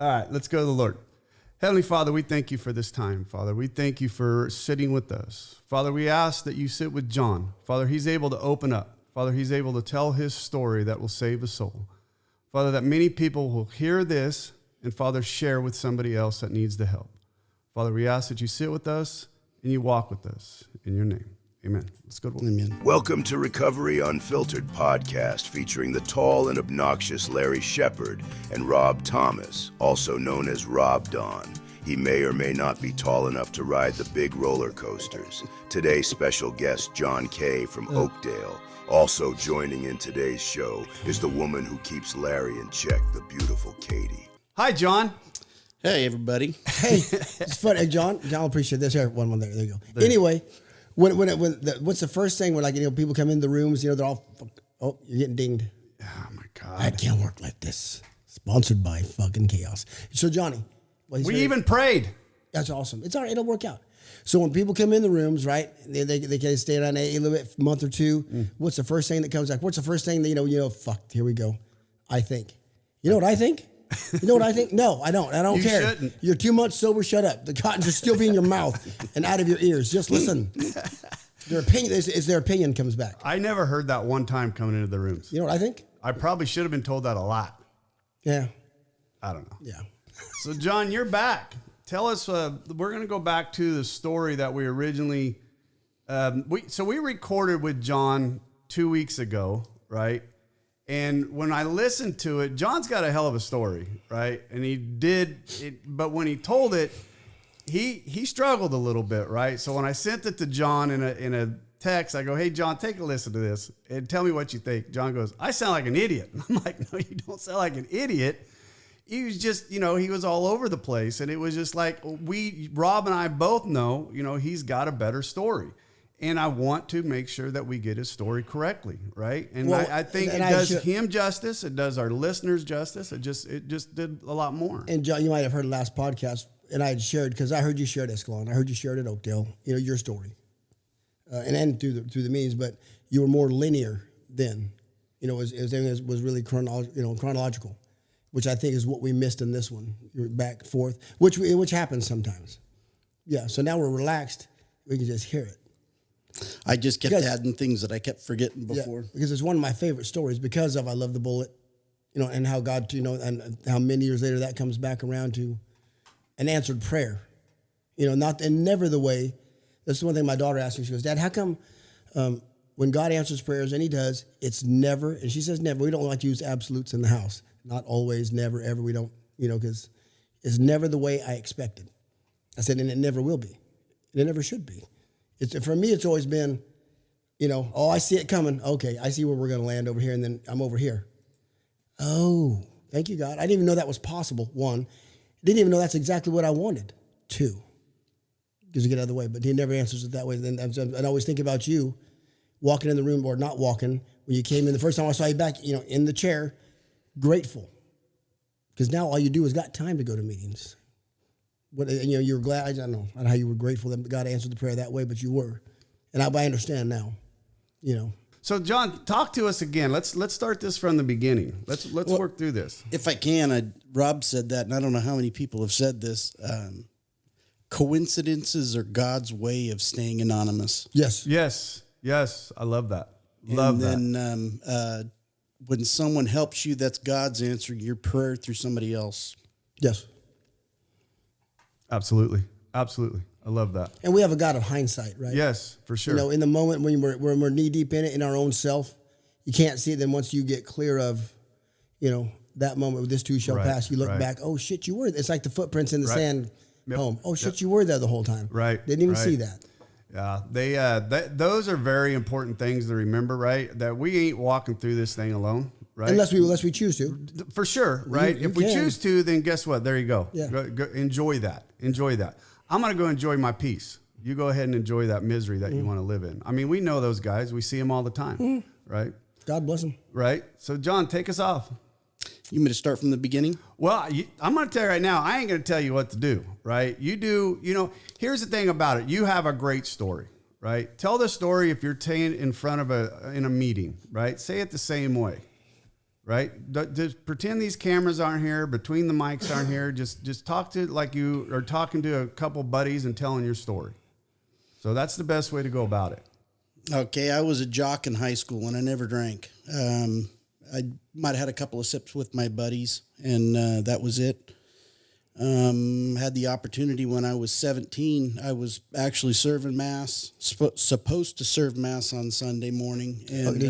All right, let's go to the Lord. Heavenly Father, we thank you for this time, Father. We thank you for sitting with us. Father, we ask that you sit with John. Father, he's able to open up. Father, he's able to tell his story that will save a soul. Father, that many people will hear this and, Father, share with somebody else that needs the help. Father, we ask that you sit with us and you walk with us. In your name, amen. Let's go to Amen. Welcome to Recovery Unfiltered podcast featuring the tall and obnoxious Larry Shepard and Rob Thomas, also known as Rob Don. He may or may not be tall enough to ride the big roller coasters. Today's special guest, John Kay from Oakdale. Also joining in today's show is the woman who keeps Larry in check, the beautiful Katie. Hi, John. Hey, everybody. Hey, it's funny, hey, John. John will appreciate this. Here, one there. There you go. There. Anyway, what's the first thing when people come in the rooms? They're all, oh, you're getting dinged. Oh my God, I can't work like this. Sponsored by fucking chaos. So Johnny, we even prayed. That's awesome. It's all right. It'll work out. So when people come in the rooms, right, they can stay on a little bit, month or two. What's the first thing that comes back? What's the first thing that fuck? Here we go. I think. You know what I think? You know what I think? No, I don't. I don't care. Shouldn't. You're 2 months sober. Shut up. The cotton should still be in your mouth and out of your ears. Just listen. Their opinion is their opinion comes back. I never heard that one time coming into the rooms. You know what I think? I probably should have been told that a lot. Yeah. I don't know. Yeah. So, John, you're back. Tell us, we're going to go back to the story that we originally, we recorded with John 2 weeks ago, right? And when I listened to it, John's got a hell of a story, right? And he did it, but when he told it, he struggled a little bit, right? So when I sent it to John in a text, I go, hey, John, take a listen to this and tell me what you think. John goes, I sound like an idiot. I'm like, no, you don't sound like an idiot. He was just, he was all over the place. And it was just like, Rob and I both know, he's got a better story. And I want to make sure that we get his story correctly, right? And I think it does him justice. It does our listeners justice. It just did a lot more. And John, you might have heard the last podcast, and I had shared, because I heard you share at Escalon. I heard you share it at Oakdale, your story. And through the means, but you were more linear then. Everything was really chronological, which I think is what we missed in this one. You're back forth, which happens sometimes. Yeah. So now we're relaxed. We can just hear it. I just kept adding things that I kept forgetting before. Yeah, because it's one of my favorite stories because of I Love the Bullet, and how God, and how many years later that comes back around to an answered prayer. Never the way. That's the one thing my daughter asked me. She goes, Dad, how come when God answers prayers, and he does, it's never, and she says never. We don't like to use absolutes in the house. Not always, never, ever. We don't, because it's never the way I expected. I said, and it never will be. It never should be. For me, it's always been, I see it coming. Okay, I see where we're going to land over here, and then I'm over here. Oh, thank you, God. I didn't even know that was possible, one. Didn't even know that's exactly what I wanted, two. Because you get out of the way, but he never answers it that way. Then I always think about you walking in the room or not walking. When you came in, the first time I saw you back, in the chair, grateful. Because now all you do is got time to go to meetings. You were glad. I don't know how you were grateful that God answered the prayer that way, but you were, and I understand now. So, John, talk to us again. Let's start this from the beginning. Let's work through this. If I can, Rob said that, and I don't know how many people have said this. Coincidences are God's way of staying anonymous. Yes. I love that. And then when someone helps you, that's God's answering your prayer through somebody else. Yes. Absolutely. I love that. And we have a God of hindsight, right? Yes, for sure. In the moment when we're knee deep in it, in our own self, you can't see it. Then once you get clear of, that moment, this too shall pass, you look back, oh shit, you were. It's like the footprints in the sand home. Oh shit, you were there the whole time. Right. Didn't even see that. Yeah, those are very important things to remember, right? That we ain't walking through this thing alone, right? Unless we choose to. For sure, right? If we choose to, then guess what? There you go. Yeah. Go, enjoy that. I'm going to go enjoy my peace. You go ahead and enjoy that misery that you want to live in. I mean, we know those guys. We see them all the time, right? God bless them. Right? So, John, take us off. You want me to start from the beginning? Well, I'm going to tell you right now, I ain't going to tell you what to do, right? You do, here's the thing about it. You have a great story, right? Tell the story if you're in front of in a meeting, right? Say it the same way, right? Just pretend these cameras aren't here, between the mics aren't here. Just talk to like you are talking to a couple buddies and telling your story. So that's the best way to go about it. Okay, I was a jock in high school and I never drank. I might have had a couple of sips with my buddies, and that was it. Had the opportunity when I was 17. I was actually serving mass, supposed to serve mass on Sunday morning. And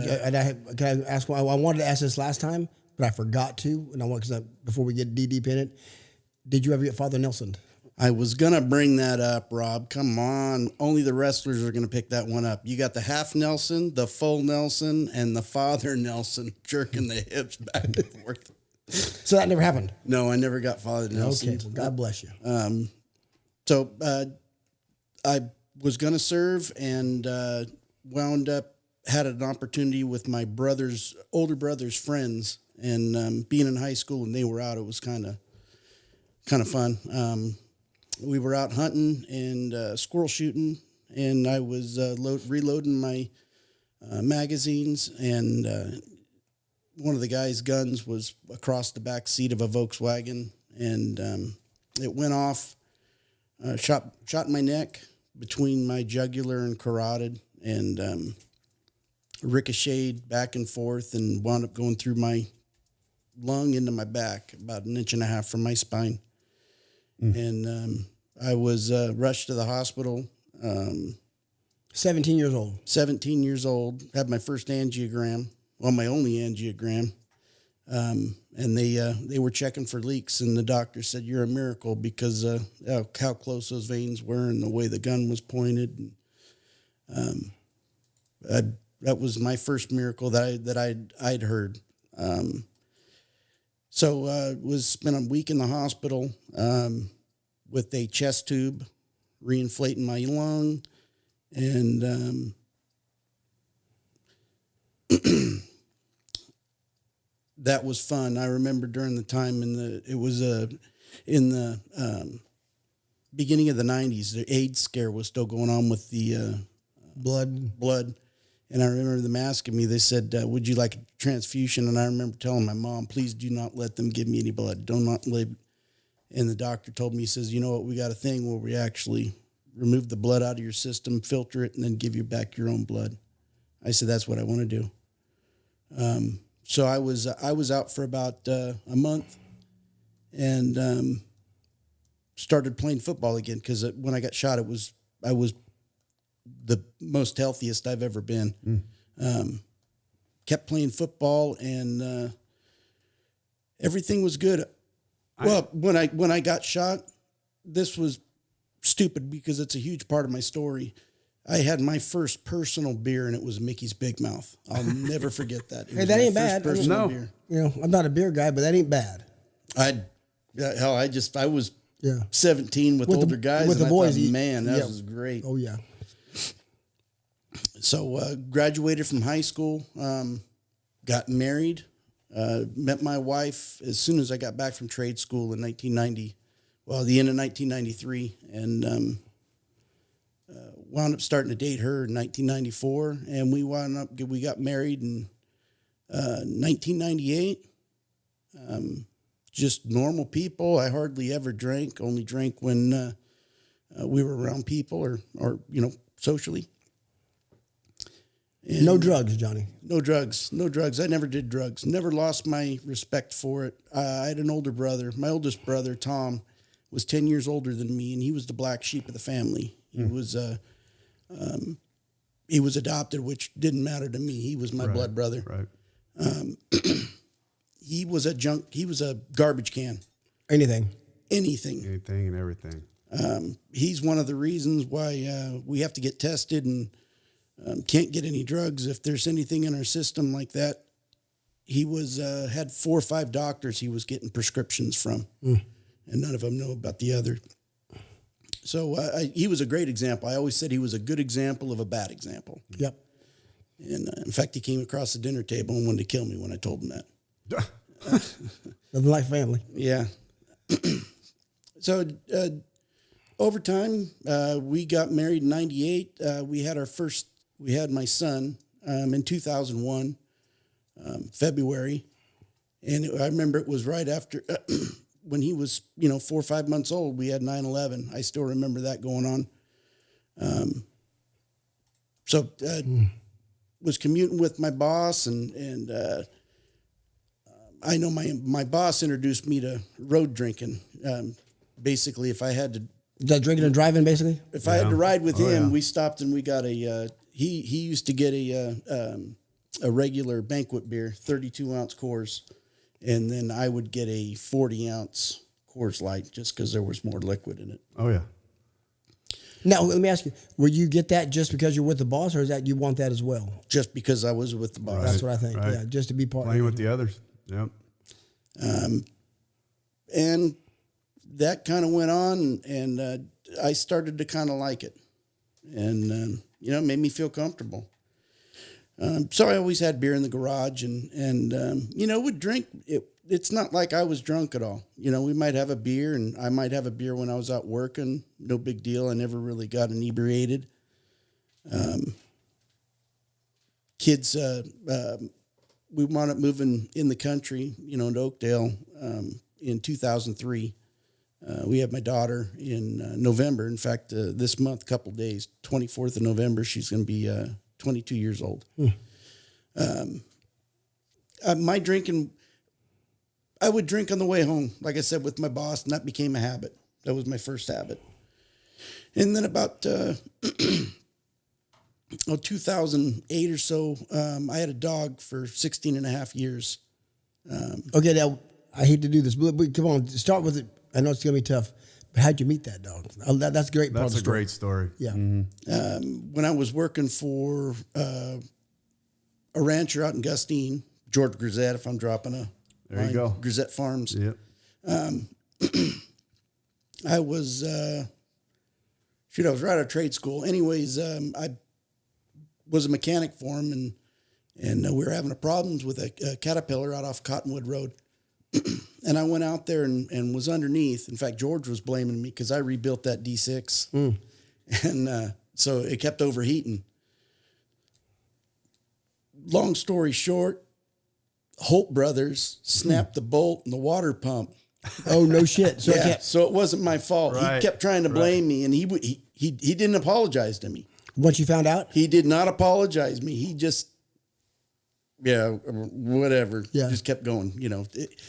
can I ask? I wanted to ask this last time, but I forgot to. And I want before we get deep in it, did you ever get Father Nelson? I was gonna bring that up, Rob. Come on, only the wrestlers are gonna pick that one up. You got the half Nelson, the full Nelson, and the Father Nelson jerking the hips back and forth. So that never happened? No, I never got Father Nelson. Okay, well, God bless you. So I was going to serve and wound up, had an opportunity with my older brother's friends, and being in high school and they were out, it was kind of fun. We were out hunting and squirrel shooting, and I was reloading my magazines, and one of the guy's guns was across the back seat of a Volkswagen, and it went off, shot in my neck between my jugular and carotid, and ricocheted back and forth and wound up going through my lung into my back, about 1.5 inches from my spine. And I was rushed to the hospital. 17 years old. 17 years old, had my first angiogram. Well, my only angiogram, and they were checking for leaks, and the doctor said, "You're a miracle," because how close those veins were and the way the gun was pointed. And, that was my first miracle that I'd heard. So was spent a week in the hospital with a chest tube, reinflating my lung, and that was fun. I remember during the time in the beginning of the 90s, the AIDS scare was still going on with the blood. And I remember them asking me, they said, would you like a transfusion? And I remember telling my mom, please do not let them give me any blood. Do not live. And the doctor told me, he says, you know what, we got a thing where we actually remove the blood out of your system, filter it, and then give you back your own blood. I said, that's what I want to do. So I was out for about a month, and started playing football again, because when I got shot, I was the most healthiest I've ever been. Kept playing football, and everything was good. Well, when I got shot, this was stupid because it's a huge part of my story. I had my first personal beer, and it was Mickey's Big Mouth. I'll never forget that. Hey, that ain't bad. No. Beer. You know, I'm not a beer guy, but that ain't bad. I was 17 with older guys, with the boys. Thought, man, that was great. Oh yeah. So graduated from high school, got married, met my wife as soon as I got back from trade school in 1990. Well, the end of 1993, and wound up starting to date her in 1994, and we got married in 1998. Just normal people. I hardly ever drank. Only drank when we were around people or socially. And no drugs, Johnny. No drugs. I never did drugs. Never lost my respect for it. I had an older brother. My oldest brother, Tom, was 10 years older than me, and he was the black sheep of the family. He was adopted, which didn't matter to me. He was my blood brother. Right. He was a garbage can. Anything and everything. He's one of the reasons why we have to get tested and can't get any drugs if there's anything in our system like that. He had 4 or 5 doctors he was getting prescriptions from, and none of them know about the other. So he was a great example. I always said he was a good example of a bad example. Yep. And in fact, he came across the dinner table and wanted to kill me when I told him that. Nothing like family. Yeah. So over time, we got married in 98. We had my son in 2001, February. And I remember it was right after when he was, 4 or 5 months old, we had 9/11. I still remember that going on. Was commuting with my boss, and I know my boss introduced me to road drinking. Basically, if I had to, Is that drinking and driving, basically? if I had to ride with him, yeah. we stopped and we got he used to get a regular banquet beer, 32-ounce Coors, and then I would get a 40-ounce Coors Light just because there was more liquid in it. Oh yeah. Now, let me ask you, will you get that just because you're with the boss, or is that you want that as well? Just because I was with the boss. That's what I think. Right. Yeah, just to be part Playing of with the others. Yep. And that kind of went on, and I started to kind of like it, and it made me feel comfortable. So I always had beer in the garage, and would drink. It's not like I was drunk at all. We might have a beer, and I might have a beer when I was out working. No big deal. I never really got inebriated. Kids, we wound up moving in the country, to Oakdale in 2003. We had my daughter in November. In fact, this month, couple days, 24th of November, she's going to be 22 years old. My drinking, I would drink on the way home, like I said, with my boss, and that became a habit. That was my first habit. And then about 2008 or so, I had a dog for 16 and a half years. Okay, now, I hate to do this, but come on, start with it. I know it's going to be tough, but how'd you meet that dog? That's a great part of That's the a story. great story. Yeah. When I was working for a rancher out in Gustine, George Grisette, if I'm dropping a There you go. Grisette Farms. Yep. I was, I was right out of trade school. Anyways, I was a mechanic for him, and we were having problems with a Caterpillar out off Cottonwood Road. And I went out there and was underneath. In fact, George was blaming me because I rebuilt that D6. And so it kept overheating. Long story short, Holt Brothers snapped the bolt in the water pump. Oh, no shit. So So it wasn't my fault. Right, He kept trying to blame me, and he didn't apologize to me. once you found out? He did not apologize to me. He just, whatever. Yeah. Just kept going.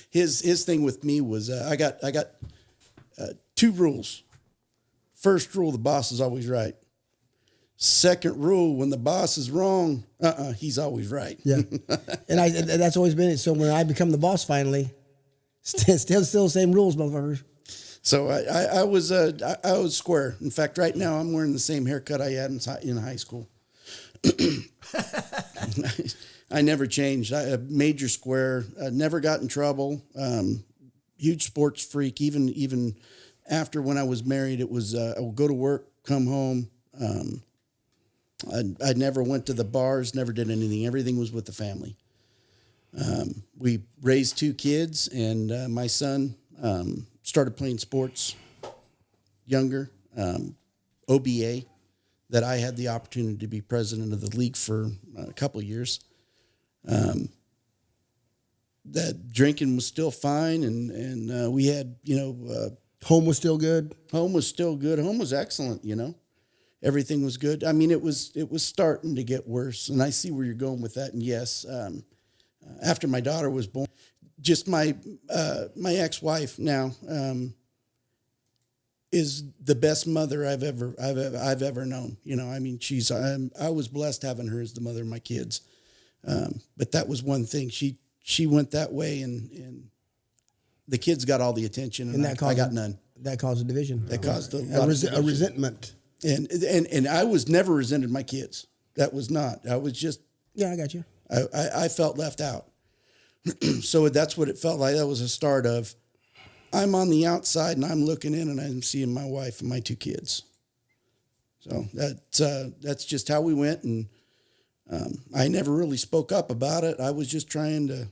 His thing with me was I got 2 rules. First rule: the boss is always right. Second rule: when the boss is wrong, he's always right. Yeah. And that's always been it. So when I become the boss finally, still the same rules, motherfuckers. So I was square. In fact, right now I'm wearing the same haircut I had in high school. I never changed. I major square. Never got in trouble. Huge sports freak. Even after when I was married, it was I would go to work, come home. I never went to the bars. Never did anything. Everything was with the family. We raised 2 kids, and my son started playing sports younger, OBA, that I had the opportunity to be president of the league for a couple of years. That drinking was still fine, and we had, Home was still good. home was still good. Home was excellent, Everything was good. I mean, it was starting to get worse, and I see where you're going with that. And yes, after my daughter was born, just my ex-wife now is the best mother I've ever known. I mean, I was blessed having her as the mother of my kids. But that was one thing. She went that way, and the kids got all the attention, and I got none. That caused a division. That caused a resentment. And I was never resented my kids. That was not. I was just. Yeah, I got you. I felt left out. So that's what it felt like. That was a start of, I'm on the outside and I'm looking in and I'm seeing my wife and my 2 kids. So that's just how we went. And I never really spoke up about it. I was just trying to,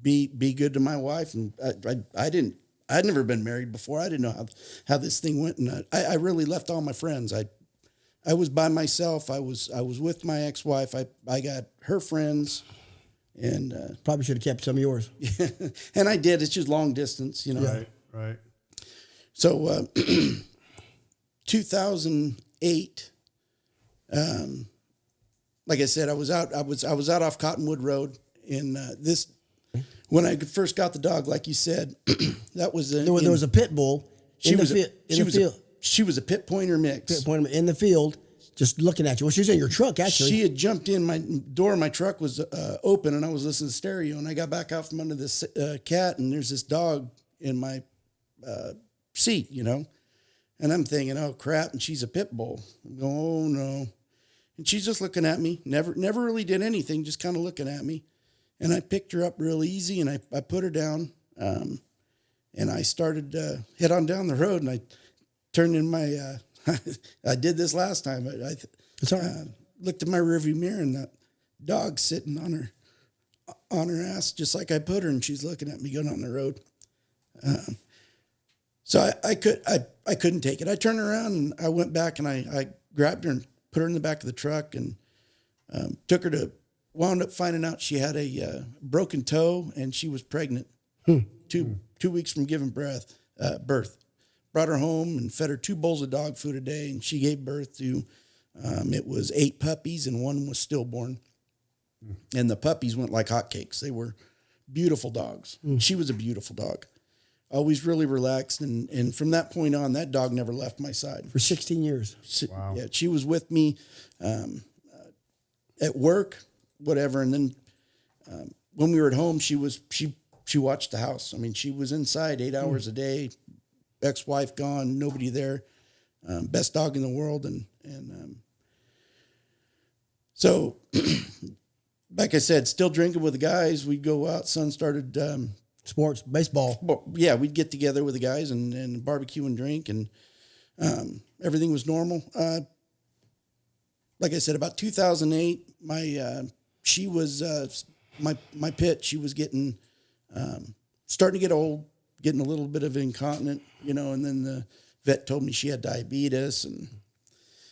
be good to my wife. And I'd never been married before. I didn't know how this thing went. And I really left all my friends. I was by myself. I was with my ex-wife. I got her friends, And Probably should have kept some of yours. and I did. It's just long distance, you know. Right, right. So 2008, like I said, I was out off Cottonwood Road in this. When I first got the dog, like you said, that was There was a pit bull. She was a pit pointer mix. Pit pointer in the field, just looking at you. Well, she was in your truck actually. She had jumped in my door. My truck was open, and I was listening to stereo. And I got back out from under this cat, and there's this dog in my seat, you know. And I'm thinking, oh crap! And she's a pit bull. I'm going, oh no! And she's just looking at me. Never really did anything. Just kind of looking at me. And I picked her up real easy, and I put her down. And I started to head on down the road, and I turned in my. I did this last time. It's all right. Looked at my rearview mirror, and that dog sitting on her ass, just like I put her, and she's looking at me going on the road. So I couldn't take it. I turned around and I went back and I grabbed her and put her in the back of the truck and took her to. Wound up finding out she had a broken toe and she was pregnant. 2 weeks from giving birth. Brought her home and fed her 2 bowls of dog food a day, and she gave birth to, it was 8 puppies and 1 was stillborn. And the puppies went like hotcakes. They were beautiful dogs. She was a beautiful dog. Always really relaxed. And from that point on, that dog never left my side. For 16 years. Wow. Yeah, she was with me at work, whatever. And then when we were at home, she watched the house. I mean, she was inside 8 hours a day, ex-wife gone, nobody there, best dog in the world. And so, like I said, still drinking with the guys. We'd go out. Son started Sports, baseball. well, yeah, we'd get together with the guys and barbecue and drink, and everything was normal. Like I said, about 2008, she was my pit. She was getting starting to get old, getting a little bit of incontinent, you know. And then the vet told me she had diabetes, and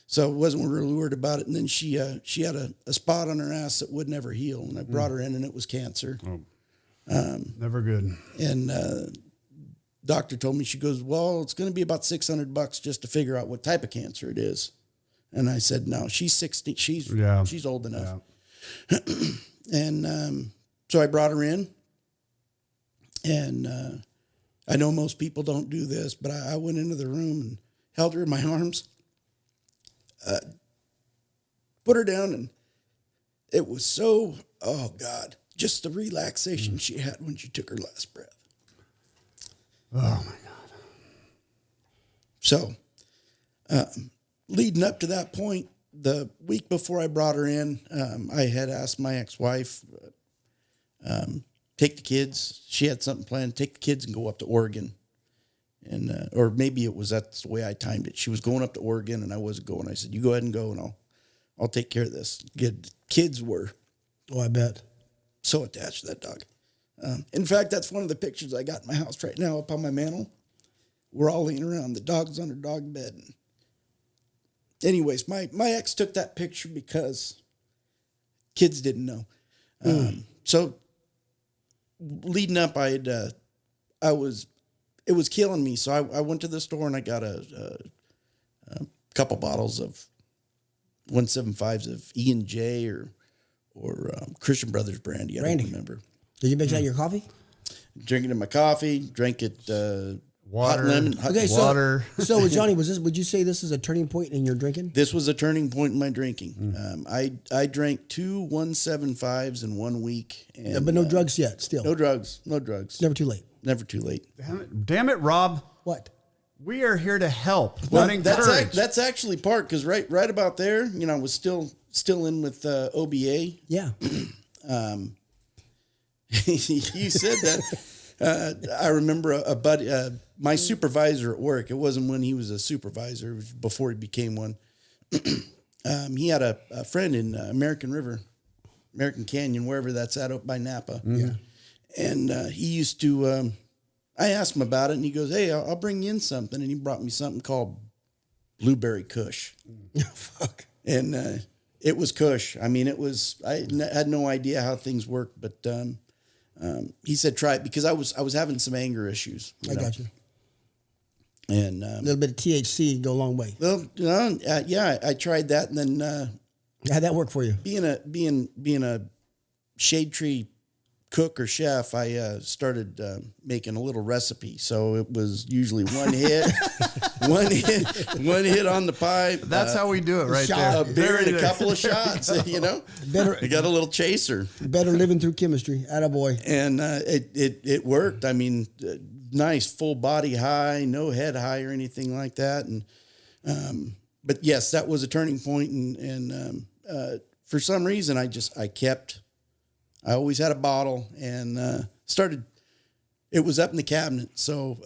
so I wasn't really worried about it. And then she had a spot on her ass that would never heal, and I brought her in, and it was cancer. Oh. Never good. And doctor told me, she goes, well, it's going to be about $600 just to figure out what type of cancer it is. And I said, no, she's 60. She's old enough. Yeah. And so I brought her in, and I know most people don't do this, but I went into the room and held her in my arms, put her down, and it was so, oh God, just the relaxation she had when she took her last breath. Oh my God. So, leading up to that point, the week before I brought her in, I had asked my ex-wife, take the kids. She had something planned. Take the kids and go up to Oregon. And, or maybe that's the way I timed it. She was going up to Oregon and I wasn't going. I said, you go ahead and go and I'll take care of this. Kids were. Oh, I bet. So attached to that dog. In fact, that's one of the pictures I got in my house right now up on my mantle. We're all laying around. The dog's on her dog bed. Anyways, my ex took that picture because kids didn't know. So leading up, it was killing me. So I went to the store and I got a couple bottles of 175s of E&J or Christian Brothers brandy. I don't remember. Did you mix that in your coffee? Drinking in my coffee, drank it Water. hot lemon. Water. So Johnny, would you say this is a turning point in your drinking? This was a turning point in my drinking. I drank 2 175s in 1 week. And, but no drugs yet, still. No drugs. Never too late. Never too late. Damn it, Rob. What? We are here to help, Well, not encourage. that's actually part, because right about there, you know, I was still in with OBA. Yeah. You said that. I remember a buddy, my supervisor at work. It wasn't when he was a supervisor, it was before he became one. He had a friend in American Canyon, wherever that's at, up by Napa. Yeah. And he used to, I asked him about it, and he goes, hey, I'll bring you in something. And he brought me something called Blueberry Kush. Fuck. And It was Kush. I mean, had no idea how things worked, but he said try it because I was having some anger issues. I got you. And A little bit of THC go a long way. well, yeah, I tried that, and then How'd that work for you? being a shade tree cook or chef, I started making a little recipe. So it was usually one hit, one hit on the pipe. That's how we do it right shot. there. A beer and a couple of shots. You know, Better, I got a little chaser, better living through chemistry. Attaboy. and it worked. I mean, nice full body high, no head high or anything like that. And but yes, that was a turning point. And for some reason, I always had a bottle and started. It was up in the cabinet, so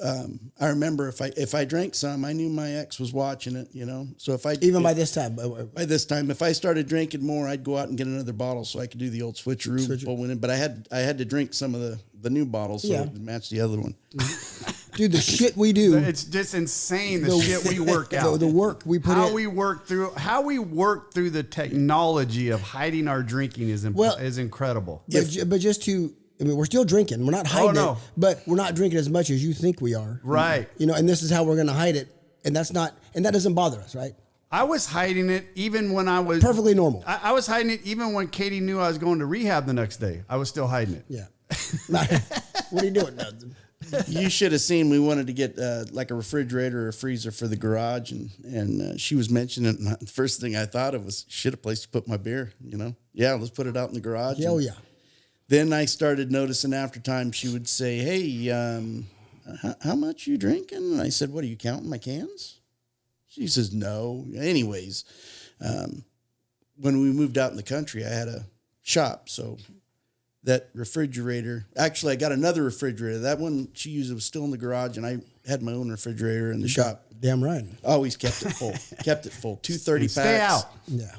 I remember if I drank some, I knew my ex was watching it. You know, so by this time, if I started drinking more, I'd go out and get another bottle so I could do the old switcheroo. Pull one in. But I had to drink some of the new bottles so it would match the other one. Dude, the shit we do. It's just insane the shit we work out. The work we put how in. we work through the technology of hiding our drinking is incredible. But just to, I mean, we're still drinking. We're not hiding it, but we're not drinking as much as you think we are. Right. You know, and this is how we're going to hide it. And that doesn't bother us, right? I was hiding it even when I was Perfectly normal. I was hiding it even when Katie knew I was going to rehab the next day. I was still hiding it. Yeah. What are you doing, Dudson? You should have seen. We wanted to get like a refrigerator or a freezer for the garage, and she was mentioning it. And the first thing I thought of was, shit, a place to put my beer. You know, yeah, let's put it out in the garage. Hell yeah. Then I started noticing after time she would say, "Hey, how much you drinking?" And I said, "What, are you counting my cans?" She says, "No." Anyways, when we moved out in the country, I had a shop, so. That refrigerator, actually, I got another refrigerator. That one she used, it was still in the garage, and I had my own refrigerator in the shop. Damn right. Always kept it full. 230 packs. Stay out. Yeah.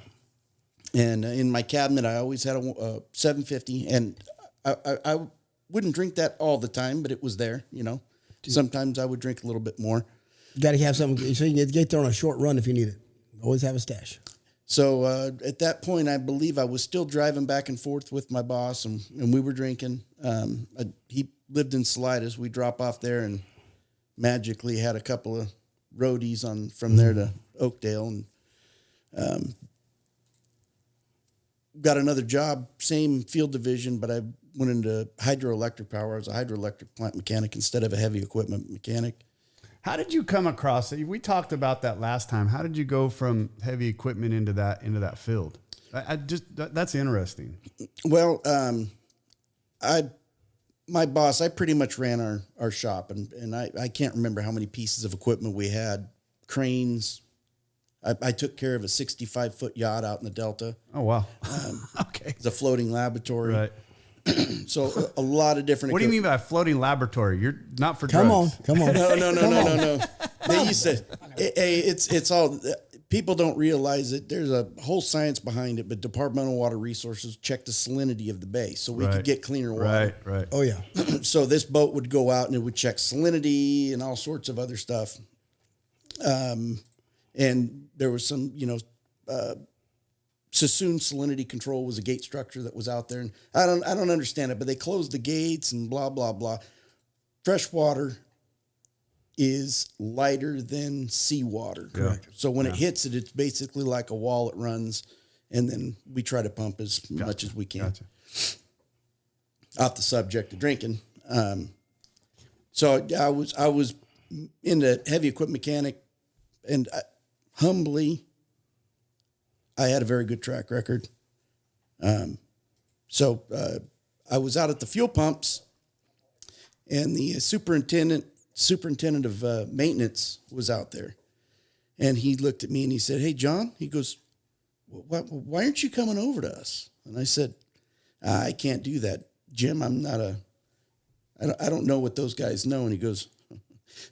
And in my cabinet, I always had a 750, and I wouldn't drink that all the time, but it was there, you know. Sometimes I would drink a little bit more. You got to have something so you can get there on a short run if you need it. Always have a stash. So at that point, I believe I was still driving back and forth with my boss, and we were drinking. He lived in Salidas. We drop off there and magically had a couple of roadies from there to Oakdale, and got another job, same field division, but I went into hydroelectric power. I was a hydroelectric plant mechanic instead of a heavy equipment mechanic. How did you come across it? We talked about that last time. How did you go from heavy equipment into that field? That's interesting. Well, my boss, I pretty much ran our shop, and I can't remember how many pieces of equipment we had. Cranes. I took care of a 65-foot yacht out in the Delta. Oh, wow. Okay. It's a floating laboratory. Right. So a lot of different. What do you mean by floating laboratory? You're not for Come drugs. on. No. They used to. It's all. People don't realize it. There's a whole science behind it, but Departmental Water Resources checked the salinity of the bay so we could get cleaner water. Right. Oh yeah. So this boat would go out and it would check salinity and all sorts of other stuff. And there was some, Sassoon salinity control was a gate structure that was out there, and I don't understand it, but they closed the gates and blah blah blah. Fresh water is lighter than seawater, correct? Yeah. So when it hits it, it's basically like a wall that runs, and then we try to pump as much as we can. Gotcha. Off the subject of drinking, so I was into heavy equipment mechanic, and humbly, I had a very good track record. So I was out at the fuel pumps, and the superintendent of maintenance was out there, and he looked at me and he said, "Hey, John," he goes, "Why aren't you coming over to us?" And I said, "I can't do that, Jim. I don't know what those guys know." And he goes,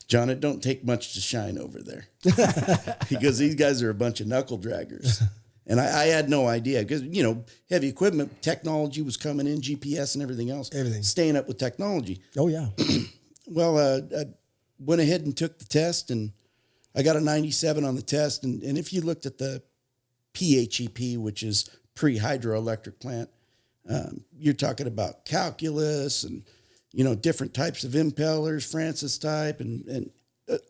"John, it don't take much to shine over there." He goes, "These guys are a bunch of knuckle draggers." And I had no idea because, heavy equipment technology was coming in, GPS and everything else. Everything. Staying up with technology. Oh, yeah. Well, I went ahead and took the test, and I got a 97 on the test. And if you looked at the PHEP, which is pre-hydroelectric plant. You're talking about calculus and, different types of impellers, Francis type, and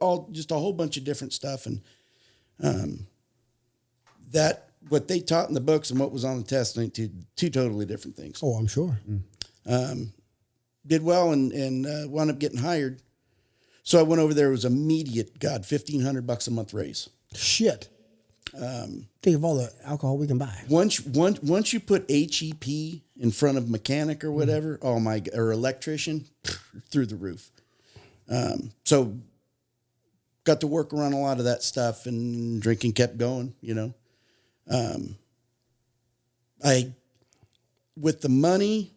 all just a whole bunch of different stuff. And that what they taught in the books and what was on the test, two totally different things. Oh, I'm sure. Did well and wound up getting hired. So I went over there. It was immediate, $1,500 a month raise. Shit. Think of all the alcohol we can buy. Once you put HEP in front of mechanic or whatever, or electrician, through the roof. So got to work around a lot of that stuff, and drinking kept going, with the money,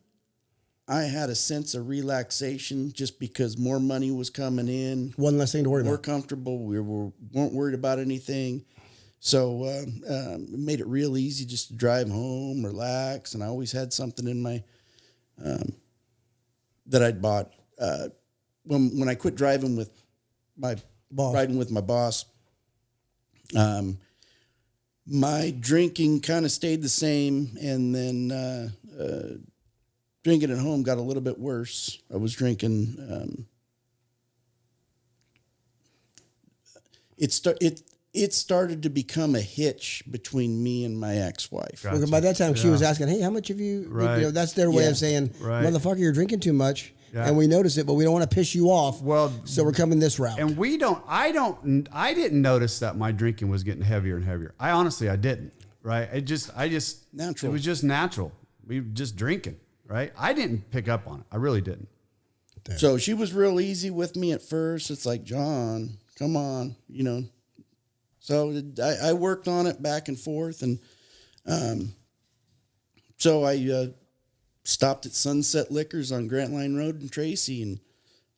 I had a sense of relaxation just because more money was coming in. One less thing to worry more about. Comfortable. We weren't worried about anything. So it made it real easy just to drive home, relax, and I always had something in my that I'd bought. When I quit driving with my riding with my boss, my drinking kind of stayed the same, and then drinking at home got a little bit worse. I was drinking. It started to become a hitch between me and my ex-wife. Gotcha. Well, by that time, she was asking, "Hey, how much have you?" Right. That's their way of saying, "Motherfucker, you're drinking too much." Yeah. And we notice it, but we don't want to piss you off. Well, so we're coming this route. And I didn't notice that my drinking was getting heavier and heavier. I didn't. Right. I just natural. It was just natural. We were just drinking. Right. I didn't pick up on it. I really didn't. Damn. So she was real easy with me at first. It's like, John, come on, So I worked on it back and forth, and so I stopped at Sunset Liquors on Grant Line Road in Tracy,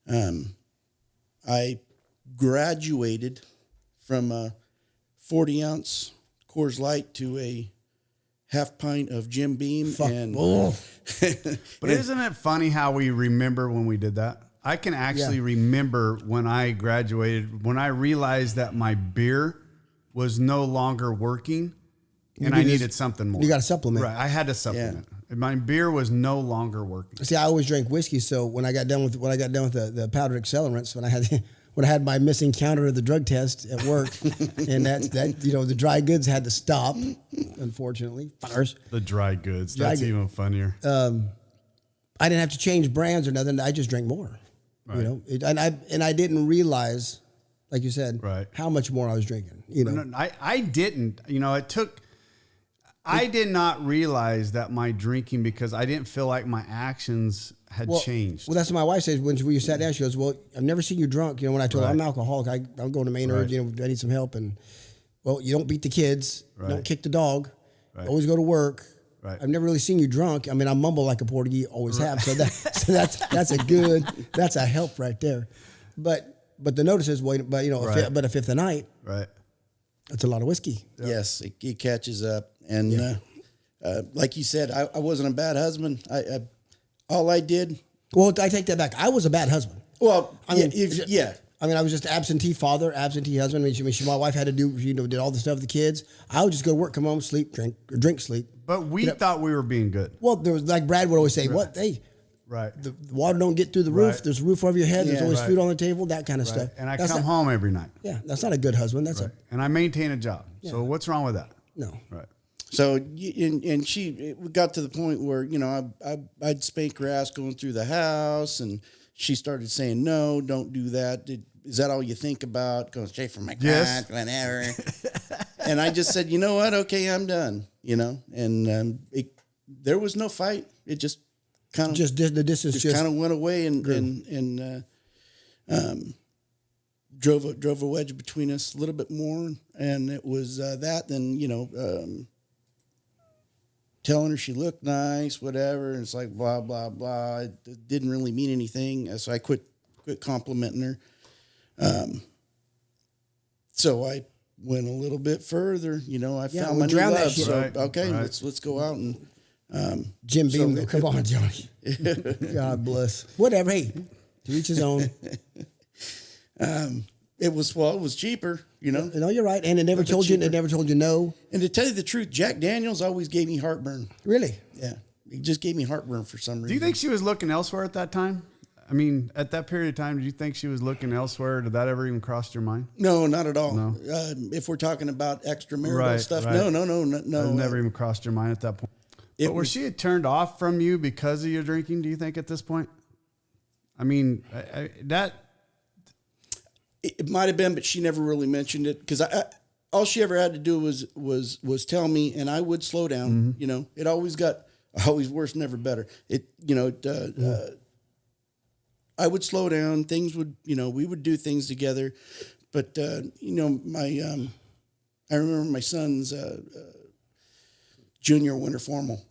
and I graduated from a 40-ounce Coors Light to a half pint of Jim Beam. But isn't it funny how we remember when we did that? I can actually remember when I graduated, when I realized that my beer was no longer working, and I needed something more. You got to supplement. Right, I had to supplement. Yeah. My beer was no longer working. See, I always drank whiskey, so when I got done with the powdered accelerants, when I had my missing counter of the drug test at work, and that the dry goods had to stop, unfortunately. The dry goods. That's even funnier. I didn't have to change brands or nothing. I just drank more. Right. And I didn't realize, like you said, how much more I was drinking. I didn't. I did not realize that my drinking, because I didn't feel like my actions had changed. Well, that's what my wife says when we sat down. She goes, "Well, I've never seen you drunk." When I told her I'm an alcoholic, I'm going to Maynard. I need some help. And you don't beat the kids, don't kick the dog, always go to work. Right. I've never really seen you drunk. I mean, I mumble like a Portuguese, always have. So that's a help right there. But the notice is, a fifth a night. Right. That's a lot of whiskey. Yep. Yes, it catches up. And like you said, I wasn't a bad husband. All I did. Well, I take that back. I was a bad husband. Well, I was just absentee father, absentee husband. My wife had to do, did all the stuff with the kids. I would just go to work, come home, sleep, drink, sleep. But we thought we were being good. Well, there was, like Brad would always say, the water don't get through the roof. There's a roof over your head. There's always food on the table, that kind of stuff. And I come home every night. Yeah, that's not a good husband. That's and I maintain a job. Yeah. So what's wrong with that? No. Right. So, and she got to the point where, I'd spank her ass going through the house, and she started saying, "No, don't do that. Is that all you think about? Going straight from my crotch, whatever." And I just said, "You know what? Okay, I'm done." And there was no fight. It just kind of the distance just kind of went away, and drove a wedge between us a little bit more, and it was that. Then telling her she looked nice, whatever, and it's like blah blah blah. It didn't really mean anything, so I quit complimenting her. So I went a little bit further. I found my new love. So let's go out and Jim Beam. Come on, Johnny. God bless. Whatever. Hey, to each his own. It was cheaper, you know. No, you're right. And it never told you. It never told you no. And to tell you the truth, Jack Daniels always gave me heartburn. Really? Yeah, he just gave me heartburn for some reason. Do you think she was looking elsewhere at that time? I mean, at that period of time, did you think she was looking elsewhere? Did that ever even cross your mind? No, not at all. No. If we're talking about extramarital stuff, right. no. It never even crossed your mind at that point. But was she turned off from you because of your drinking, do you think, at this point? I mean, It might have been, but she never really mentioned it because all she ever had to do was tell me, and I would slow down. Mm-hmm. You know, it always got worse, never better. I would slow down. Things would, we would do things together. But, I remember my son's junior winter formal.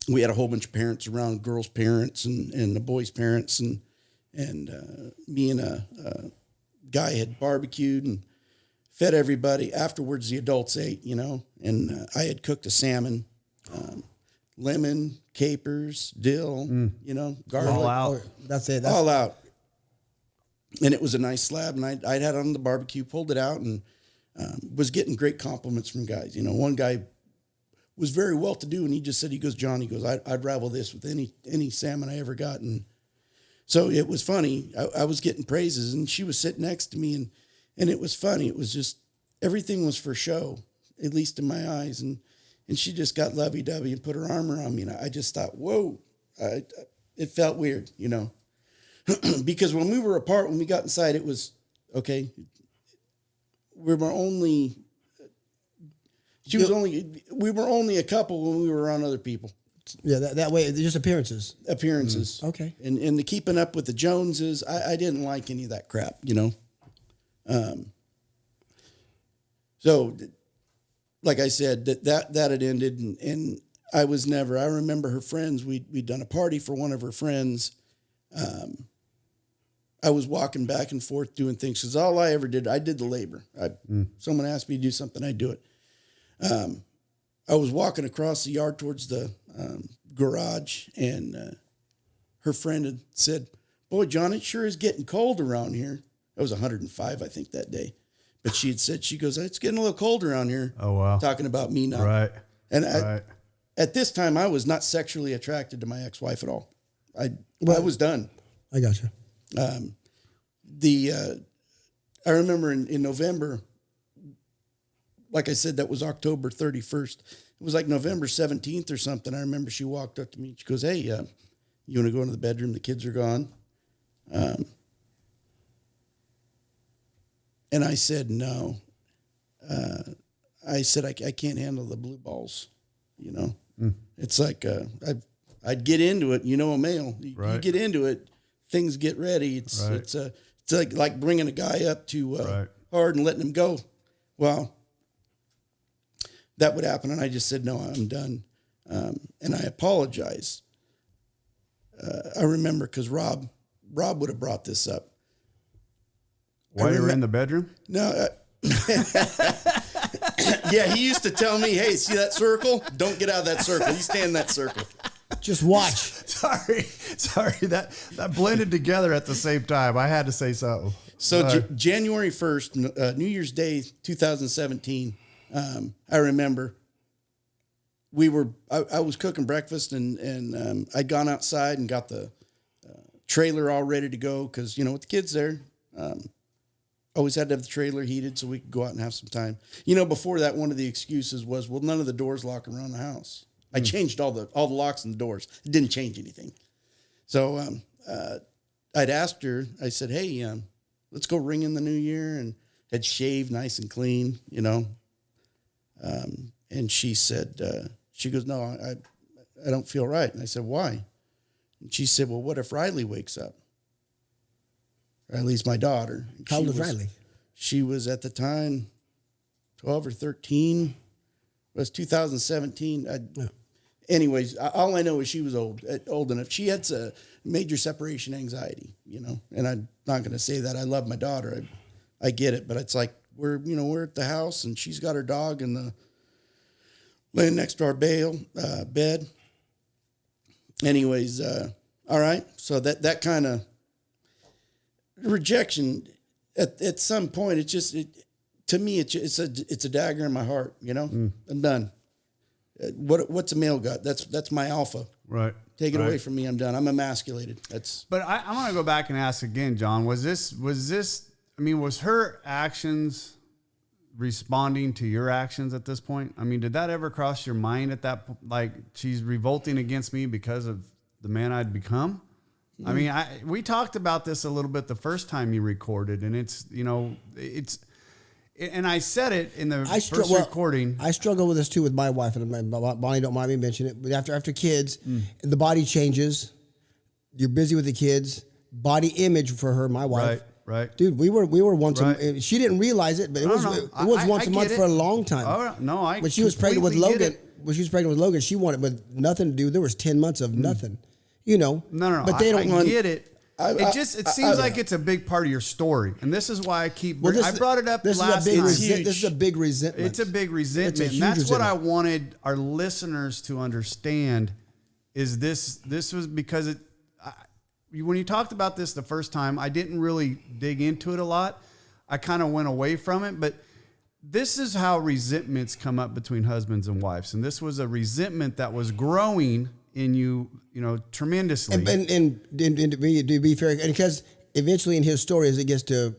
We had a whole bunch of parents around, girls' parents and the boys' parents. And me and a guy had barbecued and fed everybody. Afterwards, the adults ate, and I had cooked a salmon, lemon, capers, dill, garlic. All out. That's it. All out. And it was a nice slab, and I'd had it on the barbecue, pulled it out, and was getting great compliments from guys. One guy was very well-to-do, and he just said, John, I'd rival this with any salmon I ever got. And so it was funny. I was getting praises, and she was sitting next to me, and it was funny. It was just, everything was for show, at least in my eyes. And she just got lovey-dovey and put her arm around me. And I just thought, whoa, it felt weird, because when we were apart, when we got inside, it was, okay, we were only a couple when we were around other people. Yeah, that way, just appearances. Appearances. Okay. And the keeping up with the Joneses, I didn't like any of that crap, So, like I said, that had ended, and I remember her friends, we'd done a party for one of her friends. I was walking back and forth doing things, because all I ever did, I did the labor. Someone asked me to do something, I'd do it. I was walking across the yard towards the garage, and her friend had said, "Boy, John, it sure is getting cold around here." It was 105, I think, that day. But she had said, she goes, "It's getting a little cold around here." Oh, wow. Talking about me now. Right. And at this time, I was not sexually attracted to my ex-wife at all. I was done. I got you. I remember in November, like I said, that was October 31st. It was like November 17th or something. I remember she walked up to me. She goes, "Hey, you want to go into the bedroom? The kids are gone." And I said, "No." I said, I can't handle the blue balls, It's like, I'd get into it, a male. You get into it, things get ready. It's like bringing a guy up to hard and letting him go. Well, that would happen, and I just said, "No, I'm done." And I apologized. I remember because Rob would have brought this up. While you were in the bedroom? No. Yeah, he used to tell me, "Hey, see that circle? Don't get out of that circle. You stay in that circle. Just watch." Sorry. That blended together at the same time. I had to say something. So January 1st, New Year's Day, 2017, I remember I was cooking breakfast, and I'd gone outside and got the trailer all ready to go because, with the kids there, always had to have the trailer heated so we could go out and have some time. Before that, one of the excuses was, well, none of the doors lock around the house. I changed all the locks and the doors. It didn't change anything. So I'd asked her, I said, "Hey, let's go ring in the new year," and had shaved nice and clean, and she said, she goes, "No, I don't feel right." And I said, "Why?" And she said, "Well, what if Riley wakes up?" Riley's my daughter. How old was Riley? She was at the time 12 or 13. It was 2017. Anyways, all I know is she was old enough. She had a major separation anxiety, and I'm not going to say that I love my daughter. I get it, but it's like we're at the house, and she's got her dog laying next to our bed. Anyways, all right. So that kind of rejection, at some point, to me, it's a dagger in my heart. You know, I'm done. What's a male got? That's my alpha. Right. Take it away from me. I'm done. I'm emasculated. But I want to go back and ask again, John. Was her actions responding to your actions at this point? I mean, did that ever cross your mind at that point? Like, she's revolting against me because of the man I'd become? I mean, we talked about this a little bit the first time you recorded, and and I said it in the first recording. I struggle with this too with my wife, and Bonnie don't mind me mentioning it. But after kids, the body changes. You're busy with the kids. Body image for her, my wife. Right. Dude, we were once she didn't realize it, but it was once a month for a long time. Oh, no, when she was pregnant with Logan, she wanted with nothing to do. There was 10 months of nothing. You know. No. But they don't get it. It seems like it's a big part of your story, and this is why I keep. I brought it up last time. This is a big resentment. It's a big resentment, and that's what I wanted our listeners to understand. Is this was because when you talked about this the first time, I didn't really dig into it a lot. I kind of went away from it, but this is how resentments come up between husbands and wives, and this was a resentment that was growing in you tremendously. And to be fair, and because eventually in his story, as it gets to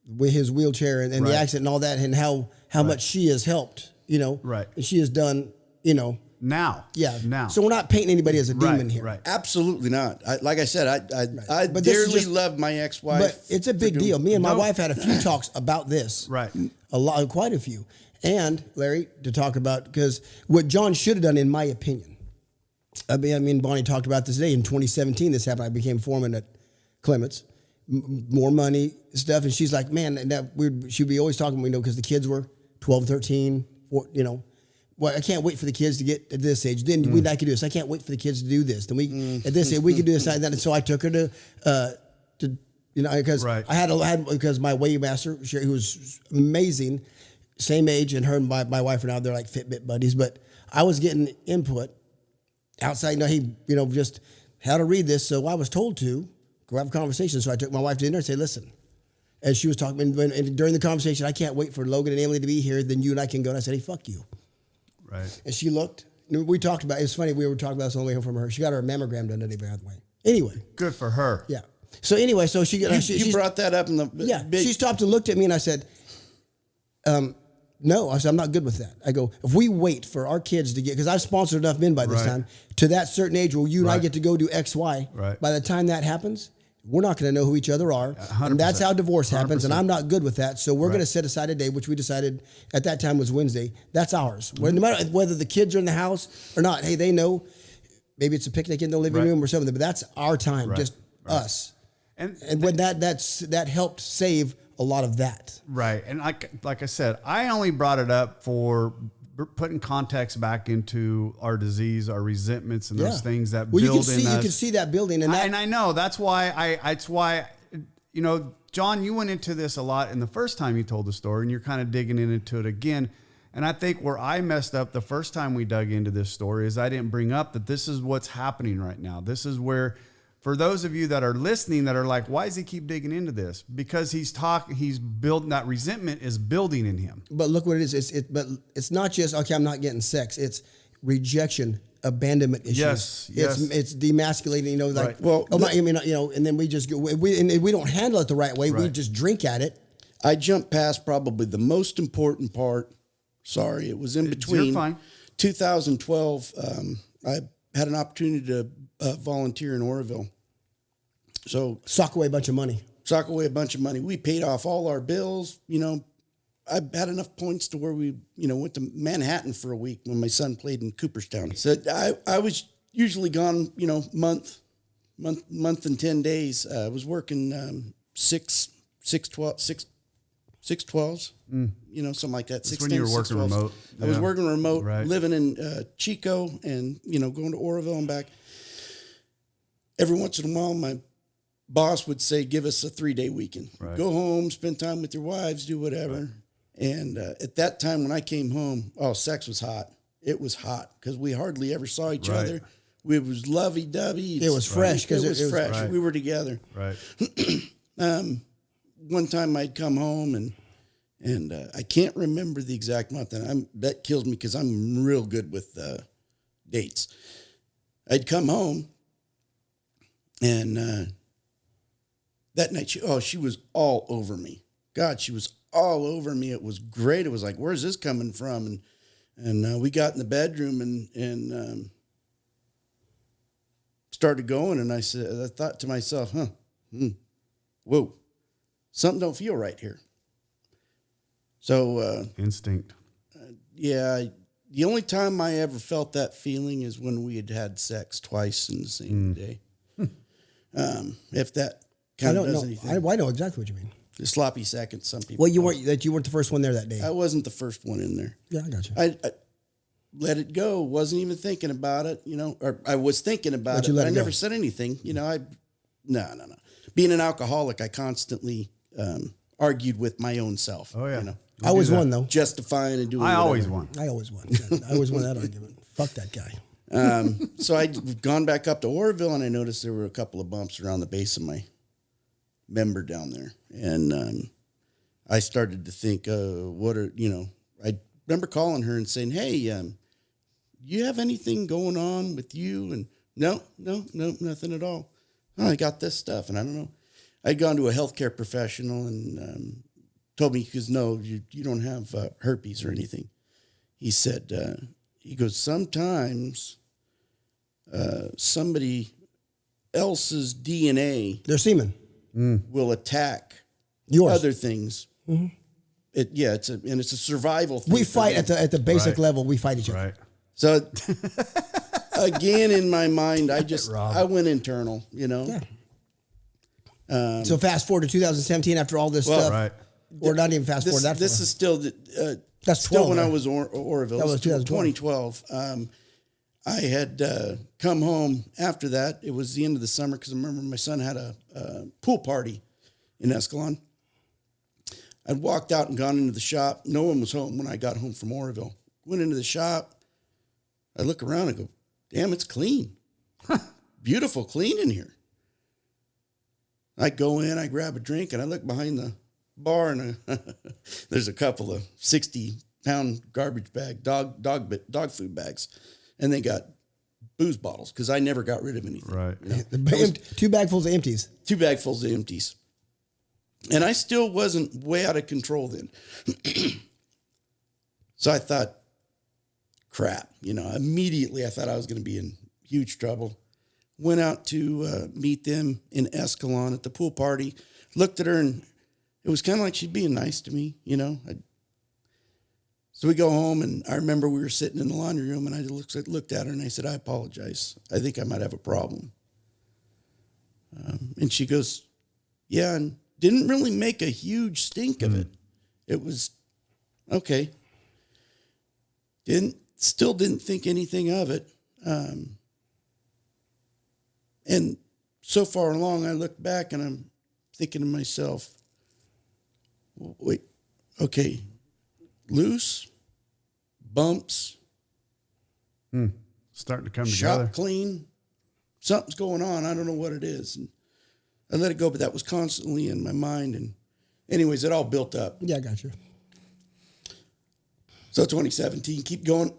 with his wheelchair and the accident and all that, and how much she has helped, and she has done, now. So we're not painting anybody as a demon here. Right. Absolutely not. Like I said, I dearly love my ex-wife. But it's a big deal. Me and my wife had a few talks about this. Right. Quite a few. And Larry, to talk about, because what John should have done, in my opinion, I mean, Bonnie talked about this today. In 2017, this happened. I became foreman at Clements. More money, stuff. And she's like, man, she'd be always talking, because the kids were 12, 13, 14, well, I can't wait for the kids to get to this age. Then I could do this. I can't wait for the kids to do this. Then at this age, we could do this and that. And so I took her to because I had because my weighmaster, who was amazing, same age, and her and my wife are now, they're like Fitbit buddies. But I was getting input outside. He just how to read this. So I was told to go have a conversation. So I took my wife to dinner and say, listen. As she was talking, and during the conversation, I can't wait for Logan and Emily to be here. Then you and I can go. And I said, hey, fuck you. Right. And she looked. We talked about it. It's funny. We were talking about this on the way home from her. She got her mammogram done today, by the way. Anyway. Good for her. Yeah. So anyway, so she brought that up in the she stopped and looked at me and I said, no. I said, I'm not good with that. I go, if we wait for our kids to get, because I've sponsored enough men by this time, to that certain age where you and I get to go do X, Y. Right. By the time that happens, we're not going to know who each other are. 100%. And that's how divorce happens. 100%. And I'm not good with that. So we're going to set aside a day, which we decided at that time was Wednesday. That's ours. No matter whether the kids are in the house or not, hey, they know maybe it's a picnic in the living room or something, but that's our time, just us. And when that helped save a lot of that. Right. And like I said, I only brought it up for putting context back into our disease, our resentments, and those things that build in us. You can see that building, and I know that's why John, you went into this a lot in the first time you told the story, and you're kind of digging into it again. And I think where I messed up the first time we dug into this story is I didn't bring up that this is what's happening right now. This is where, for those of you that are listening that are like, why does he keep digging into this? Because he's building, that resentment is building in him. But look what it is. But it's not just, okay, I'm not getting sex. It's rejection, abandonment issues. Yes. It's demasculating, and then we just go, we don't handle it the right way. Right. We just drink at it. I jumped past probably the most important part. Sorry, it was in between. You're fine. 2012, I had an opportunity to volunteer in Oroville. So sock away a bunch of money. We paid off all our bills. I had enough points to where we, went to Manhattan for a week when my son played in Cooperstown. So I was usually gone, month and 10 days. I was working 6/12s, something like that. That's when you were working remote. I was working remote, living in Chico, and going to Oroville and back. Every once in a while, my boss would say, "Give us a 3-day weekend. Go home, spend time with your wives, do whatever." Right. And at that time, when I came home, sex was hot. It was hot because we hardly ever saw each other. It was lovey-dovey. It was fresh because it was fresh. Right. We were together. Right. one time I'd come home and I can't remember the exact month, and that kills me because I'm real good with dates. I'd come home, and that night she was all over me. God, she was all over me. It was great. It was like, where's this coming from? And we got in the bedroom and started going, and I thought to myself, whoa, something don't feel right here. So instinct. Yeah, the only time I ever felt that feeling is when we had sex twice in the same day. If that kind of does anything. I know exactly what you mean. The sloppy seconds, some people. Well, you weren't the first one there that day. I wasn't the first one in there. Yeah, I got you. I let it go. Wasn't even thinking about it, or I was thinking about it, but I never said anything. No. Being an alcoholic, I constantly argued with my own self. Oh, yeah. I always won, though. Justifying and doing I whatever. always won. I always won. I always won that argument. Fuck that guy. So I'd gone back up to Oroville, and I noticed there were a couple of bumps around the base of my member down there. And I started to think, I remember calling her and saying, hey, you have anything going on with you? And no, nothing at all. Oh, I got this stuff, and I don't know. I'd gone to a healthcare professional and told me, because no, you don't have herpes or anything. He said, he goes, sometimes somebody else's DNA, their semen, will attack yours. Other things. Mm-hmm. It's a survival thing. We fight at the basic level. We fight each other. Right. So again, in my mind, I went internal, Yeah. So fast forward to 2017 after all this stuff. Right. Or not even fast forward that far. This is still that's still 12, when right? I was Oroville. That was 2012. I had come home after that. It was the end of the summer because I remember my son had a pool party in Escalon. I'd walked out and gone into the shop. No one was home when I got home from Oroville. Went into the shop. I look around and go, damn, it's clean. Beautiful, clean in here. I go in, I grab a drink, and I look behind the bar, and there's a couple of 60-pound garbage bag, dog food bags, and they got booze bottles because I never got rid of anything. Right. 2 bagfuls of empties. 2 bagfuls of empties. And I still wasn't way out of control then. So I thought, crap, immediately I thought I was going to be in huge trouble. Went out to meet them in Escalon at the pool party. Looked at her, and it was kind of like she'd being nice to me, So we go home, and I remember we were sitting in the laundry room, and I looked at her, and I said, I apologize. I think I might have a problem. And she goes, yeah, and didn't really make a huge stink of it. It was okay. Still didn't think anything of it. And so far along, I look back and I'm thinking to myself, wait, okay, loose, bumps, starting to come shop together. clean, something's going on. I don't know what it is. And I let it go, but that was constantly in my mind. And anyways, it all built up. Yeah, I got you. So 2017, keep going.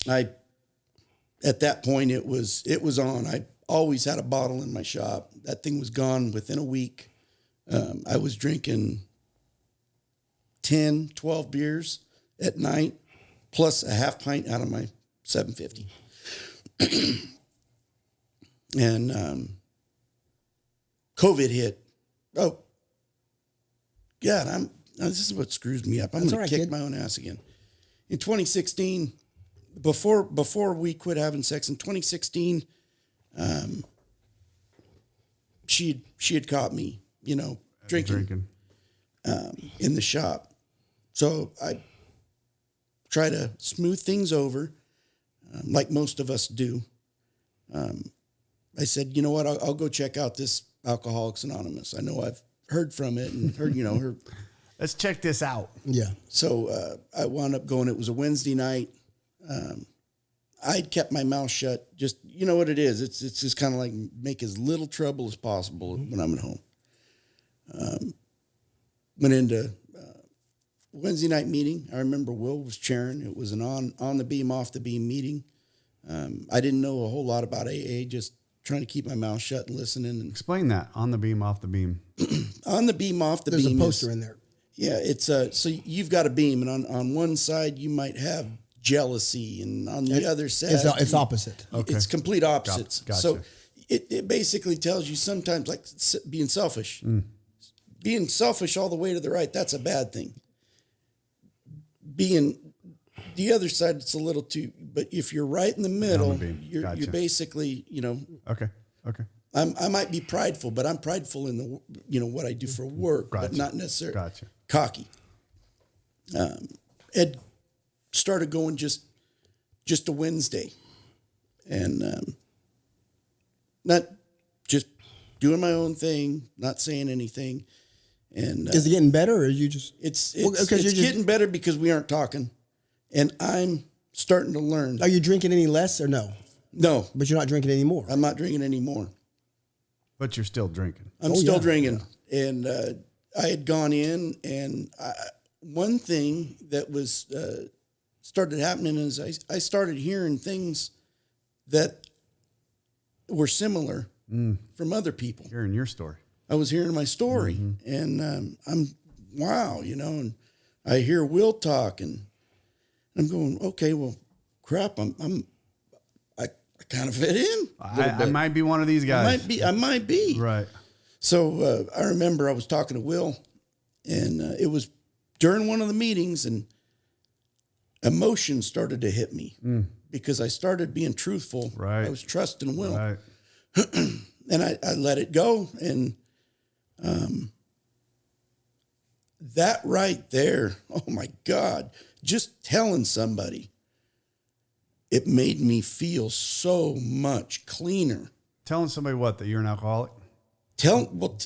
At that point, it was on. I always had a bottle in my shop. That thing was gone within a week. I was drinking 10, 12 beers at night, plus a half pint out of my 750. And COVID hit. Oh, God, this is what screws me up. I'm going to kick my own ass again. In 2016, before we quit having sex, in 2016, she had caught me, drinking. In the shop. So I try to smooth things over, like most of us do. I said, you know what? I'll go check out this Alcoholics Anonymous. I know I've heard from it and heard, her. Let's check this out. Yeah. So I wound up going. It was a Wednesday night. I'd kept my mouth shut. Just, you know what it is. It's just kind of like make as little trouble as possible when I'm at home. Went into Wednesday night meeting. I remember Will was chairing. It was an on the beam, off the beam meeting. I didn't know a whole lot about AA, just trying to keep my mouth shut and listening. And Explain that. On the beam, off the beam. on the beam, off the There's beam. a poster in there. Yeah, it's so you've got a beam, and on one side you might have jealousy, and on the other side It's opposite. Okay. It's complete opposites. Gotcha. So it basically tells you sometimes like being selfish. Being selfish all the way to the right, that's a bad thing. Being the other side, it's a little too. But if you're right in the middle, you're basically, Okay. I might be prideful, but I'm prideful in the what I do for work, but not necessarily cocky. Ed started going just a Wednesday, and not just doing my own thing, not saying anything. And is it getting better, or are you just? It's getting better because we aren't talking, and I'm starting to learn. Are you drinking any less or no? No, But you're not drinking anymore. I'm not drinking anymore. But you're still drinking. I'm still drinking, and I had gone in, and one thing that was started happening is I started hearing things that were similar from other people. Hearing your story. I was hearing my story, and I'm wow, and I hear Will talk, and I'm going, okay, well, crap, I kind of fit in. I might be one of these guys. I might be. Right. So I remember I was talking to Will, and it was during one of the meetings, and emotion started to hit me because I started being truthful. Right. I was trusting Will. Right. And I let it go. And that right there, oh my God, just telling somebody, it made me feel so much cleaner. Telling somebody what, that you're an alcoholic? Telling about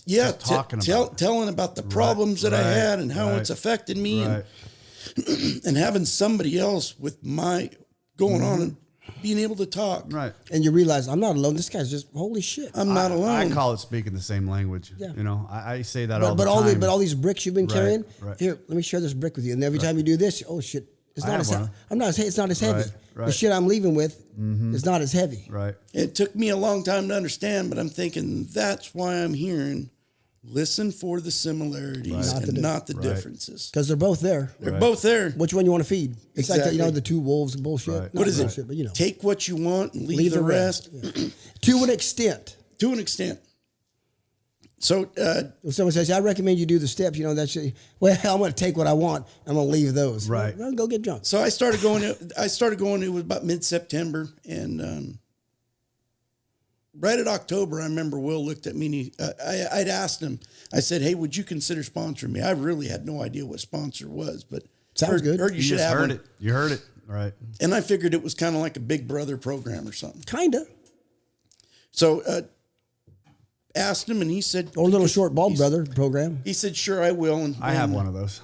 the problems that I had and how it's affected me, and having somebody else with my going on and being able to talk. Right. And you realize I'm not alone. This guy's just holy shit. I'm not alone. I call it speaking the same language. Yeah. I say that all the time. But all these bricks you've been carrying. Right. Here, let me share this brick with you. And every time you do this, oh shit, it's not as it's not as heavy. Right. The shit I'm leaving with is not as heavy. Right. It took me a long time to understand, but I'm thinking that's why I'm hearing listen for the similarities and not the differences. Because they're both there. They're both there. Which one you want to feed? It's like the two wolves bullshit. Right. What is bullshit, it? But, take what you want and leave the rest. Yeah. To an extent. To an extent. So if someone says, I recommend you do the steps, that's well, I'm going to take what I want. I'm going to leave those. Right. Well, go get drunk. So I started going. It was about mid-September, and right at October, I remember Will looked at me, and I'd asked him. I said, "Hey, would you consider sponsoring me?" I really had no idea what sponsor was, but sounds good. Heard you should have heard one. it. You heard it, right? And I figured it was kind of like a Big Brother program or something. Kinda. So asked him, and he said, or a little short bald brother program. He said, "Sure, I will." And I have one of those.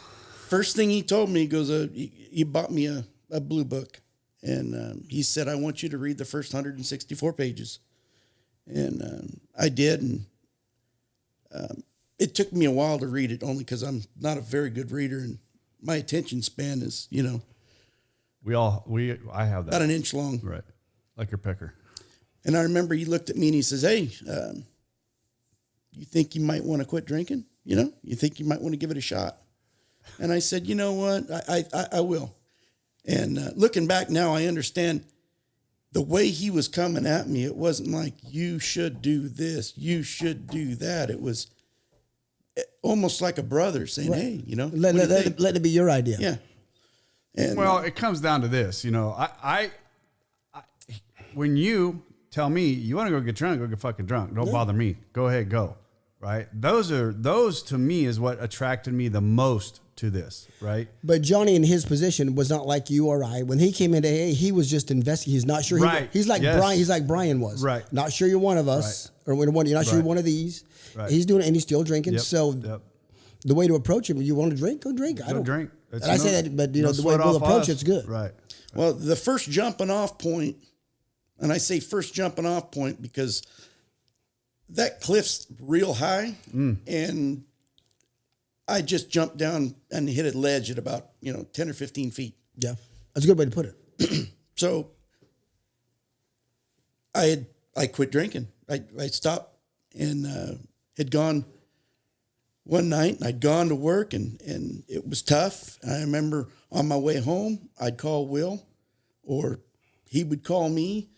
First thing he told me, he goes, he bought me a blue book, and he said, "I want you to read the first 164 pages." And I did, and it took me a while to read it, only because I'm not a very good reader, and my attention span is, I have that. about an inch long. Right. Like your pecker. And I remember he looked at me and he says, "Hey, you think you might want to quit drinking? You think you might want to give it a shot?" And I said, "You know what? I will." And looking back now, I understand the way he was coming at me. It wasn't like, you should do this, you should do that. It was almost like a brother saying, "Hey, let it be your idea." Yeah. And, well, it comes down to this, I when you tell me you want to go get drunk, go get fucking drunk. Don't bother me. Go ahead, go. Right. Those to me is what attracted me the most to this. Right. But Johnny in his position was not like you or I. When he came into AA, he was just investigating. He's not sure. Right. He's like Brian. He's like Brian was. Right. Not sure you're one of us, or you're not sure you're one of these. Right. He's doing it, and he's still drinking. Yep. So the way to approach him, you want to drink, go drink. I don't drink. And I say that, but the way we'll approach it's good. Right. Well, the first jumping off point, and I say first jumping off point because that cliff's real high, and I just jumped down and hit a ledge at about 10 or 15 feet. Yeah, that's a good way to put it. So I quit drinking. I stopped and had gone one night, and I'd gone to work, and it was tough. I remember on my way home, I'd call Will, or he would call me,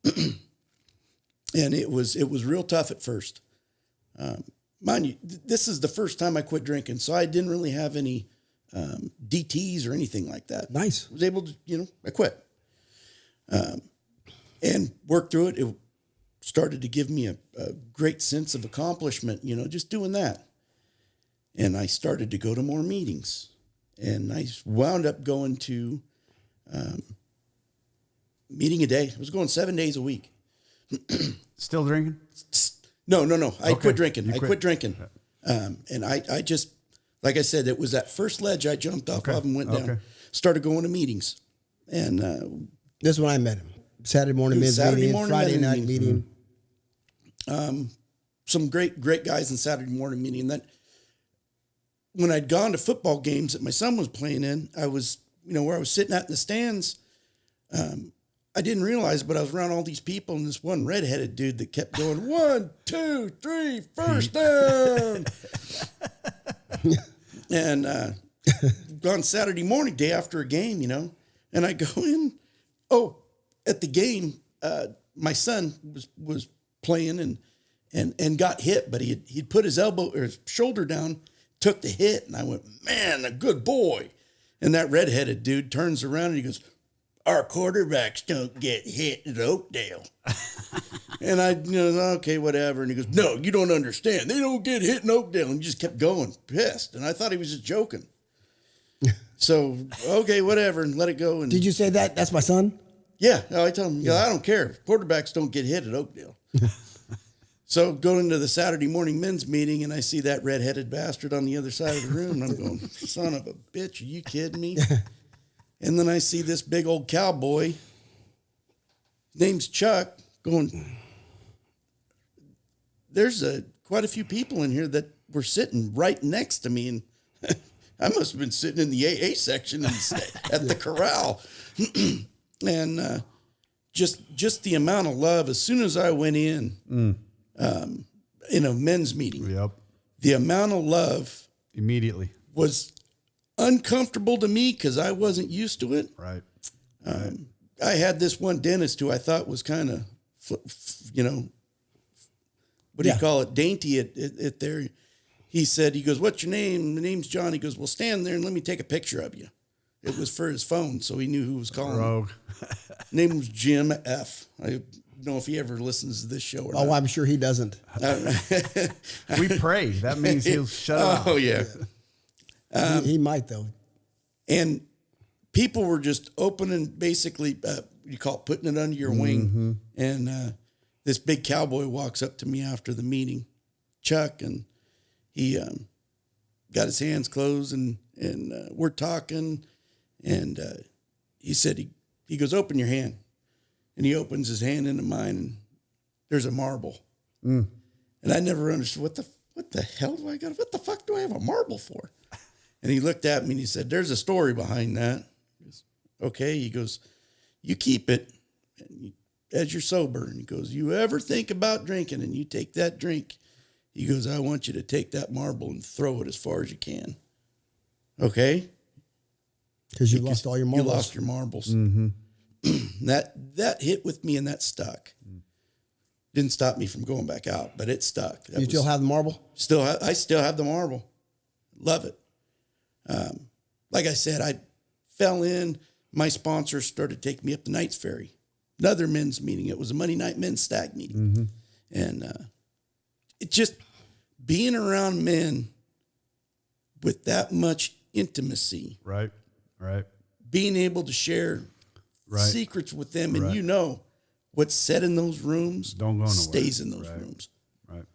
and it was real tough at first. Mind you, this is the first time I quit drinking, so I didn't really have any DTs or anything like that. Nice. I was able to, I quit. And worked through it. It started to give me a great sense of accomplishment, just doing that. And I started to go to more meetings. And I wound up going to meeting a day. I was going 7 days a week. Still drinking? No. I Okay. quit drinking. You I quit drinking. And I just, like I said, it was that first ledge I jumped off of and went down. Okay. Started going to meetings. And This is when I met him. Saturday morning men's meeting, Friday night meeting. Some great guys in Saturday morning meeting. And that when I'd gone to football games that my son was playing in, I was, where I was sitting at in the stands, I didn't realize, but I was around all these people and this one redheaded dude that kept going, 1, 2, 3, first down. And gone Saturday morning, day after a game, and I go in. Oh, at the game, my son was playing and got hit, but he'd put his elbow or his shoulder down, took the hit, and I went, man, a good boy. And that redheaded dude turns around and he goes, our quarterbacks don't get hit at Oakdale. And I, okay, whatever. And he goes, no, you don't understand. They don't get hit in Oakdale. And he just kept going, pissed. And I thought he was just joking. So, okay, whatever, and let it go. And Did you say that? That's my son? yeah, I told him, I don't care. Quarterbacks don't get hit at Oakdale. So going to the Saturday morning men's meeting, and I see that redheaded bastard on the other side of the room, and I'm going, son of a bitch, are you kidding me? And then I see this big old cowboy, his name's Chuck, going, there's quite a few people in here that were sitting right next to me, and I must have been sitting in the AA section at the corral. And just the amount of love, as soon as I went in a men's meeting, Yep. the amount of love Immediately. was uncomfortable to me because I wasn't used to it. Right. I had this one dentist who I thought was kind of, what do you call it, dainty at there. He said, he goes, what's your name? My name's John. He goes, well, stand there and let me take a picture of you. It was for his phone, so he knew who was calling. Rogue. Name was Jim F. I don't know if he ever listens to this show or not. Oh, I'm sure he doesn't. We pray. That means he'll shut up. Oh, yeah. He might, though. And people were just opening, basically, you call it putting it under your wing. And this big cowboy walks up to me after the meeting, Chuck, and he got his hands closed, and we're talking. And he said, he goes, open your hand. And he opens his hand into mine, and there's a marble. And I never understood, what the hell do I got? What the fuck do I have a marble for? And he looked at me and he said, there's a story behind that. He goes, okay. He goes, you keep it as you're sober. And he goes, you ever think about drinking and you take that drink, he goes, I want you to take that marble and throw it as far as you can. Okay. Because you lost all your marbles. You lost your marbles. That hit with me and that stuck. Didn't stop me from going back out, but it stuck. You still have the marble? I still have the marble. Love it. Like I said, I fell in. My sponsor started taking me up to Knights Ferry, another men's meeting. It was a Monday night men's stag meeting. And it just being around men with that much intimacy. Right. Being able to share secrets with them, and what's said in those rooms Don't go nowhere. stays in those rooms. Right. Of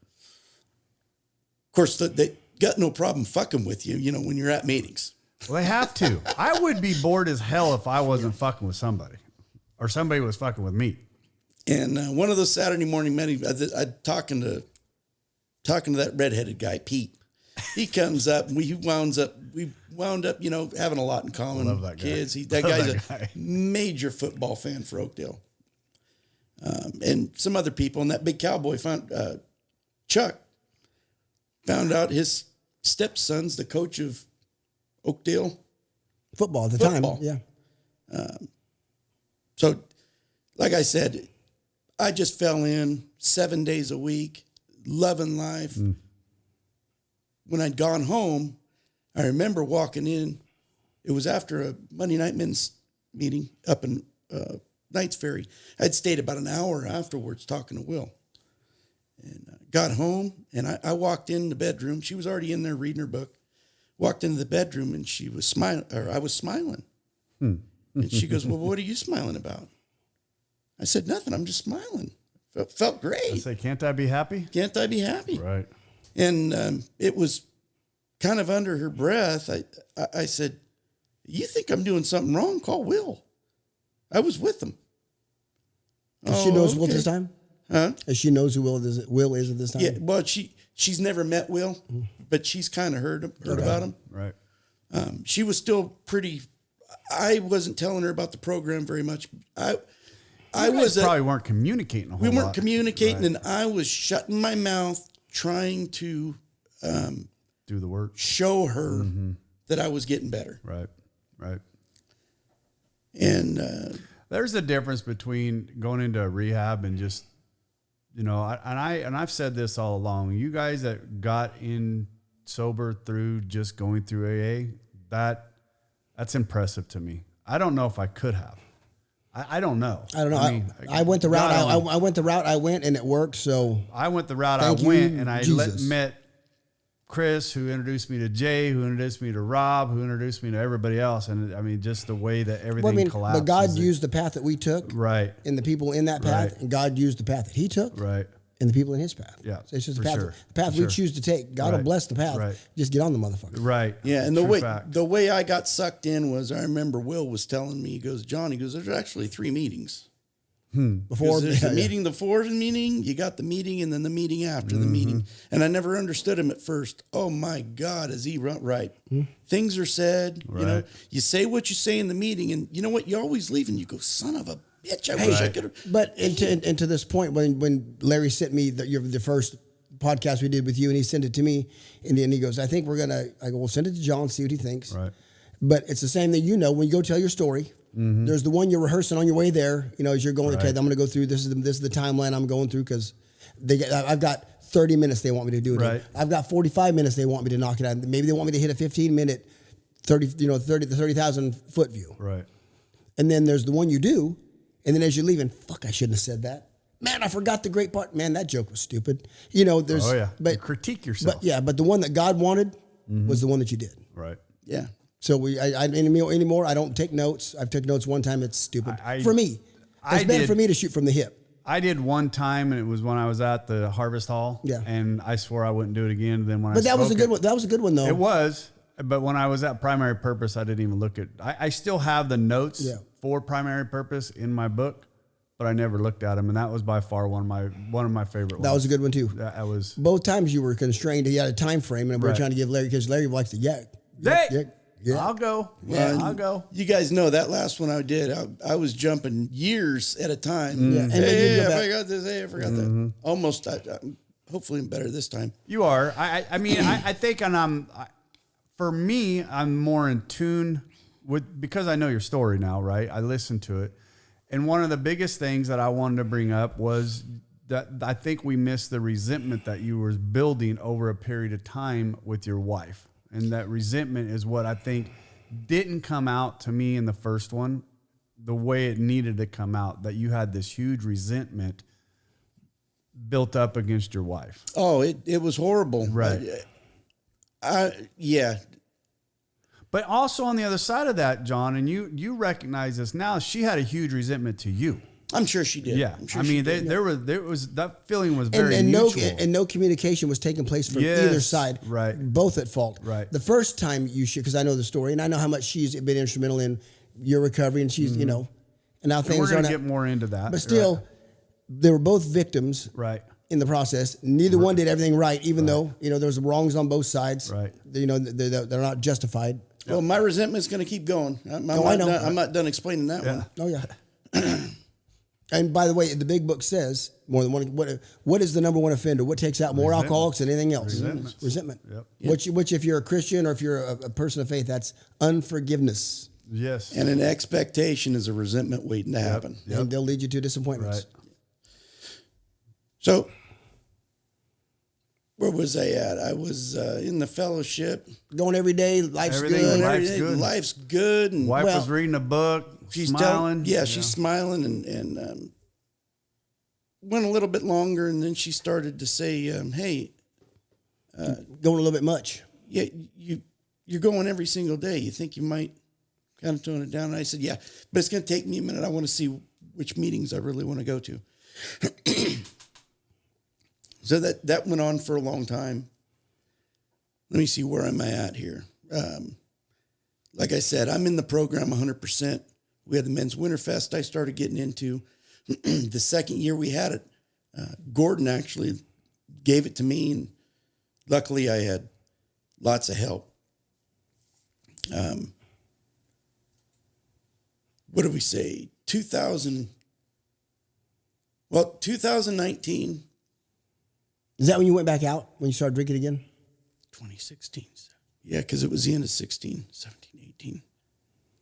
course, they got no problem fucking with you, when you're at meetings. Well, they have to. I would be bored as hell if I wasn't fucking with somebody, or somebody was fucking with me. And one of those Saturday morning meetings, I talking to that redheaded guy, Pete, he comes up and we wound up, you know, having a lot in common. Love that guy. Kids. That Love guy's that guy. a major football fan for Oakdale. And some other people, and that big cowboy Chuck found out his stepson's the coach of Oakdale Football at the Football. time. Yeah. So, like I said, I just fell in 7 days a week, loving life. When I'd gone home, I remember walking in. It was after a Monday night men's meeting up in Knights Ferry. I'd stayed about an hour afterwards talking to Will. And got home, and I walked in the bedroom. She was already in there reading her book. Walked into the bedroom, and she was smiling, or I was smiling. And she goes, well, what are you smiling about? I said, nothing. I'm just smiling. Felt great. I say, can't I be happy? Can't I be happy? Right. And it was kind of under her breath. I said, you think I'm doing something wrong? Call Will. I was with him. She knows Will this time? Huh? And she knows who Will is at this time? Yeah, well, she's never met Will, but she's kind of heard about him. Right. She was still pretty. I wasn't telling her about the program very much. I was probably weren't communicating a whole lot. we weren't communicating, Right. and I was shutting my mouth, trying to Do the work. show her that I was getting better. Right. Right. And There's a difference between going into a rehab and just, you know, I've said this all along. You guys that got in sober through just going through AA, that's impressive to me. I don't know if I could have. I don't know. I don't know. I went the route. I went the route I went, and it worked. So I went the route Thank I went, you, and I Jesus. met Chris, who introduced me to Jay, who introduced me to Rob, who introduced me to everybody else. And I mean, just the way that everything collapsed. but God used the path that we took, Right. and the people in that path, Right. and God used the path that He took, Right. and the people in His path. Yeah, So it's just for the path, sure. the path For we sure. choose to take. God will Right. bless the path. Right. Just get on the motherfucker. Right. yeah, and True fact. the way I got sucked in was, I remember Will was telling me, he goes, John, there's actually 3 meetings. Before There's the yeah. meeting, the fourth meeting, you got the meeting, and then the meeting after the meeting. And I never understood him at first. Oh my God, is he right? Things are said, you know, Right. you say what you say in the meeting, and you know what? You always leave and you go, son of a bitch, I wish I could have. But and to this point, when Larry sent me the first podcast we did with you, and he sent it to me, and then he goes, I think we're gonna. I go, well, send it to John, see what he thinks. Right. But it's the same thing, you know, when you go tell your story. There's the one you're rehearsing on your way there, you know, as you're going. Okay, Right. I'm going to go through. This is the timeline I'm going through because I've got 30 minutes they want me to do it. Right. In. I've got 45 minutes they want me to knock it out. Maybe they want me to hit a 15-minute, 30,000 foot view. Right. And then there's the one you do, and then as you're leaving, fuck, I shouldn't have said that. Man, I forgot the great part. Man, that joke was stupid. You know, there's. Oh yeah. But You critique yourself. but the one that God wanted was the one that you did. Right. Yeah. So anymore, I don't take notes. I've took notes one time. It's stupid for me. I It's better did- for me to shoot from the hip. I did one time, and it was when I was at the Harvest Hall. Yeah. And I swore I wouldn't do it again. Then when But that was a spoke good it- one. That was a good one though. It was, but when I was at Primary Purpose, I didn't even look at. I still have the notes for Primary Purpose in my book, but I never looked at them, and that was by far one of my favorite ones. That was a good one too. That was. Both times you were constrained. You had a time frame, and we were Right. trying to give Larry because Larry likes to I'll go. Yeah, I'll go. You guys know that last one I did, I was jumping years at a time. Yeah. And then Hey, you go I back. forgot this. Hey, I forgot that. Almost. Hopefully, I'm better this time. You are. I mean, I think, and for me, I'm more in tune with, because I know your story now, right? I listened to it. And one of the biggest things that I wanted to bring up was that I think we missed the resentment that you were building over a period of time with your wife. And that resentment is what I think didn't come out to me in the first one the way it needed to come out, that you had this huge resentment built up against your wife. Oh, it was horrible. Right. Yeah. But also on the other side of that, John, and you recognize this now, she had a huge resentment to you. I'm sure she did. Yeah. I'm sure I she mean, did. there was that feeling was very and mutual. no communication was taking place from Yes, either side. right. Both at fault. Right. The first time you should, because I know the story and I know how much she's been instrumental in your recovery, and she's and now and things we're going aren't. to get more into that. But still, they were both victims. Right. in the process. Neither one did everything right, even though, you know, there's wrongs on both sides. Right. You know, they're not justified. Well, my resentment's going to keep going. I'm not done explaining that one. Oh, yeah. And by the way, the big book says more than one. What is the number one offender? What takes out more alcoholics than anything else? Resentment. Yep. Which, if you're a Christian or if you're a person of faith, that's unforgiveness. Yes. And an expectation is a resentment waiting to happen. Yep. And they'll lead you to disappointments. Right. So, where was I at? I was in the fellowship. Going every day, life's Everything good. Life's good. Life's good. And Wife was reading a book, she's smiling. she's smiling and went a little bit longer, and then she started to say, "Hey, Going a little bit much. yeah, you're going every single day. You think you might kind of tone it down?" And I said, "Yeah, but it's going to take me a minute. I want to see which meetings I really want to go to." So that went on for a long time. Let me see, where am I at here? Like I said, I'm in the program 100%. We had the Men's Winterfest I started getting into. The second year we had it, Gordon actually gave it to me, and luckily I had lots of help. What did we say? 2019. Is that when you went back out? When you started drinking again? 2016. Yeah, because it was the end of 16, 17, 18,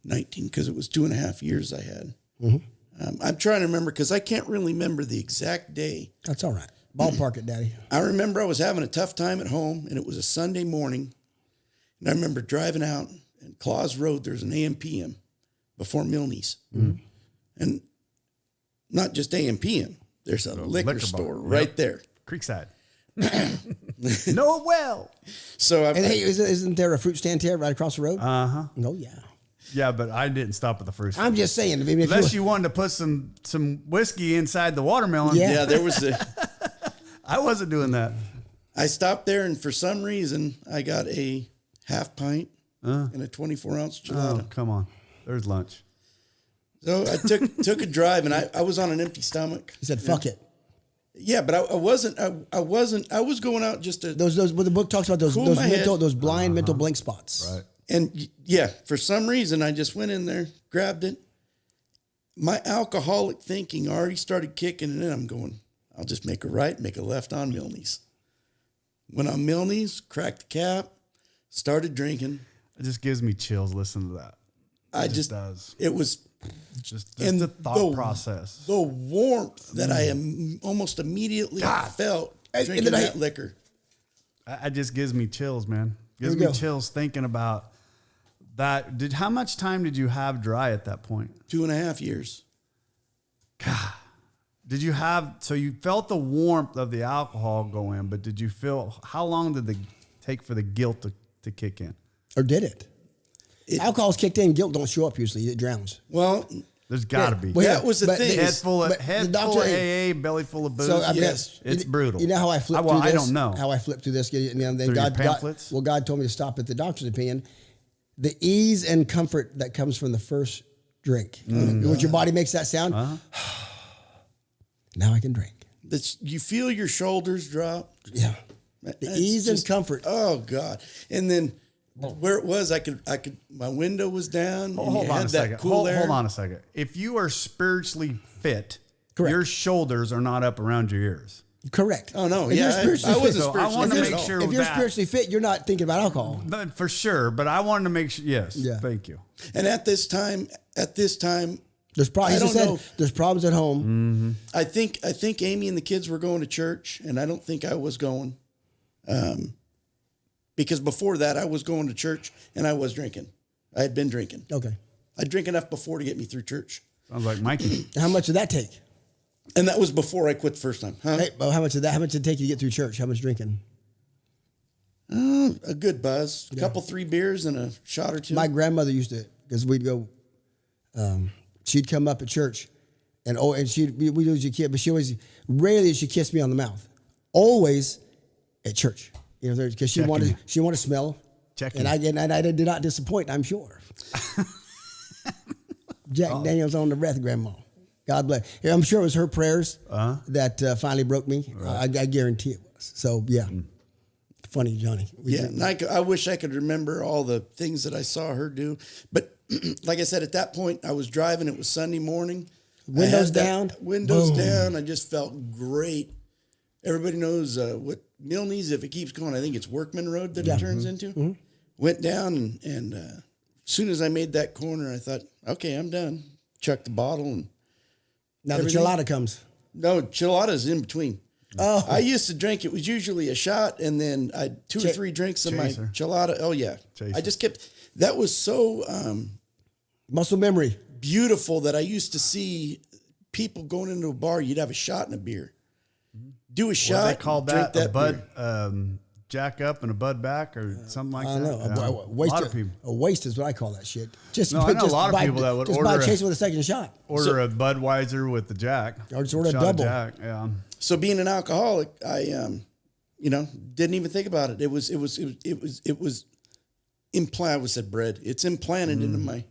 19, because it was 2.5 years I had. Mm-hmm. I'm trying to remember because I can't really remember the exact day. That's all right. Ballpark it, Daddy. I remember I was having a tough time at home, and it was a Sunday morning. And I remember driving out, and Claus Road, there's an AM/PM before Milne's. Mm-hmm. And not just AM/PM, there's a liquor store right there. Creekside. Know it well. So And hey, isn't there a fruit stand here right across the road? Uh-huh. Oh, yeah. Yeah, but I didn't stop at the first. I'm just saying. If Unless you wanted to put some whiskey inside the watermelon. Yeah. there was I wasn't doing that. I stopped there, and for some reason, I got a half pint and a 24-ounce gelato. Oh, come on. There's lunch. So I took a drive, and I was on an empty stomach. He said, fuck it. Yeah, but I wasn't. I was going out just to Those what the book talks about, those Cool my head. those blind mental blank spots. Right. And yeah, for some reason, I just went in there, grabbed it. My alcoholic thinking already started kicking, and then I'm going, I'll just make a right, make a left on Milne's. Went on Milne's, cracked the cap, started drinking. It just gives me chills listening to that. It just does. It was Just the thought process. The warmth that I am almost immediately felt drinking that liquor. It just gives me chills, man. Gives we me go. chills thinking about that. How much time did you have dry at that point? 2.5 years. God. Did you have, so you felt the warmth of the alcohol go in, but did you feel, how long did it take for the guilt to kick in? Or did it? Alcohol's kicked in, guilt don't show up usually. It drowns. Well, There's got to be. well, that was the thing. Head full of doctor- AA, belly full of booze. So I've Yes. It's brutal. You know how I flipped well, through this? I don't know. How I flipped through this. And then Through your pamphlets? God told me to stop at the doctor's opinion. The ease and comfort that comes from the first drink. When your body makes that sound, now I can drink. You feel your shoulders drop. Yeah. The ease and comfort. Oh God! And then where it was, I could. My window was down. And Hold you on had a that second. Cool air. Hold on a second. If you are spiritually fit, Correct. your shoulders are not up around your ears. Correct. Oh no! If Yeah, you're spiritually I wasn't So I spiritually wanted to fit make at all. sure If you're that- spiritually fit, you're not thinking about alcohol. But for sure. But I wanted to make sure. Yes. Yeah. Thank you. And at this time, There's problems. I don't know. There's problems at home. I think Amy and the kids were going to church, and I don't think I was going, because before that I was going to church and I was drinking. I had been drinking. Okay. I'd drink enough before to get me through church, Sounds like Mikey. How much did that take? and that was before I quit the first time. Huh? Hey, well, how much did that? How much did it take you to get through church? How much drinking? A good buzz, a couple 3 beers and a shot or two. My grandmother used to, because we'd go. She'd come up at church, and we usually kiss, but she always rarely did she kiss me on the mouth. Always at church, because she wanted to smell. Checking. And I did not disappoint. I'm sure. Jack Daniels on the breath, Grandma. God bless. Yeah, I'm sure it was her prayers that finally broke me. I guarantee it was. So, yeah. Funny, Johnny. And I wish I could remember all the things that I saw her do. But like I said, at that point, I was driving. It was Sunday morning. Windows down. Windows down. I just felt great. Everybody knows what Milne's, if it keeps going, I think it's Workman Road that it turns into. Went down, and as soon as I made that corner, I thought, okay, I'm done. Chucked the bottle. And now the chilada comes. No, chilada's in between. Oh, I used to drink. It was usually a shot, and then I 2 or 3 drinks of my chilada. Oh yeah, I just kept. That was so muscle memory beautiful that I used to see people going into a bar. You'd have a shot and a beer. Do a shot. They called that a bud jack up and a bud back or something like that. I know. Yeah. A waste, a waste is what I call that shit. I know a lot of people that would order chase with a second shot. Order a Budweiser with the jack. Or just order a double. Jack. Yeah. So being an alcoholic, I didn't even think about it. It was implanted. I said bread. It's implanted into my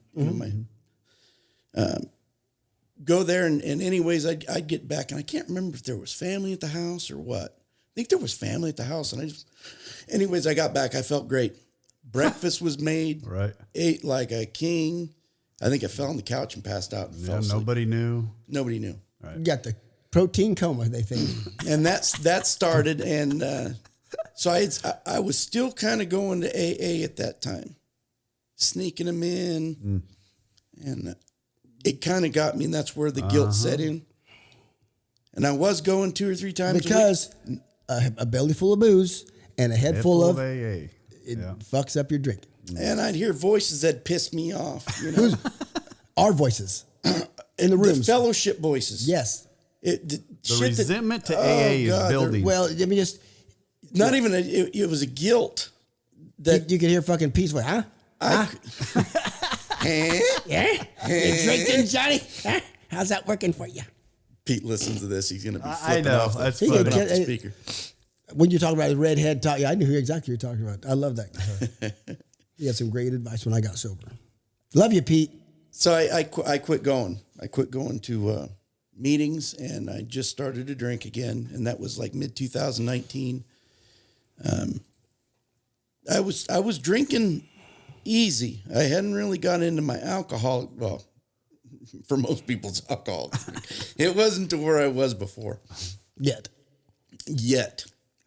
go there and anyways I'd get back, and I can't remember if there was family at the house or what. I think there was family at the house, and I got back. I felt great. Breakfast was made. Right. Ate like a king. I think I fell on the couch and passed out. And fell asleep. Nobody knew. Nobody knew. Right. You got the protein coma, they think. And that started, and so I was still kind of going to AA at that time, sneaking them in, and it kind of got me, and that's where the guilt set in. And I was going 2 or 3 times because a belly full of booze and a head full of AA. It fucks up your drinking. And I'd hear voices that pissed me off. Our voices in the rooms, the fellowship voices. Yes. The resentment to AA is building. Well, let me just. Not even it was a guilt that you could hear fucking Pete's voice, huh? Yeah, you drinking, Johnny? Huh? How's that working for you? Pete listens to this. He's gonna be flipping off the speaker. When you talk about the redhead talk, I knew who exactly you're talking about. I love that guy. He had some great advice when I got sober. Love you, Pete. So I quit going. I quit going to meetings, and I just started to drink again, and that was like mid 2019. I was drinking easy. I hadn't really got into my alcohol. Well, for most people's alcohol, it wasn't to where I was before. Yet.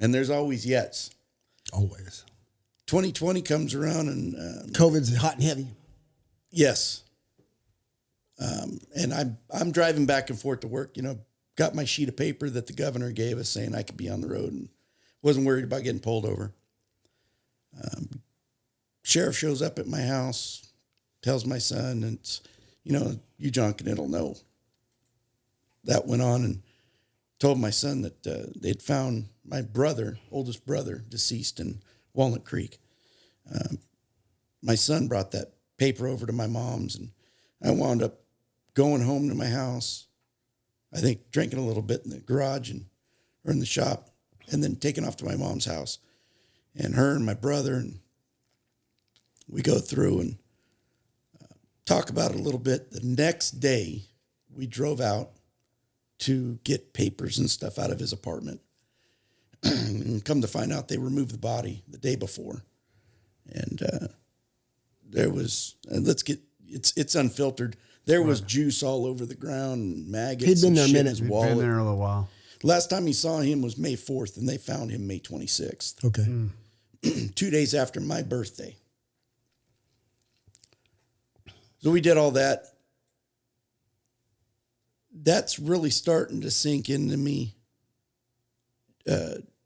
And there's always yets. Always. 2020 comes around, and COVID's hot and heavy. Yes. And I'm driving back and forth to work, got my sheet of paper that the governor gave us saying I could be on the road, and wasn't worried about getting pulled over. Sheriff shows up at my house, tells my son, and it's, you drunk and it'll know. That went on, and told my son that they'd found my oldest brother, deceased in Walnut Creek. My son brought that paper over to my mom's, and I wound up going home to my house, I think drinking a little bit in the garage or in the shop, and then taking off to my mom's house. And her and my brother, and we go through and talk about it a little bit. The next day, we drove out to get papers and stuff out of his apartment. And come to find out, they removed the body the day before. And there was, it's unfiltered. There was juice all over the ground, and maggots. He'd been there a minute. He'd been there a little while. Last time he saw him was May 4th, and they found him May 26th. Okay. 2 days after my birthday. So we did all that. That's really starting to sink into me.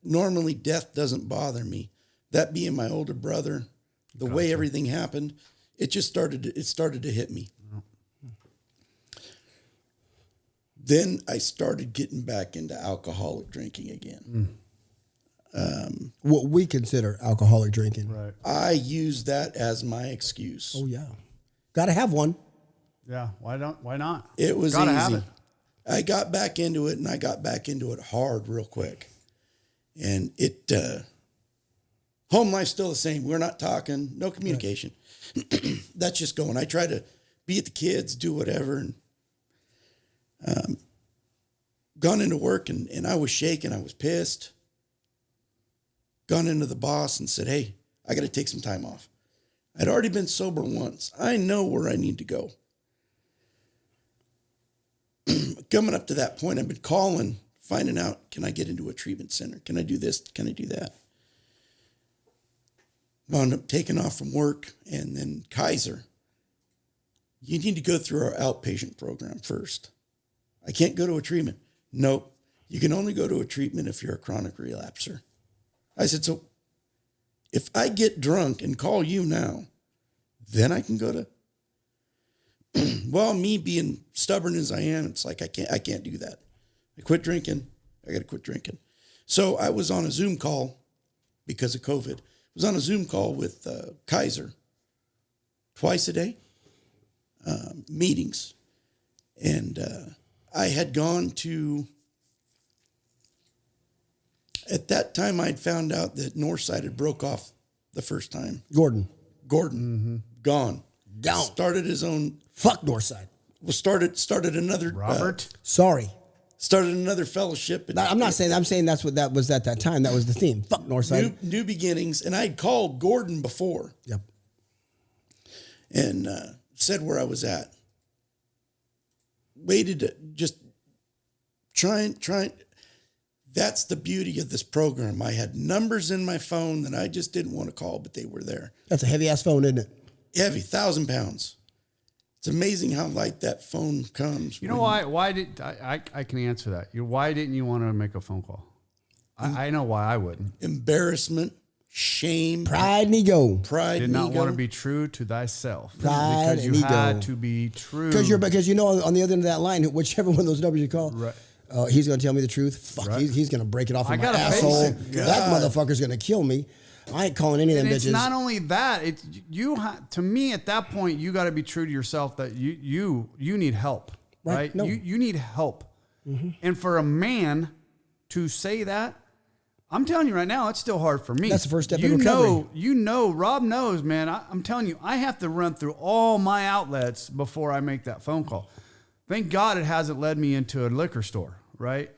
Normally, death doesn't bother me. That being my older brother, the way everything happened, it started to hit me. Then I started getting back into alcoholic drinking again. What we consider alcoholic drinking. Right. I use that as my excuse. Oh, yeah. Got to have one. Yeah. Why not? It was Gotta easy. have it. I got back into it, and I got back into it hard real quick. And home life's still the same. We're not talking, no communication. Right. That's just going. I try to be at the kids, do whatever. And Gone into work and I was shaking. I was pissed. Gone into the boss and said, hey, I got to take some time off. I'd already been sober once. I know where I need to go. Coming up to that point, I've been calling, finding out, can I get into a treatment center? Can I do this? Can I do that? Wound up taking off from work, and then Kaiser, you need to go through our outpatient program first. I can't go to a treatment. Nope. You can only go to a treatment if you're a chronic relapser. I said, so if I get drunk and call you now, then I can go to. Well, me being stubborn as I am, it's like I can't do that. I quit drinking. I got to quit drinking. So I was on a Zoom call because of COVID. I was on a Zoom call with Kaiser twice a day, meetings. And I had gone to, at that time, I'd found out that Northside had broke off the first time. Gordon. Gone. Down. Started his own. Fuck Northside. Well, started another. Robert? Sorry. Started another fellowship. I'm not saying, I'm saying that's what that was at that time. That was the theme. Fuck Northside. New beginnings. And I'd called Gordon before. Yep. And said where I was at. Waited to just trying. That's the beauty of this program. I had numbers in my phone that I just didn't want to call, but they were there. That's a heavy ass phone, isn't it? Heavy, 1,000 pounds. It's amazing how light that phone comes. You know why? Why did I can answer that. Why didn't you want to make a phone call? I know why I wouldn't. Embarrassment, shame, Pride and ego. Did not want to be true to thyself. Pride because and you ego. had to be true. Because you know on the other end of that line, whichever one of those numbers you call, Right. He's going to tell me the truth. Fuck, Right. he's going to break it off I of my gotta face asshole. it. That motherfucker's going to kill me. I ain't calling any of And them it's bitches. not only that. It's to me at that point you got to be true to yourself that you need help, right? No. You need help, and for a man to say that, I'm telling you right now, it's still hard for me. That's the first step in recovery. Rob knows, man. I'm telling you, I have to run through all my outlets before I make that phone call. Thank God it hasn't led me into a liquor store, right?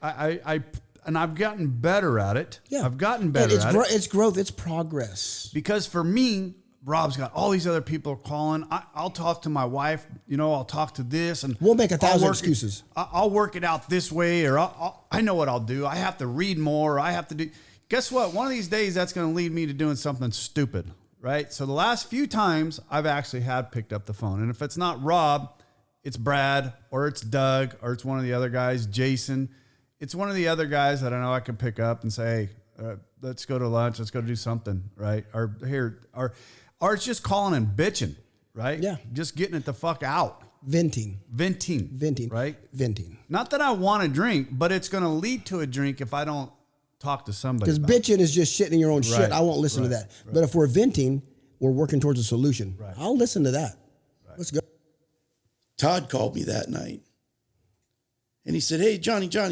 And I've gotten better at it. Yeah. I've gotten better at it. It's growth. It's progress. Because for me, Rob's got all these other people calling. I'll talk to my wife. I'll talk to this. And We'll make 1,000 excuses. I'll work it out this way, or I know what I'll do. I have to read more. I have to do. Guess what? One of these days, that's going to lead me to doing something stupid, right? So the last few times, I've actually had picked up the phone. And if it's not Rob, it's Brad, or it's Doug, or it's one of the other guys, Jason. It's one of the other guys that I know I can pick up and say, hey, let's go to lunch. Let's go do something, right? Or it's just calling and bitching, right? Yeah. Just getting it the fuck out. Venting. Right? Venting. Not that I want to drink, but it's going to lead to a drink if I don't talk to somebody. Because bitching is just shitting in your own shit. I won't listen to that. Right. But if we're venting, we're working towards a solution. Right. I'll listen to that. Right. Let's go. Todd called me that night. And he said, hey, Johnny, let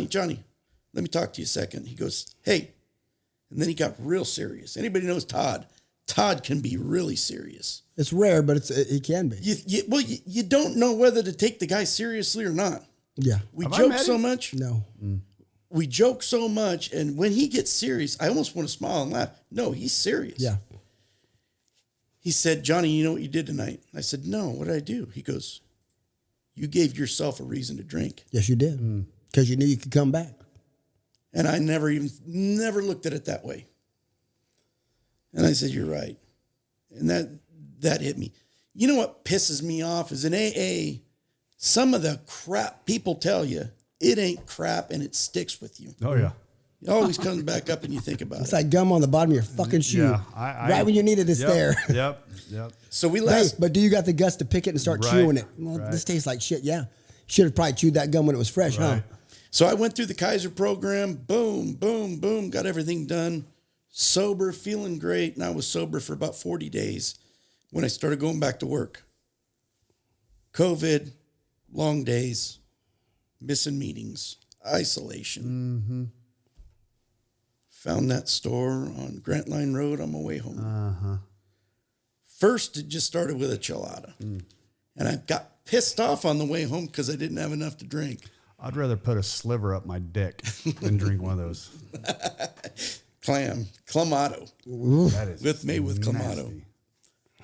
me talk to you a second. He goes, hey. And then he got real serious. Anybody knows Todd? Todd can be really serious. It's rare, but it can be. You don't know whether to take the guy seriously or not. Yeah. We joke so much. No. We joke so much. And when he gets serious, I almost want to smile and laugh. No, he's serious. Yeah. He said, Johnny, you know what you did tonight? I said, no, what did I do? He goes, you gave yourself a reason to drink. Yes, you did. Because you knew you could come back. And I never looked at it that way. And I said, you're right. And that hit me. You know what pisses me off is in AA, some of the crap people tell you, it ain't crap and it sticks with you. Oh, yeah. It always comes back up and you think about it. It's like gum on the bottom of your fucking shoe. Yeah, right when you need it, it's there. Yep. So we Hey, but do you got the guts to pick it and start chewing it? Well, this tastes like shit. Yeah. Should have probably chewed that gum when it was fresh, huh? So I went through the Kaiser program. Boom, boom, boom. Got everything done. Sober, feeling great. And I was sober for about 40 days when I started going back to work. COVID, long days, missing meetings, isolation. Found that store on Grant Line Road on my way home. First, it just started with a chilada. And I got pissed off on the way home because I didn't have enough to drink. I'd rather put a sliver up my dick than drink one of those. Clamato. That is Made with nasty.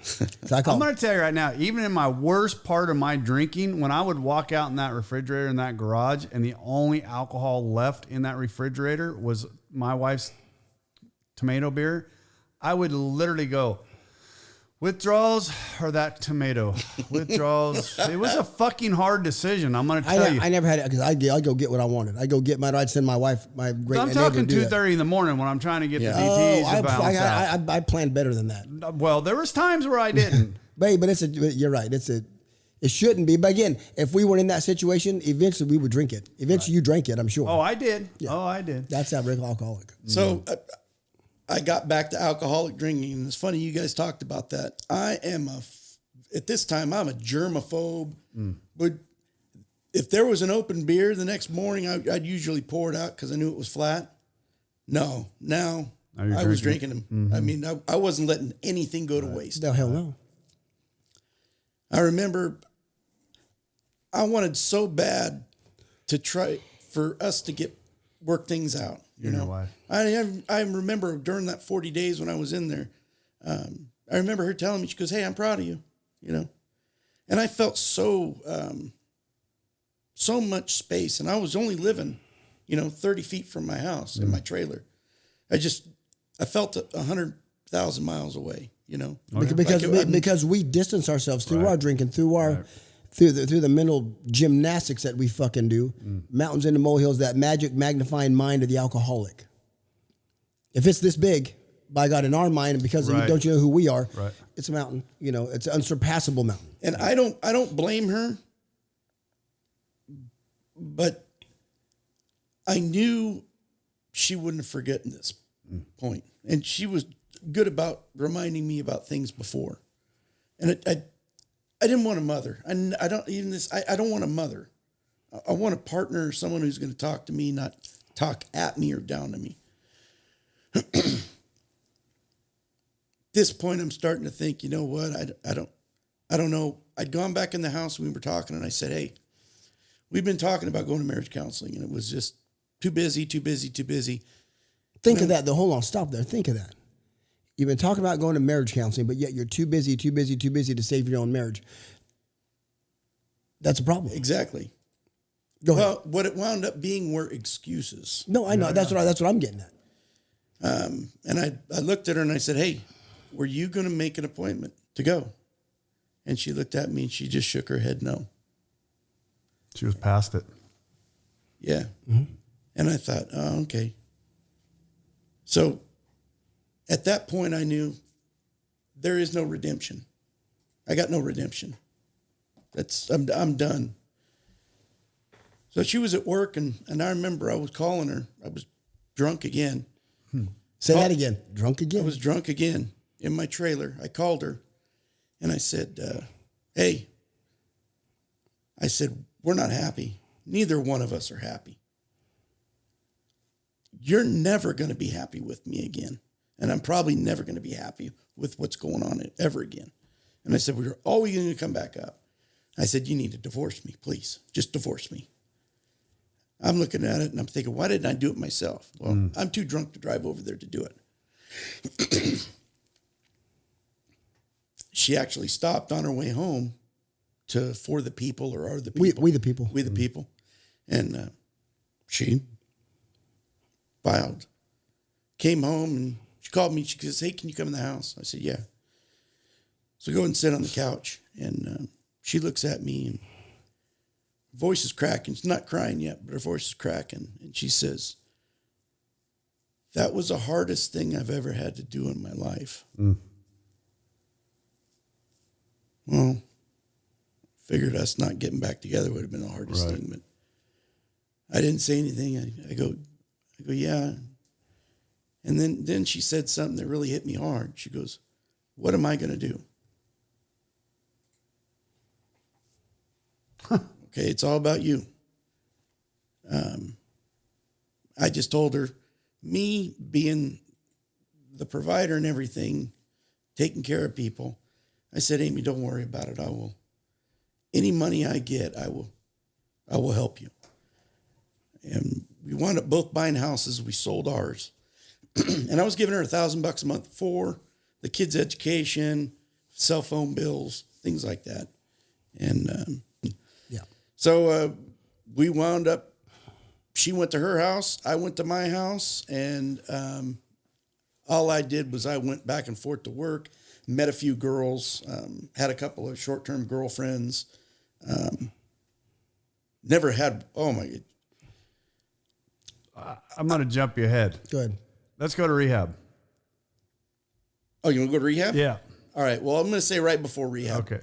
Clamato. I'm going to tell you right now, even in my worst part of my drinking, when I would walk out in that refrigerator in that garage and the only alcohol left in that refrigerator was my wife's tomato beer, I would literally go, withdrawals or that tomato? Withdrawals. It was a fucking hard decision. I'm going to tell you. I never had it because I'd go get what I wanted. I'd send my wife, my great I'm talking 2:30 in the morning when I'm trying to get the DTs to balance out. I planned better than that. Well, there was times where I didn't. But you're right. It shouldn't be. But again, if we were in that situation, eventually we would drink it. Eventually you drank it, I'm sure. Oh, I did. Yeah. Oh, I did. That's that regular alcoholic. So I got back to alcoholic drinking. And it's funny you guys talked about that. At this time, I'm a germaphobe. But if there was an open beer the next morning, I'd usually pour it out because I knew it was flat. No, now I was drinking them. Mm-hmm. I mean, I wasn't letting anything go to waste. No, hell no. I remember I wanted so bad to try for us to work things out. You know why? I remember during that 40 days when I was in there, I remember her telling me, she goes, "Hey, I'm proud of you," you know, and I felt so much space, and I was only living, 30 feet from my house in my trailer. I felt 100,000 miles away, because we distance ourselves through our drinking, through the mental gymnastics that we fucking do, mountains and the molehills, that magic magnifying mind of the alcoholic. If it's this big, by God, in our mind, and because don't you know who we are, it's a mountain. It's an unsurpassable mountain. And I don't blame her, but I knew she wouldn't have forgotten this point, and she was good about reminding me about things before, and I didn't want a mother. I don't want a mother. I want a partner, someone who's going to talk to me, not talk at me or down to me. This point, I'm starting to think, you know what? I don't know. I'd gone back in the house and we were talking, and I said, "Hey, we've been talking about going to marriage counseling," and it was just too busy. Think of that. Hold on, stop there. Think of that. You've been talking about going to marriage counseling, but yet you're too busy to save your own marriage. That's a problem. Exactly. Go ahead. Well, what it wound up being were excuses. No, I know. That's what I'm getting at. And I looked at her and I said, "Hey, were you going to make an appointment to go?" And she looked at me and she just shook her head no. She was past it. Yeah. Mm-hmm. And I thought, oh, okay. So at that point, I knew there is no redemption. I got no redemption. I'm done. So she was at work, and I remember I was calling her. I was drunk again. Say that again. Drunk again. I was drunk again in my trailer. I called her, and I said, "Hey," I said, "we're not happy. Neither one of us are happy. You're never going to be happy with me again. And I'm probably never going to be happy with what's going on ever again." And I said, "We're always going to come back up." I said, "You need to divorce me, please. Just divorce me." I'm looking at it and I'm thinking, why didn't I do it myself? Well, I'm too drunk to drive over there to do it. She actually stopped on her way home for the people, or are the people. We the people. We the people. And she filed. Came home and she called me. She goes, "Hey, can you come in the house?" I said, "Yeah." So go and sit on the couch. And she looks at me and voice is cracking. She's not crying yet, but her voice is cracking. And she says, "That was the hardest thing I've ever had to do in my life." Well, figured us not getting back together would have been the hardest thing, but I didn't say anything. I go, "Yeah." And then she said something that really hit me hard. She goes, "What am I going to do?" Okay, it's all about you. I just told her, me being the provider and everything, taking care of people, I said, "Amy, don't worry about it. Any money I get, I will help you." And we wound up both buying houses. We sold ours. And I was giving her $1,000 a month for the kids' education, cell phone bills, things like that. And so we wound up, she went to her house, I went to my house, and all I did was I went back and forth to work, met a few girls, had a couple of short-term girlfriends. Never had, oh my God. I'm going to jump you ahead. Good. Let's go to rehab. Oh, you want to go to rehab? Yeah. All right. Well, I'm going to say right before rehab. Okay.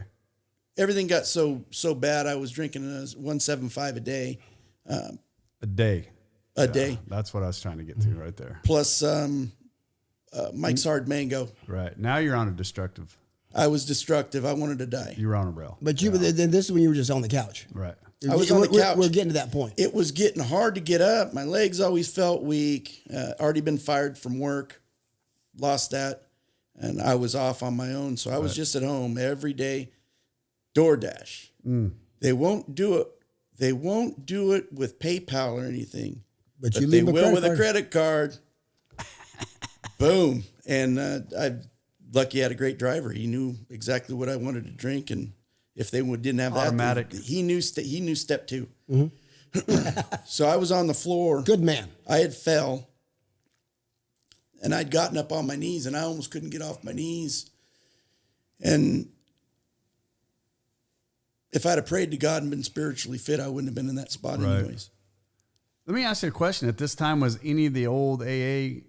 Everything got so bad. I was drinking 1.75 a day. A day. A day. That's what I was trying to get to right there. Plus Mike's Hard Mango. Right. Now you're on a destructive. I was destructive. I wanted to die. You're on a rail. But then this is when you were just on the couch. Right. I was on the couch. We're getting to that point. It was getting hard to get up. My legs always felt weak. Already been fired from work. Lost that. And I was off on my own. So I was just at home every day. DoorDash. They won't do it. They won't do it with PayPal or anything. But But you they leave will with a credit card. Boom. And I lucky I had a great driver. He knew exactly what I wanted to drink. And if they didn't have Automatic. that, he knew step 2. So I was on the floor. Good man. I had fell. And I'd gotten up on my knees, and I almost couldn't get off my knees. And if I'd have prayed to God and been spiritually fit, I wouldn't have been in that spot anyways. Let me ask you a question. At this time, was any of the old AA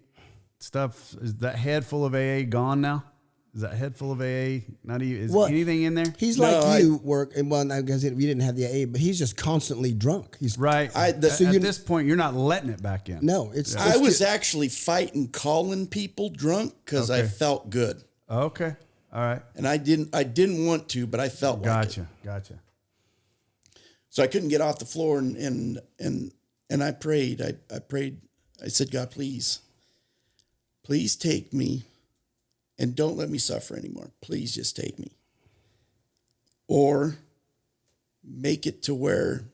stuff, is that head full of AA gone now? Is that head full of AA? Not even, is anything in there? He's No, like you, work, and well, I guess we didn't have the AA, but he's just constantly drunk. He's Right. At this point, you're not letting it back in. No, it's. I was actually fighting calling people drunk because I felt good. Okay. All right. And I didn't want to, but I felt like it. Gotcha. So I couldn't get off the floor, and I prayed. I prayed. I said, God, please take me. And don't let me suffer anymore. Please just take me. Or make it to where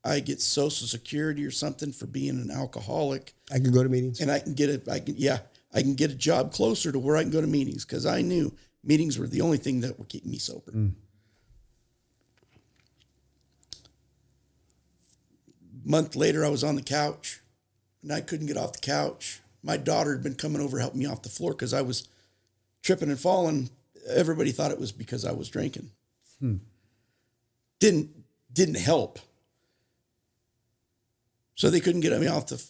I get Social Security or something for being an alcoholic. I can go to meetings. And I can get a job closer to where I can go to meetings, because I knew meetings were the only thing that would keep me sober. Month later, I was on the couch, and I couldn't get off the couch. My daughter had been coming over helping me off the floor because I was tripping and falling. Everybody thought it was because I was drinking. Didn't help. So they couldn't get me off the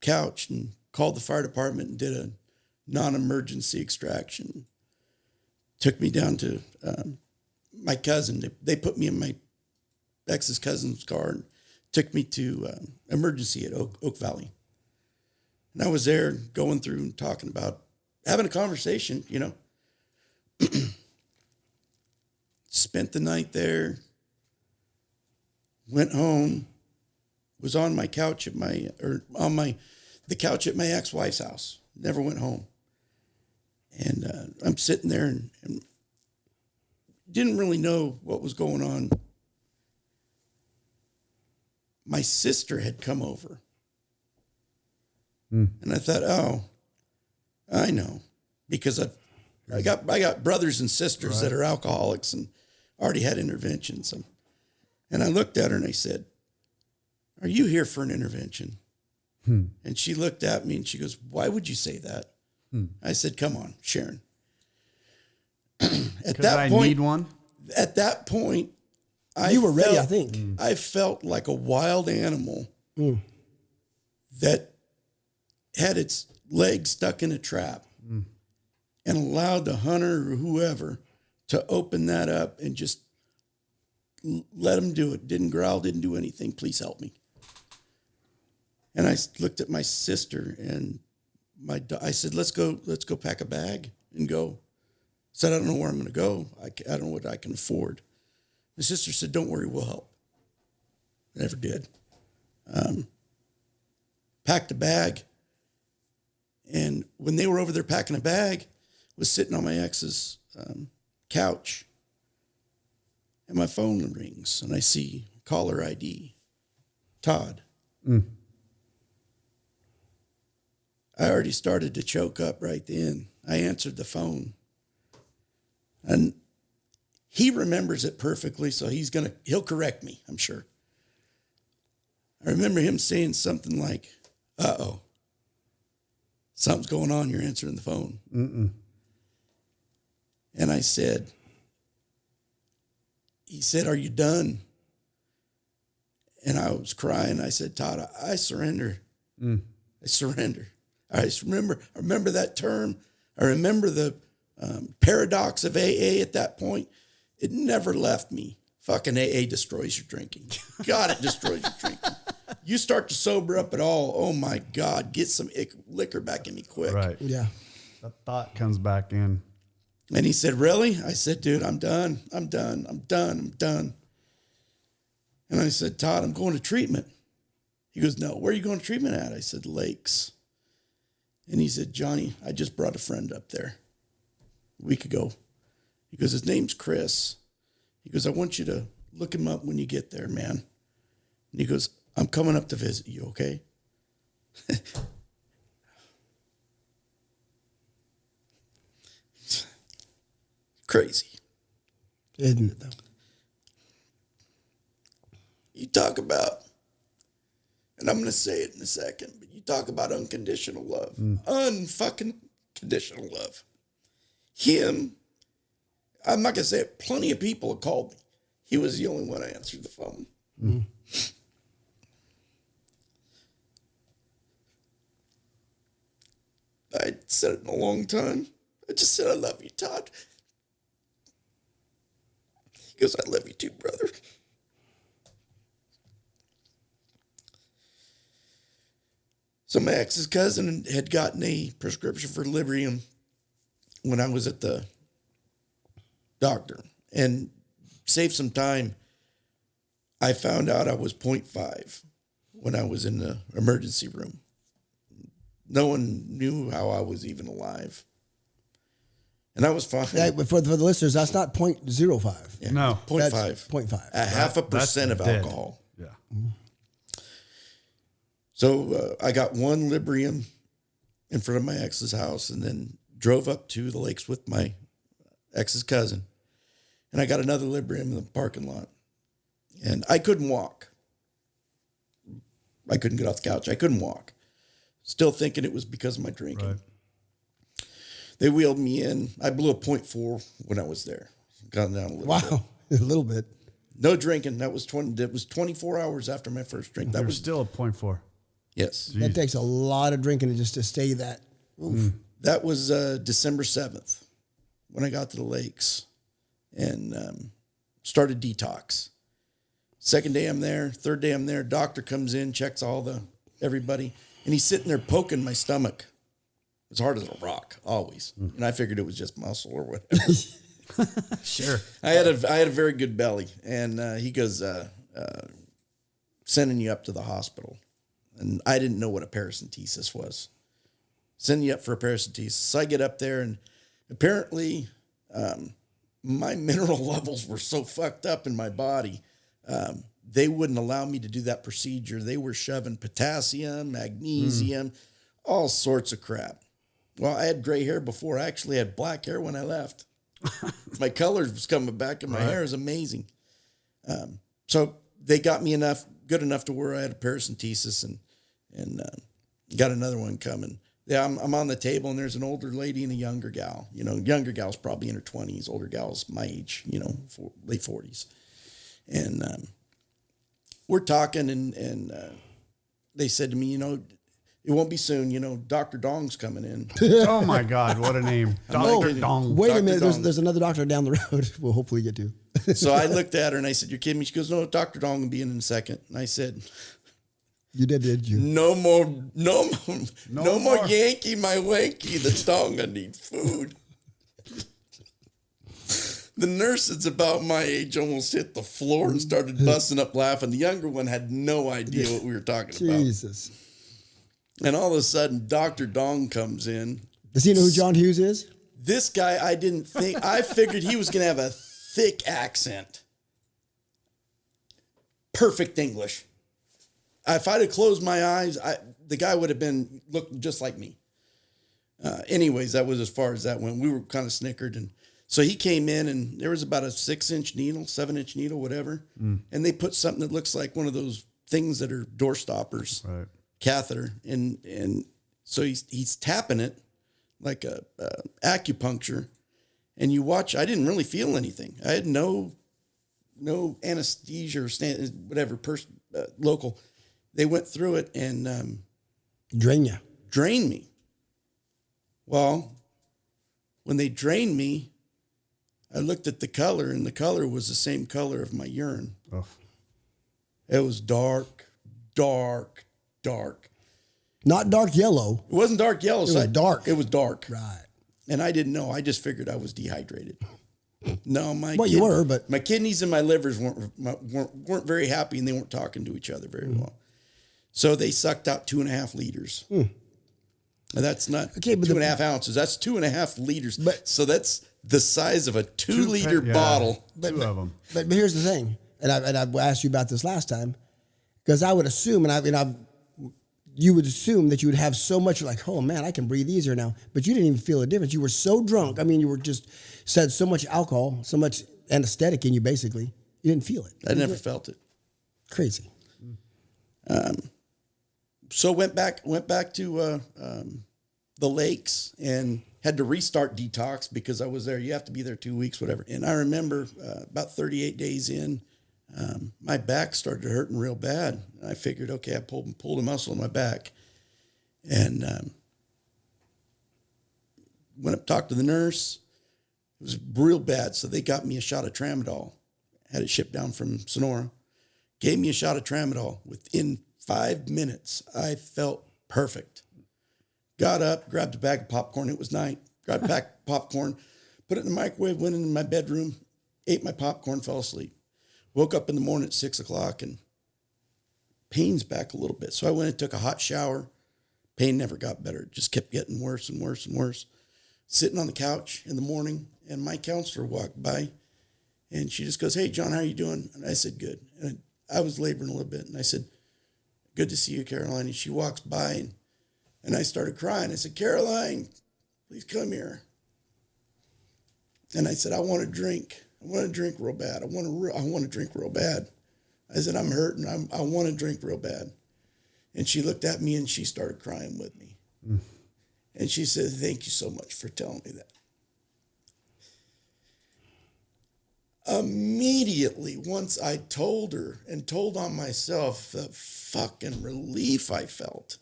couch, and called the fire department and did a non-emergency extraction. Took me down to my cousin. They put me in my ex's cousin's car and took me to emergency at Oak Valley. And I was there going through and talking about having a conversation, Spent the night there, went home, was on my couch the couch at my ex-wife's house. Never went home. And I'm sitting there and didn't really know what was going on. My sister had come over. And I thought, oh, I know, because I got brothers and sisters that are alcoholics and already had interventions. And I looked at her and I said, are you here for an intervention? And she looked at me and she goes, why would you say that? I said, come on, Sharon. At that point, need one. At that point, You were ready, I think. I felt like a wild animal that had its leg stuck in a trap and allowed the hunter or whoever to open that up and just let him do it. Didn't growl, didn't do anything. Please help me. And I looked at my sister and I said, let's go pack a bag and go. Said, I don't know where I'm going to go. I don't know what I can afford. My sister said, don't worry, we'll help. I never did. Packed a bag. And when they were over there packing a bag, I was sitting on my ex's couch. And my phone rings and I see caller ID. Todd. I already started to choke up right then. I answered the phone. And he remembers it perfectly, so he'll correct me, I'm sure. I remember him saying something like, uh-oh, something's going on, you're answering the phone. And I said, he said, are you done? And I was crying. I said, Todd, I surrender. I surrender. I remember that term. I remember the paradox of AA at that point. It never left me. Fucking AA destroys your drinking. God, it destroys your drinking. You start to sober up at all, oh my God, get some liquor back in me quick. Right. Yeah. That thought comes back in. And he said, really? I said, dude, I'm done. I'm done. And I said, Todd, I'm going to treatment. He goes, no, where are you going to treatment at? I said, Lakes. And he said, Johnny, I just brought a friend up there a week ago. He goes, his name's Chris. He goes, I want you to look him up when you get there, man. And he goes, I'm coming up to visit you, okay? Crazy. Isn't it, though? You talk about, and I'm going to say it in a second, but you talk about unconditional love. Unfucking conditional love. Him, I'm not going to say it, plenty of people have called me. He was the only one I answered the phone. I said it in a long time. I just said, I love you, Todd. He goes, I love you too, brother. So my ex's cousin had gotten a prescription for Librium when I was at the doctor. And save some time, I found out I was 0.5 when I was in the emergency room. No one knew how I was even alive. And I was fine. Yeah, but for the listeners, that's not 0.05. Yeah, No. 0.5. That's 0.5. A half a percent of dead. alcohol. Yeah. So I got one Librium in front of my ex's house and then drove up to the Lakes with my ex's cousin. And I got another Librium in the parking lot. And I couldn't walk. I couldn't get off the couch. I couldn't walk. Still thinking it was because of my drinking. Right. They wheeled me in. I blew a 0.4 when I was there. Gone down a little bit. Wow. A little bit. No drinking. That was 24 hours after my first drink. That That was still a 0.4. yes. That takes a lot of drinking just to stay that. Oof. That was December 7th when I got to the Lakes and started detox. Second day I'm there. Third day I'm there. Doctor comes in, checks everybody, and he's sitting there poking my stomach. As hard as a rock, always. And I figured it was just muscle or whatever. Sure. I had a very good belly, and he goes, sending you up to the hospital. And I didn't know what a paracentesis was. Sending you up for a paracentesis. So I get up there, and apparently my mineral levels were so fucked up in my body, they wouldn't allow me to do that procedure. They were shoving potassium, magnesium, all sorts of crap. Well, I had gray hair before. I actually had black hair when I left. My color was coming back, and my hair is amazing. So they got me good enough to where I had a paracentesis and got another one coming. Yeah, I'm on the table, and there's an older lady and a younger gal. You know, younger gal's probably in her 20s. Older gal's my age, late 40s. And we're talking, and they said to me, it won't be soon. Dr. Dong's coming in. Oh my God, what a name. Dr. Dong. Wait Dr. a minute. Dong. There's another doctor down the road we'll hopefully get to. So I looked at her and I said, you're kidding me? She goes, no, Dr. Dong will be in a second. And I said, You did you? no more Yankee my wanky. The Dong, I need food. The nurse that's about my age almost hit the floor and started busting up laughing. The younger one had no idea what we were talking about. Jesus. And all of a sudden, Dr. Dong comes in. Does he know who John Hughes is? This guy, I figured he was going to have a thick accent. Perfect English. if I'd have closed my eyes, the guy would have been looked just like me. Anyways, that was as far as that went. We were kind of snickered. And so he came in and there was about a 6-inch needle, 7-inch needle, whatever. And they put something that looks like one of those things that are door stoppers, Right. catheter. And so he's tapping it like a acupuncture. And you watch, I didn't really feel anything. I had no anesthesia or whatever, local. They went through it and Drain me. Well, when they drained me, I looked at the color, and the color was the same color of my urine. Oh. It was dark. Not dark yellow. It wasn't dark yellow. It was dark. It was dark. Right. And I didn't know. I just figured I was dehydrated. No, you were, but my kidneys and my livers weren't very happy, and they weren't talking to each other very well. So they sucked out 2.5 liters. And that's not 2.5 ounces. That's 2.5 liters. So that's the size of a 2-liter bottle. Two of them. But here's the thing, and I've asked you about this last time, because I would assume, you would assume that you would have so much, like, oh man, I can breathe easier now. But you didn't even feel a difference. You were so drunk. I mean, you were just said so much alcohol, so much anesthetic in you. Basically, you didn't feel it. I never felt it. Crazy. So went back to the lakes and had to restart detox because I was there. You have to be there 2 weeks, whatever. And I remember about 38 days in, my back started hurting real bad. I figured, okay, I pulled a muscle in my back, and went up, talked to the nurse. It was real bad, so they got me a shot of tramadol. Had it shipped down from Sonora. Gave me a shot of tramadol. Within 5 minutes, I felt perfect. Got up, grabbed a bag of popcorn. It was night. Grabbed a bag of popcorn, put it in the microwave, went into my bedroom, ate my popcorn, fell asleep. Woke up in the morning at 6 o'clock and pain's back a little bit. So I went and took a hot shower. Pain never got better. It just kept getting worse and worse and worse. Sitting on the couch in the morning, and my counselor walked by, and she just goes, "Hey, John, how are you doing?" And I said, "Good." And I was laboring a little bit, and I said, "Good to see you, Caroline." And she walks by, and I started crying. I said, "Caroline, please come here." And I said, "I want to drink. I want to drink real bad. I want to drink real bad." I said, "I'm hurting. I want to drink real bad." And she looked at me and she started crying with me. And she said, "Thank you so much for telling me that." Immediately, once I told her and told on myself, the fucking relief I felt.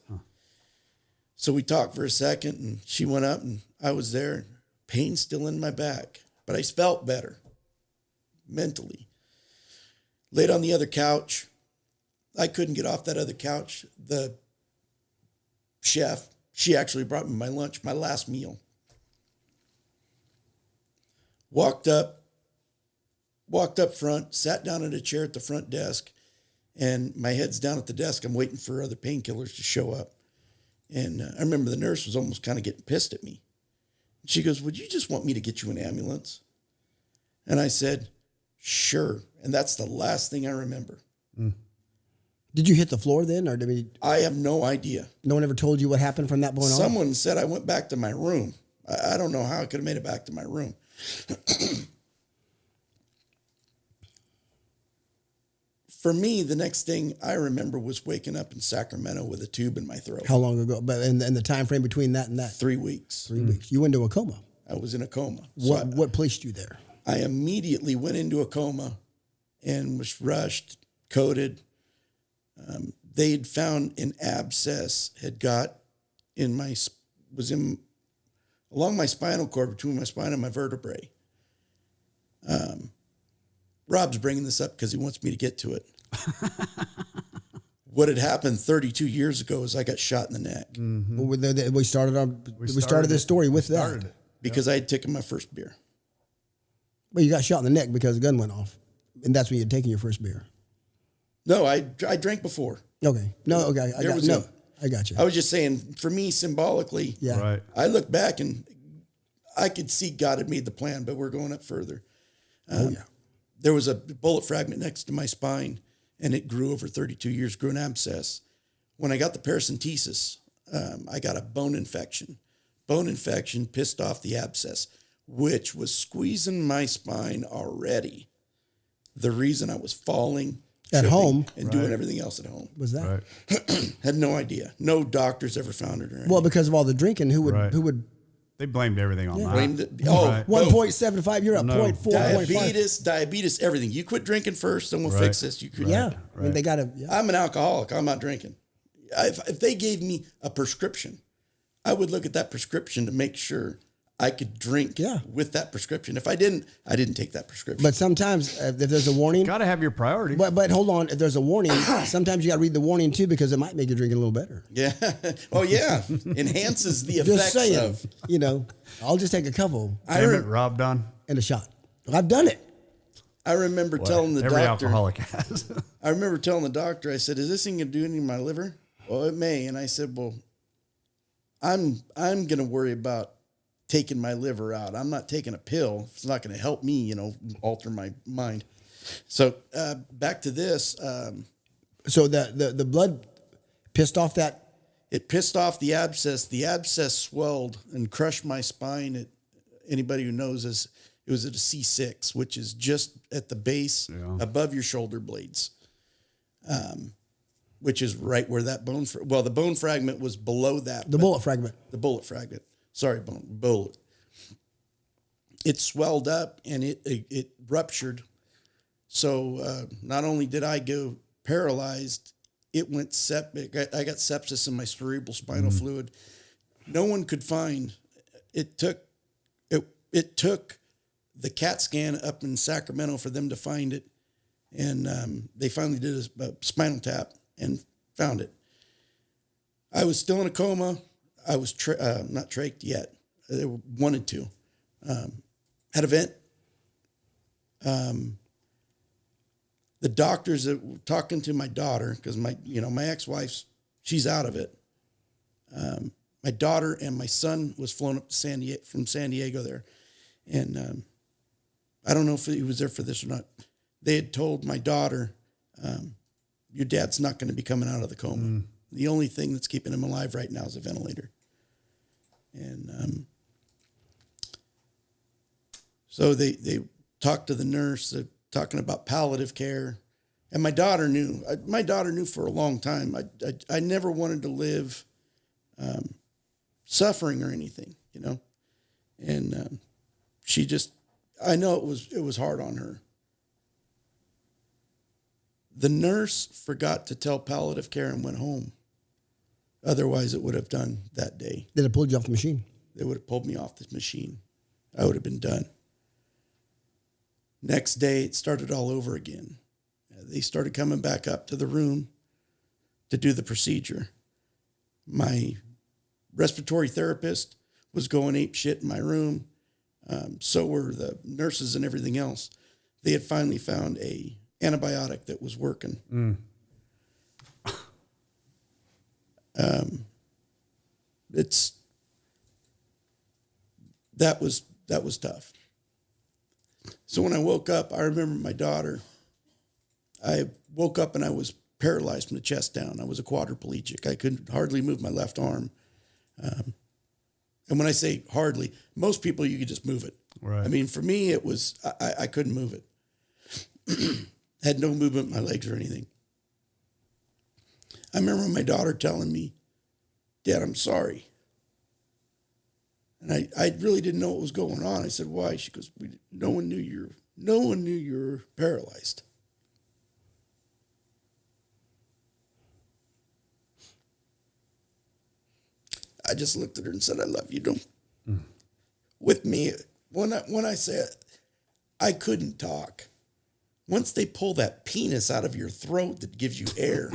So we talked for a second, and she went up, and I was there. Pain still in my back, but I felt better mentally. Laid on the other couch. I couldn't get off that other couch. The chef, she actually brought me my lunch, my last meal. Walked up front, sat down at a chair at the front desk, and my head's down at the desk. I'm waiting for other painkillers to show up. And I remember the nurse was almost kind of getting pissed at me. She goes, "Would you just want me to get you an ambulance?" And I said, "Sure." And that's the last thing I remember. Did you hit the floor then, or I have no idea. No one ever told you what happened from that point on? Someone said I went back to my room. I don't know how I could have made it back to my room. For me, the next thing I remember was waking up in Sacramento with a tube in my throat. How long ago? But in the time frame between that and that? 3 weeks. 3 weeks. You went into a coma. I was in a coma. What placed you there? I immediately went into a coma and was rushed, coded. They had found an abscess had got along my spinal cord, between my spine and my vertebrae. Rob's bringing this up because he wants me to get to it. What had happened 32 years ago is I got shot in the neck. Well, we started this story with that. Because I had taken my first beer. Well, you got shot in the neck because the gun went off, and that's when you had taken your first beer. No, I drank before. Okay. No, okay. I got you. I was just saying, for me, symbolically, yeah. Right. I look back and I could see God had made the plan, but we're going up further. Oh, yeah. There was a bullet fragment next to my spine, and it grew over 32 years, grew an abscess. When I got the paracentesis, I got a bone infection. Bone infection pissed off the abscess, which was squeezing my spine already. The reason I was falling At tripping, home. and doing everything else at home. Was that? Right. Had no idea. No doctors ever found it or anything. Well, because of all the drinking, who would They blamed everything on that. Blamed it. Oh, Right. 1.75, you're at No. 0.4, diabetes, everything. You quit drinking first, then we'll Right. fix this. You quit. Yeah. I mean, they got to, I'm an alcoholic. I'm not drinking. If they gave me a prescription, I would look at that prescription to make sure I could drink with that prescription. If I didn't take that prescription. But sometimes if there's a warning. Got to have your priority. But hold on, if there's a warning, sometimes you got to read the warning too, because it might make you drink a little better. Yeah. Oh, yeah. Enhances the Just effects saying, of. I'll just take a couple Damn it, Rob Don. and a shot. I've done it. I remember telling the Every doctor. alcoholic has. I remember telling the doctor, I said, is this thing going to do anything to my liver? Well, it may. And I said, well, I'm going to worry about taking my liver out. I'm not taking a pill. It's not going to help me, alter my mind. So back to this. So the blood pissed off that. It pissed off the abscess. The abscess swelled and crushed my spine. Anybody who knows this, it was at a C6, which is just at the base above your shoulder blades. Which is right where that bone, the bone fragment was below that. The bullet fragment. The bullet fragment. Sorry, bullet. It swelled up and it ruptured. So not only did I go paralyzed, it went septic. I got sepsis in my cerebral spinal fluid. No one could find. It took the CAT scan up in Sacramento for them to find it, and they finally did a spinal tap and found it. I was still in a coma. I was not trached yet. They wanted to. Had a vent. The doctors that were talking to my daughter, because my ex-wife's, she's out of it. My daughter and my son was flown up to from San Diego there. And I don't know if he was there for this or not. They had told my daughter, your dad's not going to be coming out of the coma. The only thing that's keeping him alive right now is a ventilator. And so they talked to the nurse, they're talking about palliative care. And my daughter knew. My daughter knew for a long time. I never wanted to live suffering or anything, And she just, I know it was hard on her. The nurse forgot to tell palliative care and went home. Otherwise, it would have done that day. They'd have pulled you off the machine. They would have pulled me off the machine. I would have been done. Next day, it started all over again. They started coming back up to the room to do the procedure. My respiratory therapist was going ape shit in my room. So were the nurses and everything else. They had finally found a antibiotic that was working. That was tough. So when I woke up, I remember my daughter. I woke up and I was paralyzed from the chest down. I was a quadriplegic. I couldn't hardly move my left arm. And when I say hardly, most people, you could just move it. Right. I mean, for me, it was, I couldn't move it. Had no movement in my legs or anything. I remember my daughter telling me, Dad, I'm sorry. And I really didn't know what was going on. I said, why? She goes, no one knew you were paralyzed. I just looked at her and said, I love you. Don't. With me, when I said I couldn't talk, once they pull that penis out of your throat that gives you air,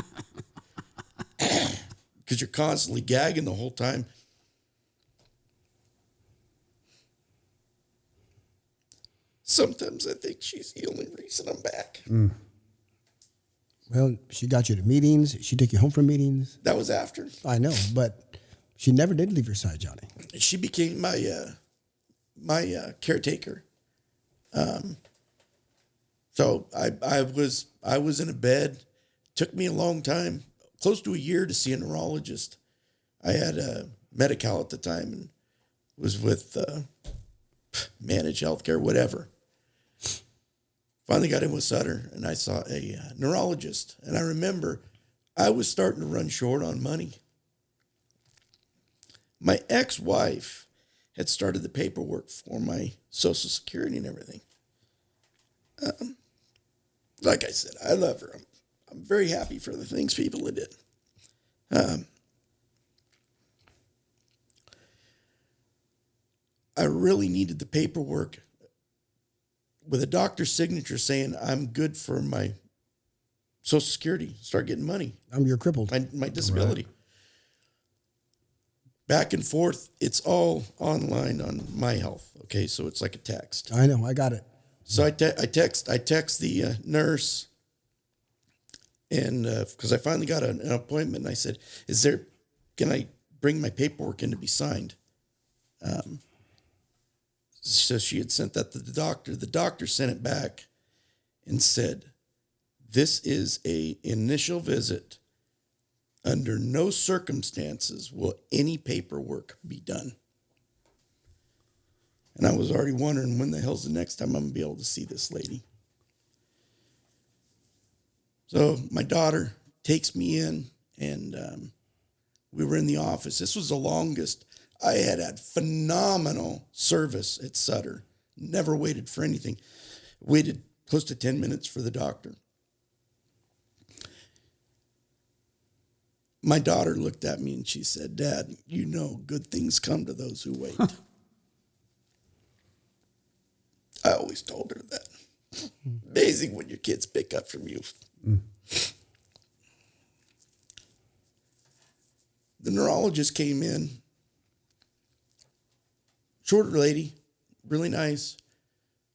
because you're constantly gagging the whole time. Sometimes I think she's the only reason I'm back. Well, she got you to meetings. She took you home from meetings. That was after. I know, but she never did leave your side, Johnny. She became my caretaker. So I was in a bed took me a long time, close to a year, to see a neurologist. I had a Medi-Cal at the time and was with Managed Healthcare, whatever. Finally got in with Sutter, and I saw a neurologist. And I remember I was starting to run short on money. My ex-wife had started the paperwork for my Social Security and everything. Like I said, I love her. I'm very happy for the things people did. I really needed the paperwork with a doctor's signature saying I'm good for my Social Security, start getting money. You're crippled. My disability. Right. Back and forth, it's all online on My Health. Okay, so it's like a text. I know, I got it. So I text the nurse, and because I finally got an appointment, and I said, can I bring my paperwork in to be signed? So she had sent that to the doctor. The doctor sent it back and said, this is a initial visit. Under no circumstances will any paperwork be done. And I was already wondering when the hell's the next time I'm going to be able to see this lady. So my daughter takes me in, and we were in the office. This was the longest. I had phenomenal service at Sutter. Never waited for anything. Waited close to 10 minutes for the doctor. My daughter looked at me and she said, Dad, you know good things come to those who wait. I always told her that. Amazing when your kids pick up from you. The neurologist came in. Shorter lady, really nice.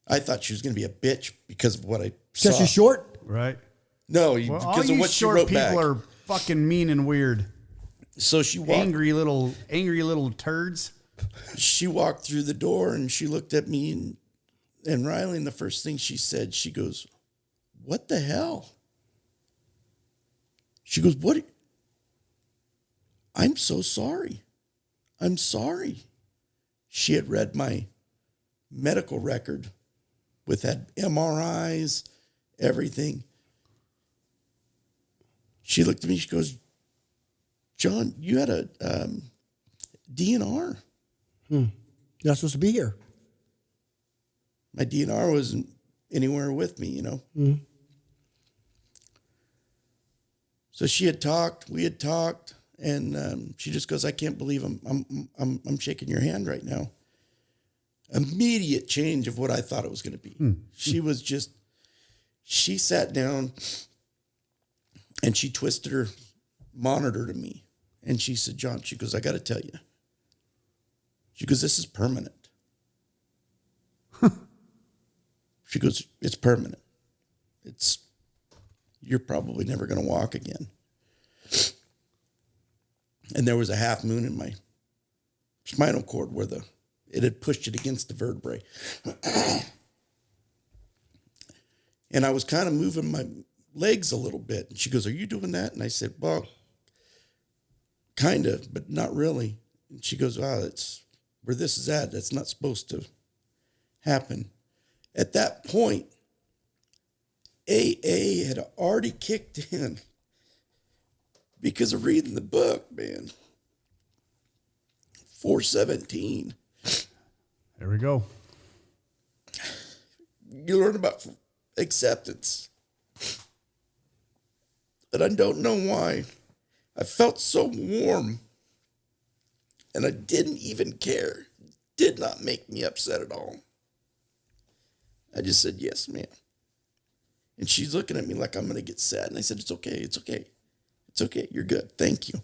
I thought she was going to be a bitch because of what I saw. Because she's short? Right. No, because of what she wrote back. People are fucking mean and weird. So she walked, angry little turds. She walked through the door and she looked at me and Riley, and the first thing she said, she goes, what the hell? She goes, what? I'm so sorry. I'm sorry. She had read my medical record had MRIs, everything. She looked at me, she goes, John, you had a DNR. You're not supposed to be here. My DNR wasn't anywhere with me, you know. Mm-hmm. So we had talked, and she just goes, I can't believe I'm shaking your hand right now. Immediate change of what I thought it was going to be. She sat down and she twisted her monitor to me. And she said, John, she goes, I got to tell you. She goes, this is permanent. She goes, it's permanent. You're probably never going to walk again. And there was a half moon in my spinal cord where it had pushed it against the vertebrae. And I was kind of moving my legs a little bit. And she goes, are you doing that? And I said, well, kind of, but not really. And she goes, wow, that's where this is at. That's not supposed to happen. At that point, AA had already kicked in because of reading the book, man. 417. There we go. You learn about acceptance. And I don't know why. I felt so warm. And I didn't even care. Did not make me upset at all. I just said, yes, ma'am. And she's looking at me like I'm going to get sad. And I said, it's okay. It's okay. It's okay. You're good. Thank you.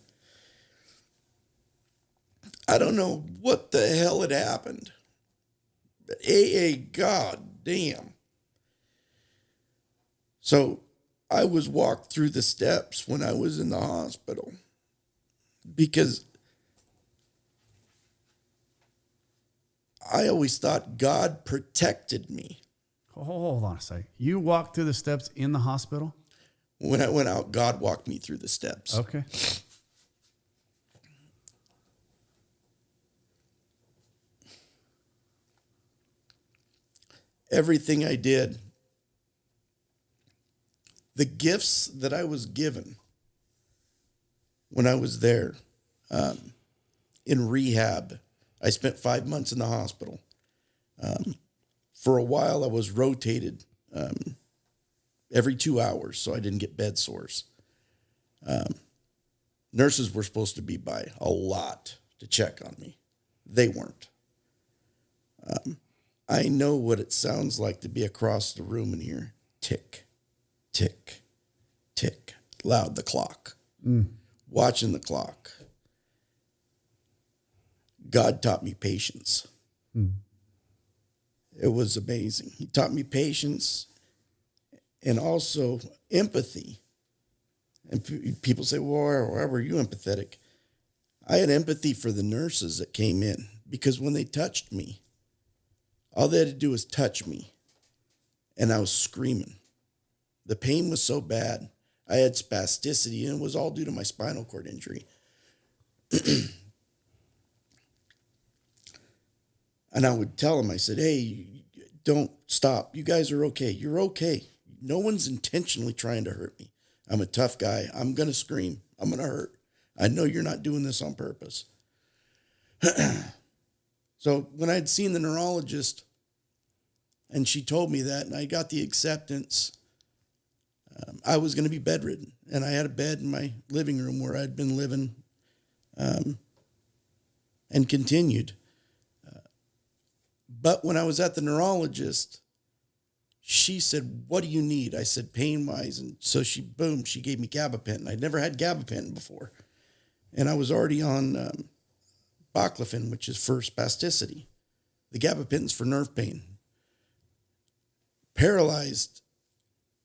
I don't know what the hell had happened. But AA, God damn. So I was walked through the steps when I was in the hospital because I always thought God protected me. Hold on a second. You walked through the steps in the hospital? When I went out, God walked me through the steps. Okay. Everything I did, the gifts that I was given when I was there in rehab, I spent 5 months in the hospital. For a while, I was rotated every 2 hours, so I didn't get bed sores. Nurses were supposed to be by a lot to check on me. They weren't. I know what it sounds like to be across the room and hear tick, tick, tick, loud the clock, watching the clock. God taught me patience. It was amazing. He taught me patience and also empathy. And people say, well, why were you empathetic? I had empathy for the nurses that came in because when they touched me, all they had to do was touch me, and I was screaming. The pain was so bad. I had spasticity, and it was all due to my spinal cord injury. And I would tell them, I said, hey, don't stop. You guys are okay. You're okay. No one's intentionally trying to hurt me. I'm a tough guy. I'm going to scream. I'm going to hurt. I know you're not doing this on purpose. So when I'd seen the neurologist and she told me that and I got the acceptance, I was going to be bedridden. And I had a bed in my living room where I'd been living and continued. But when I was at the neurologist, she said, what do you need? I said, pain-wise. And so she gave me gabapentin. I'd never had gabapentin before. And I was already on baclofen, which is for spasticity. The gabapentin's for nerve pain. Paralyzed,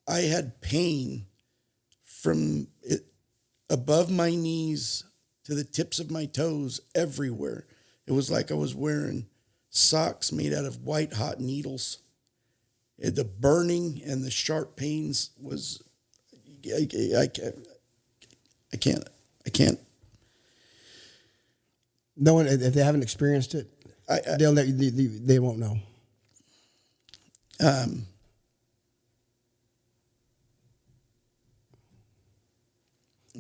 I had pain from above my knees to the tips of my toes everywhere. It was like I was wearing socks made out of white hot needles. The burning and the sharp pains was, I can't. No one, if they haven't experienced it, they won't know. I'm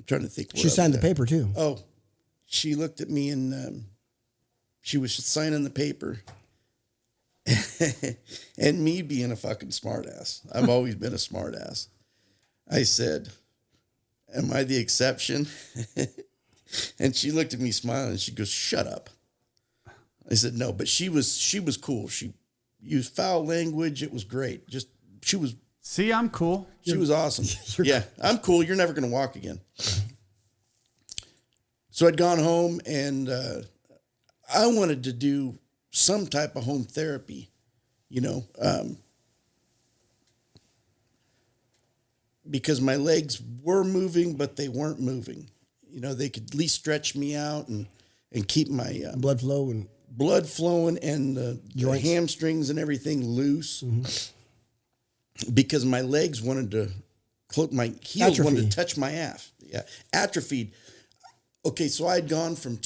trying to think. She signed the paper too. Oh, she looked at me and she was signing the paper. And me being a fucking smartass. I've always been a smartass. I said, am I the exception? And she looked at me smiling and she goes, shut up. I said, no, but she was cool. She used foul language. It was great. See, I'm cool. She was awesome. Yeah, I'm cool. You're never going to walk again. So I'd gone home and I wanted to do some type of home therapy, because my legs were moving, but they weren't moving. They could at least stretch me out and keep my blood flowing and the hamstrings and everything loose. Mm-hmm. Because my legs wanted to, my heels wanted to touch my ass. Yeah, atrophied. Okay, so I'd gone from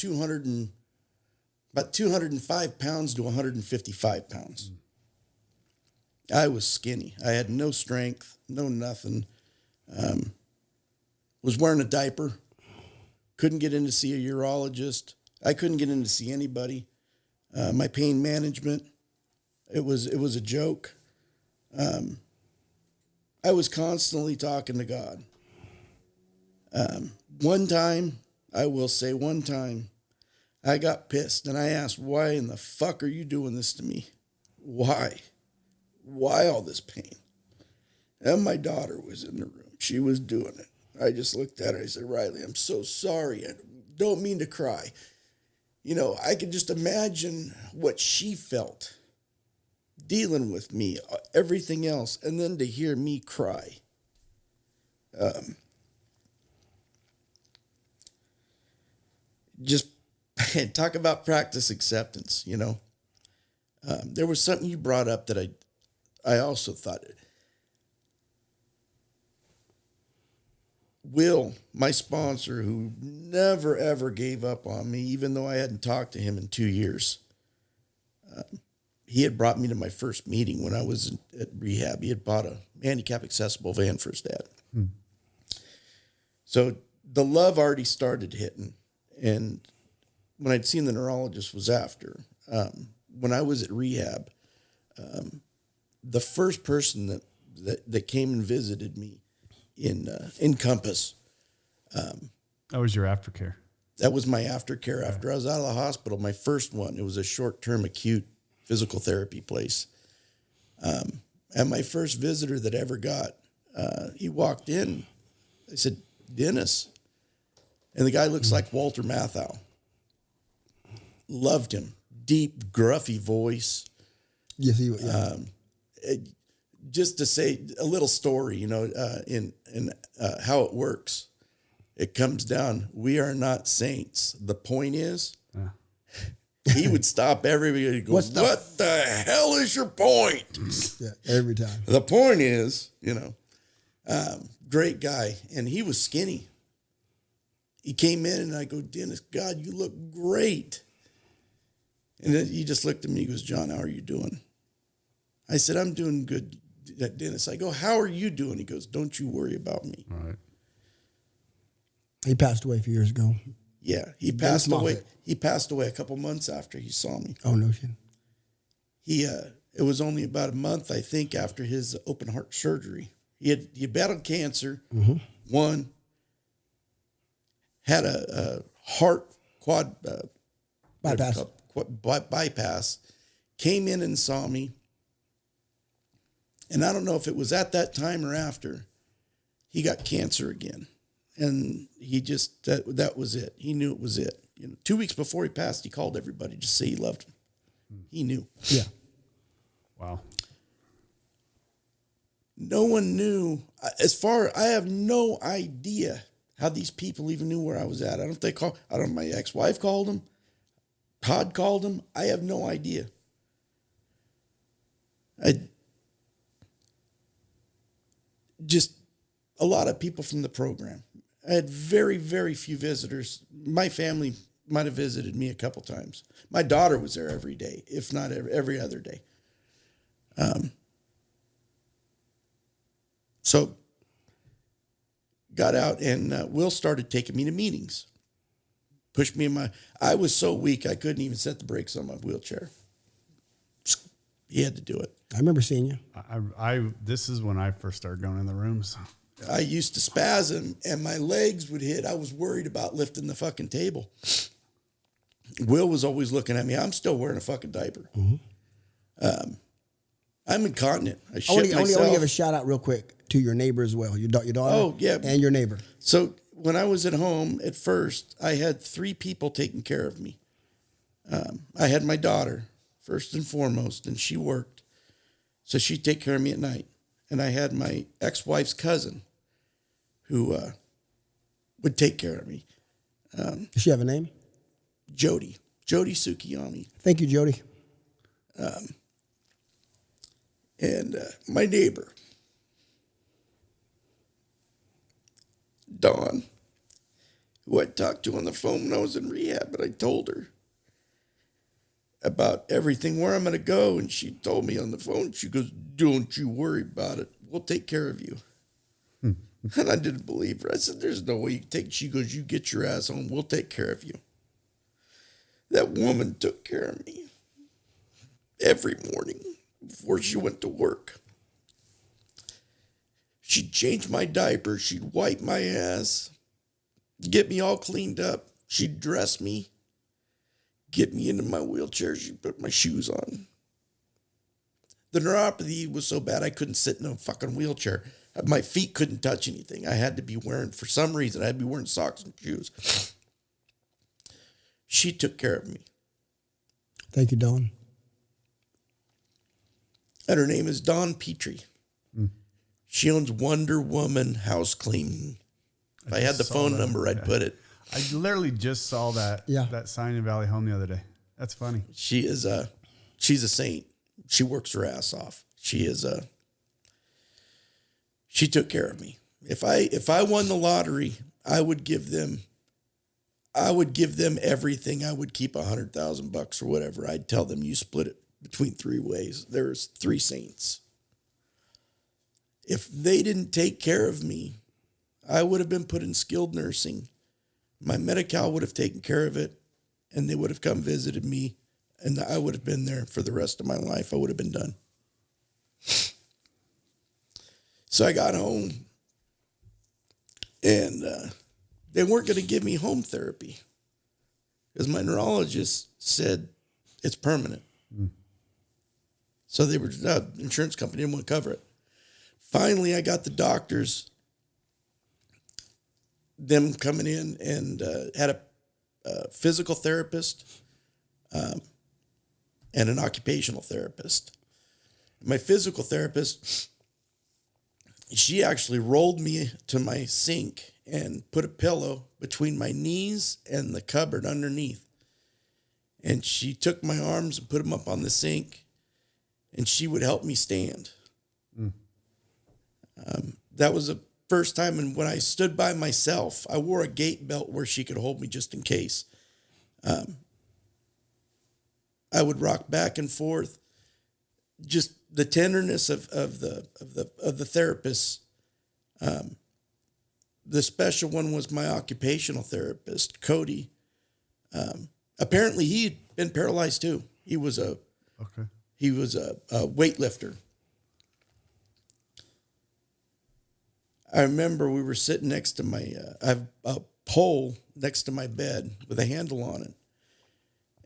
about 205 pounds to 155 pounds. I was skinny. I had no strength, no nothing. Was wearing a diaper. Couldn't get in to see a urologist. I couldn't get in to see anybody. My pain management, it was a joke. I was constantly talking to God. One time, I got pissed and I asked, why in the fuck are you doing this to me? Why? Why all this pain? And my daughter was in the room. She was doing it. I just looked at her. I said, Riley, I'm so sorry. I don't mean to cry. I could just imagine what she felt dealing with me, everything else, and then to hear me cry. Just talk about practice acceptance, There was something you brought up that I also thought. Will, my sponsor, who never, ever gave up on me, even though I hadn't talked to him in 2 years, he had brought me to my first meeting when I was at rehab. He had bought a handicap accessible van for his dad. So the love already started hitting. And when I'd seen the neurologist was after. When I was at rehab, the first person that came and visited me in Compass. That was your aftercare. That was my aftercare after I was out of the hospital. My first one, it was a short-term acute physical therapy place. And my first visitor that ever got, he walked in. I said, Dennis. And the guy looks like Walter Matthau. Loved him. Deep, gruffy voice. Yes, he was. Yeah. Just to say a little story, in how it works. It comes down, we are not saints. The point is, he would stop everybody and go, what the hell is your point? Yeah, every time. The point is, great guy. And he was skinny. He came in and I go, Dennis, God, you look great. And then he just looked at me, he goes, John, how are you doing? I said, I'm doing good, Dennis. I go, how are you doing? He goes, don't you worry about me. All right. He passed away a few years ago. Yeah, he passed away. He passed away a couple months after he saw me. Oh, no shit. It was only about a month, I think, after his open heart surgery. He battled cancer. One, had a heart bypass, came in and saw me. And I don't know if it was at that time or after, he got cancer again. And he just, that was it. He knew it was it. 2 weeks before he passed, he called everybody to say he loved him. He knew. Yeah. Wow. No one knew. I have no idea how these people even knew where I was at. I don't know if they called, I don't know, my ex-wife called him. Todd called him. I have no idea. Just a lot of people from the program. I had very, very few visitors. My family might have visited me a couple times. My daughter was there every day, if not every other day. So got out and Will started taking me to meetings. Pushed me I was so weak I couldn't even set the brakes on my wheelchair. He had to do it. I remember seeing you. This is when I first started going in the rooms. I used to spasm and my legs would hit. I was worried about lifting the fucking table. Will was always looking at me. I'm still wearing a fucking diaper. I'm incontinent. I want to give a shout out real quick to your neighbor as well. Your daughter. Oh, yeah. And your neighbor. So when I was at home at first, I had 3 people taking care of me. I had my daughter first and foremost, and she worked. So she'd take care of me at night. And I had my ex-wife's cousin who would take care of me. Does she have a name? Jody Sukiyami. Thank you, Jody. And my neighbor, Dawn, who I talked to on the phone when I was in rehab, but I told her about everything, where I'm going to go. And she told me on the phone, she goes, don't you worry about it. We'll take care of you. And I didn't believe her. I said, there's no way you can take. She goes, you get your ass home. We'll take care of you. That woman took care of me every morning before she went to work. She'd change my diaper. She'd wipe my ass, get me all cleaned up. She'd dress me, get me into my wheelchair. She'd put my shoes on. The neuropathy was so bad I couldn't sit in a fucking wheelchair. My feet couldn't touch anything. I had to be wearing, for some reason, I had to be wearing socks and shoes. She took care of me. Thank you, Dawn. And her name is Dawn Petrie. She owns Wonder Woman House Cleaning. If I had the phone number, I'd put it. I literally just saw that sign in Valley Home the other day. That's funny. She's a saint. She works her ass off. She took care of me. If I won the lottery, I would give them everything. I would keep $100,000 or whatever. I'd tell them, you split it between 3 ways. There's 3 saints. If they didn't take care of me, I would have been put in skilled nursing. My Medi-Cal would have taken care of it, and they would have come visited me, and I would have been there for the rest of my life. I would have been done. So I got home, and they weren't going to give me home therapy because my neurologist said it's permanent. So they were, insurance company didn't want to cover it. Finally, I got the doctors, them coming in, and had a physical therapist and an occupational therapist. My physical therapist, she actually rolled me to my sink and put a pillow between my knees and the cupboard underneath. And she took my arms and put them up on the sink, and she would help me stand. That was the first time. And when I stood by myself, I wore a gait belt where she could hold me just in case. I would rock back and forth. Just the tenderness of the therapist. The special one was my occupational therapist, Cody. Apparently he'd been paralyzed too. He was a weightlifter. I remember we were sitting next to my, I have a pole next to my bed with a handle on it.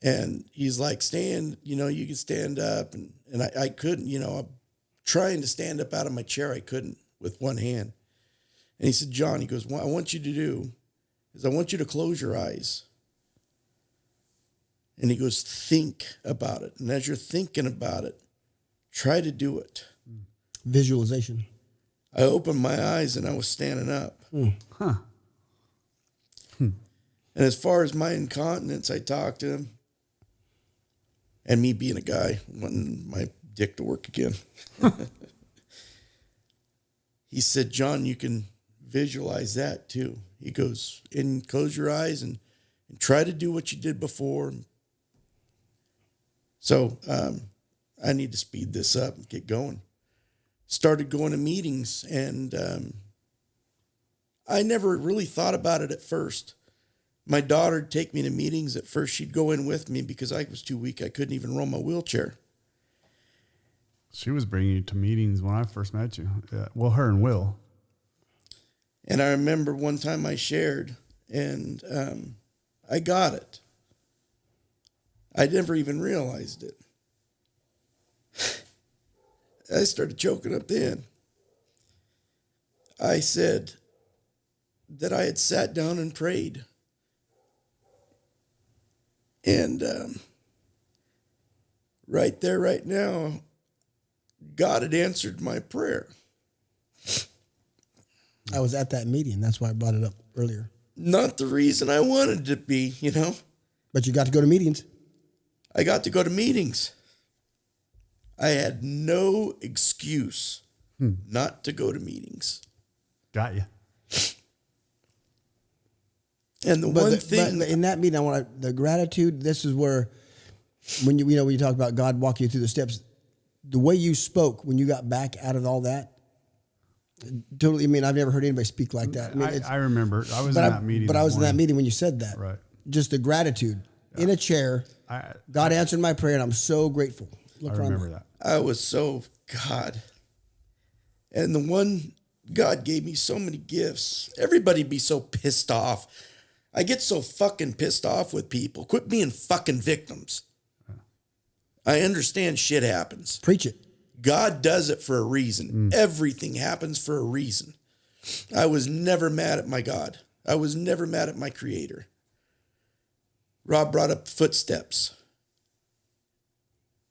And he's like, stand, you can stand up. And I couldn't, I'm trying to stand up out of my chair. I couldn't with one hand. And he said, John, he goes, what I want you to do is I want you to close your eyes. And he goes, think about it. And as you're thinking about it, try to do it. Visualization. I opened my eyes and I was standing up. And as far as my incontinence, I talked to him. And me being a guy, wanting my dick to work again. He said, John, you can visualize that too. He goes, and close your eyes and try to do what you did before. So I need to speed this up and get going. Started going to meetings, and I never really thought about it at first. My daughter would take me to meetings. At first, she'd go in with me because I was too weak. I couldn't even roll my wheelchair. She was bringing you to meetings when I first met you. Yeah. Well, her and Will. And I remember one time I shared, and I got it. I never even realized it. I started choking up then. I said that I had sat down and prayed. And right there, right now, God had answered my prayer. I was at that meeting. That's why I brought it up earlier. Not the reason I wanted to be, But you got to go to meetings. I got to go to meetings. I had no excuse not to go to meetings. Got you. And But in that meeting, I want the gratitude. This is where, when you talk about God walking you through the steps, the way you spoke when you got back out of all that, totally. I mean, I've never heard anybody speak like that. I remember. I was in that meeting. But I was in that meeting when you said that. Right. Just the gratitude in a chair. God answered my prayer, and I'm so grateful. I remember that. I was so God. And the one God gave me so many gifts. Everybody be so pissed off. I get so fucking pissed off with people. Quit being fucking victims. I understand shit happens. Preach it. God does it for a reason. Everything happens for a reason. I was never mad at my God. I was never mad at my Creator. Rob brought up footsteps.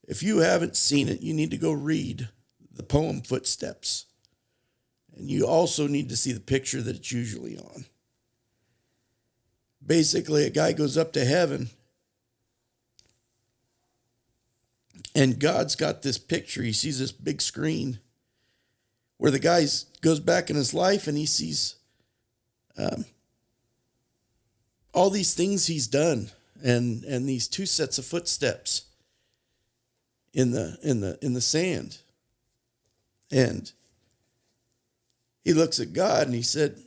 If you haven't seen it, you need to go read the poem Footsteps. And you also need to see the picture that it's usually on. Basically, a guy goes up to heaven, and God's got this picture. He sees this big screen where the guy goes back in his life and he sees all these things he's done and these two sets of footsteps in the sand. And he looks at God and he said,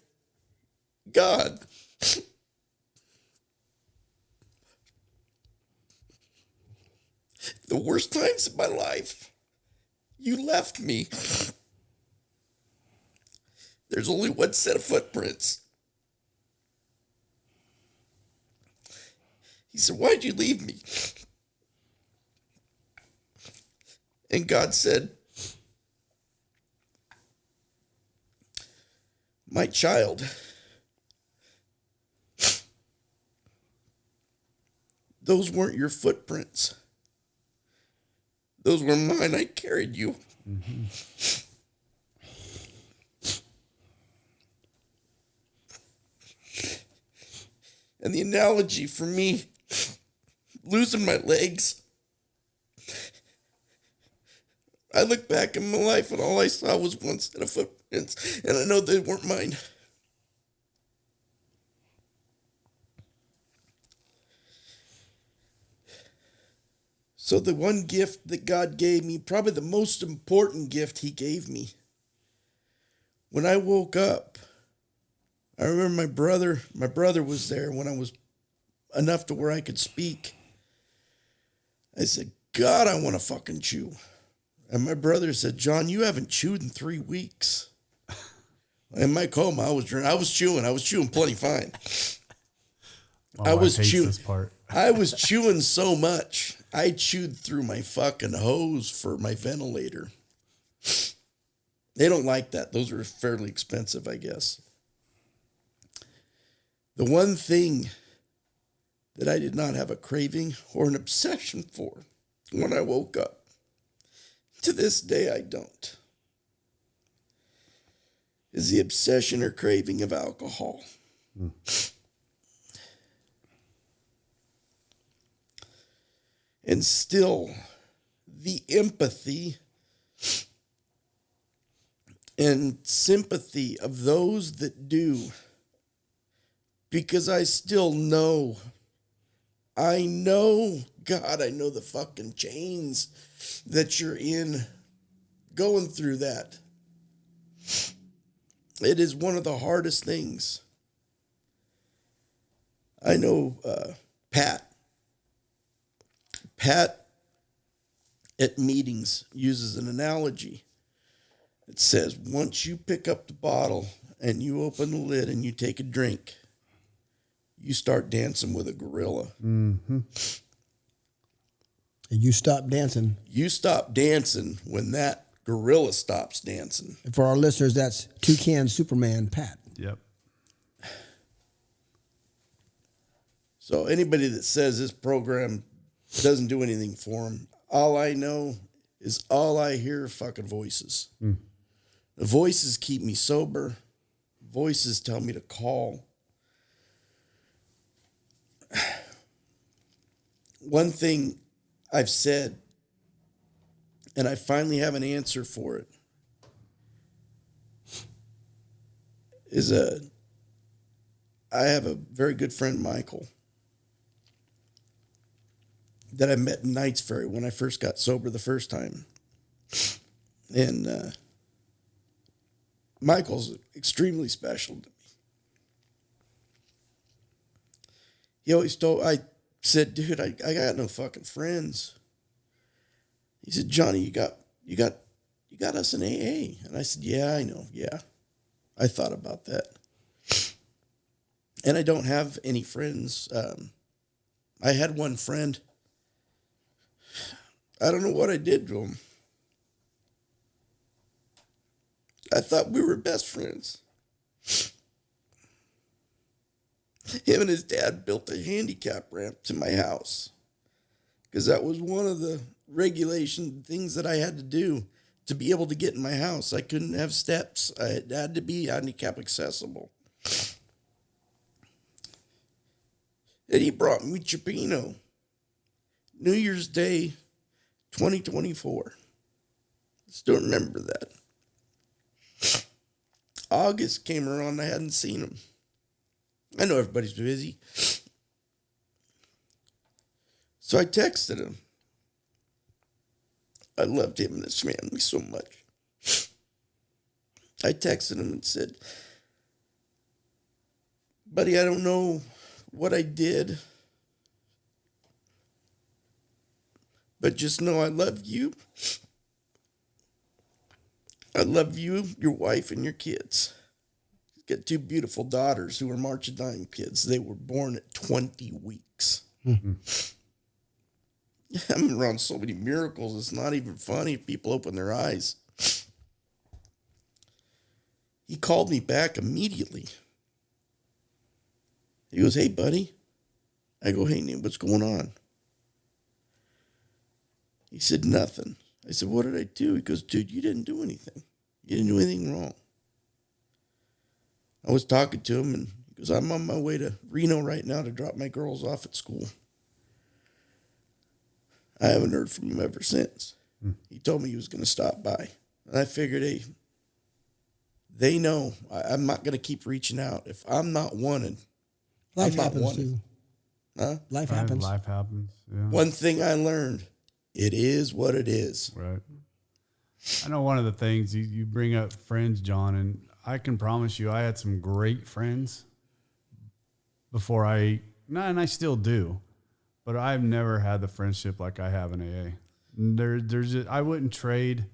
God, the worst times of my life, you left me. There's only one set of footprints. He said, why'd you leave me? And God said, my child, those weren't your footprints. Those were mine. I carried you. Mm-hmm. And the analogy for me, losing my legs, I look back in my life and all I saw was one set of footprints, and I know they weren't mine. So the one gift that God gave me, probably the most important gift he gave me, when I woke up, I remember my brother was there when I was enough to where I could speak. I said, God, I want to fucking chew. And my brother said, John, you haven't chewed in 3 weeks. In my coma, I was chewing plenty fine. My wife hates this part. I was chewing so much, I chewed through my fucking hose for my ventilator. They don't like that. Those are fairly expensive, I guess. The one thing that I did not have a craving or an obsession for when I woke up, to this day I don't, is the obsession or craving of alcohol. And still, the empathy and sympathy of those that do, because I still know, God, I know the fucking chains that you're in going through that. It is one of the hardest things. I know Pat at meetings uses an analogy. It says, once you pick up the bottle and you open the lid and you take a drink, you start dancing with a gorilla. Mm-hmm. And you stop dancing. You stop dancing when that gorilla stops dancing. And for our listeners, that's Toucan Superman Pat. Yep. So anybody that says this program doesn't do anything for them, all I know is all I hear are fucking voices. Mm. The voices keep me sober. Voices tell me to call. One thing I've said, and I finally have an answer for it, is I have a very good friend, Michael, that I met in Knights Ferry when I first got sober the first time. And Michael's extremely special to me. He always I said, dude, I got no fucking friends. He said, Johnny, you got us in AA. And I said, yeah, I know. Yeah. I thought about that. And I don't have any friends. I had one friend. I don't know what I did to him. I thought we were best friends. Him and his dad built a handicap ramp to my house because that was one of the regulation things that I had to do to be able to get in my house. I couldn't have steps. I had to be handicap accessible. And he brought me Chipino. New Year's Day, 2024. Still remember that. August came around, I hadn't seen him. I know everybody's busy. So I texted him. I loved him and his family so much. I texted him and said, buddy, I don't know what I did, but just know I love you. I love you, your wife, and your kids. You've got 2 beautiful daughters who are March of Dime kids. They were born at 20 weeks. I'm around so many miracles, it's not even funny if people open their eyes. He called me back immediately. He goes, hey, buddy. I go, hey, Nate, what's going on? He said, nothing. I said, what did I do? He goes, dude, you didn't do anything. You didn't do anything wrong. I was talking to him, and he goes, I'm on my way to Reno right now to drop my girls off at school. I haven't heard from him ever since. He told me he was going to stop by. And I figured, hey, they know I'm not going to keep reaching out. If I'm not wanted, Life I'm not happens wanted. too. Huh? Life happens. Life happens. Yeah. One thing I learned, it is what it is. Right. I know one of the things you bring up friends, John, and I can promise you I had some great friends before and I still do, but I've never had the friendship like I have in AA. I wouldn't trade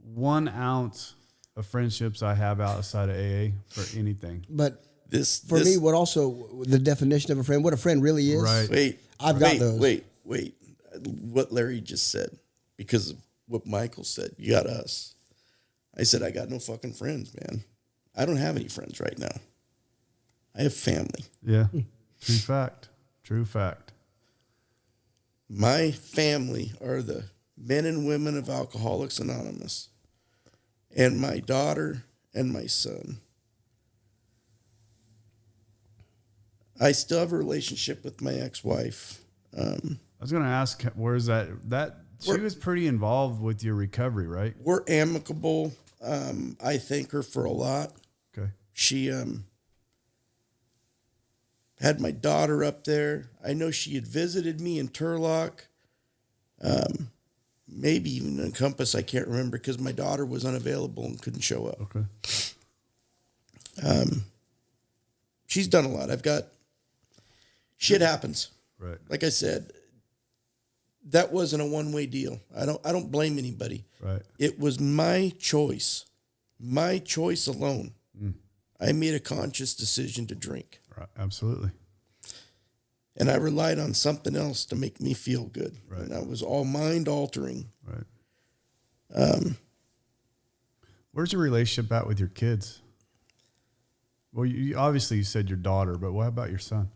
1 ounce of friendships I have outside of AA for anything. But This me, what also the definition of a friend, what a friend really is. Right. I've got those. Wait. What Larry just said, because of what Michael said, you got us. I said, I got no fucking friends, man. I don't have any friends right now. I have family. Yeah. True fact. True fact. My family are the men and women of Alcoholics Anonymous, and my daughter and my son. I still have a relationship with my ex-wife. I was going to ask, where's that she was pretty involved with your recovery, right? We're amicable. I thank her for a lot. Okay. She had my daughter up there. I know she had visited me in Turlock, maybe even in Compass. I can't remember because my daughter was unavailable and couldn't show up. Okay. She's done a lot. Shit happens. Right. Like I said, that wasn't a one-way deal. I don't blame anybody. Right. It was my choice alone. I made a conscious decision to drink. Right. Absolutely. And I relied on something else to make me feel good. Right. And that was all mind altering. Right. Where's your relationship at with your kids? Well, you obviously you said your daughter, but what about your son?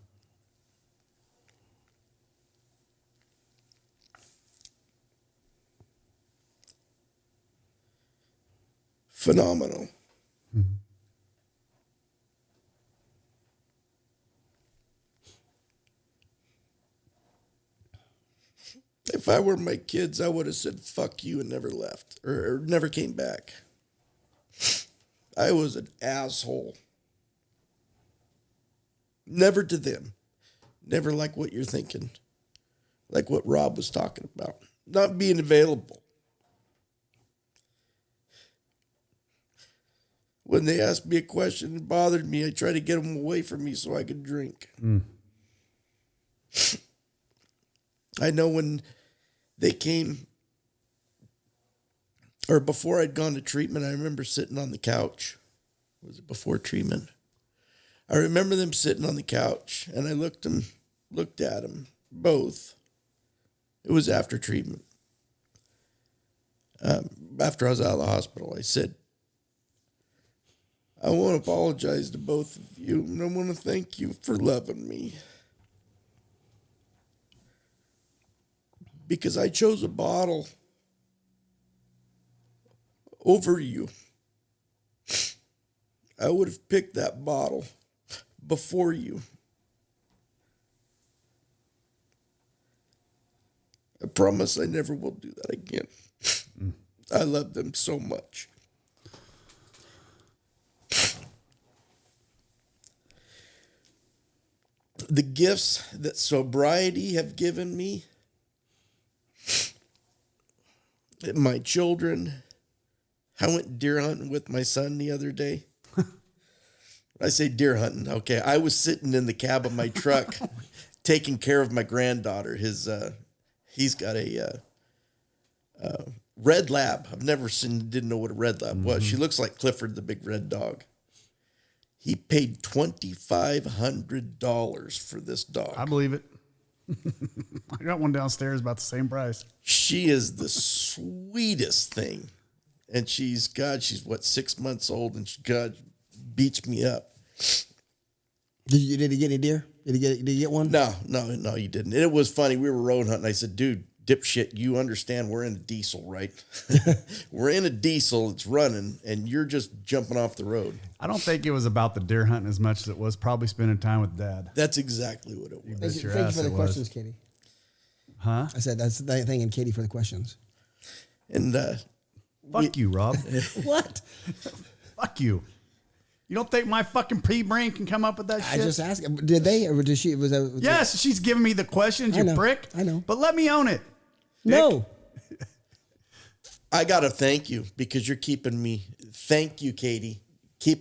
Phenomenal. Mm-hmm. If I were my kids, I would have said, fuck you, and never left or never came back. I was an asshole. Never to them. Never like what you're thinking. Like what Rob was talking about. Not being available. When they asked me a question that bothered me, I tried to get them away from me so I could drink. I know when they came, or before I'd gone to treatment, I remember sitting on the couch. Was it before treatment? I remember them sitting on the couch, and I looked at them both. It was after treatment. After I was out of the hospital, I said, I want to apologize to both of you, and I want to thank you for loving me. Because I chose a bottle over you. I would have picked that bottle before you. I promise I never will do that again. I love them so much. the gifts that sobriety have given me, my children. I went deer hunting with my son the other day. I say deer hunting. Okay. I was sitting in the cab of my truck taking care of my granddaughter. He's got a red lab. I've never seen, didn't know what a red lab was. She looks like Clifford, the big red dog. He paid $2,500 for this dog. I believe it. I got one downstairs about the same price. She is the sweetest thing. And she's 6 months old, and God beats me up. Did he get any deer? Did he get one? No, you didn't. It was funny. We were road hunting. I said, dude, dipshit, you understand we're in a diesel, right? We're in a diesel. It's running, and you're just jumping off the road. I don't think it was about the deer hunting as much as it was probably spending time with Dad. That's exactly what it was. Thank you for the questions, Katie. Huh? I said that's the thing, and Katie for the questions. And Fuck you, Rob. What? Fuck you. You don't think my fucking pea-brain can come up with that shit? I just asked. Did they or did she? Was that? Yes, she's giving me the questions, you prick. I know. But let me own it. No. I gotta thank you because you're keeping me. Thank you, Katie.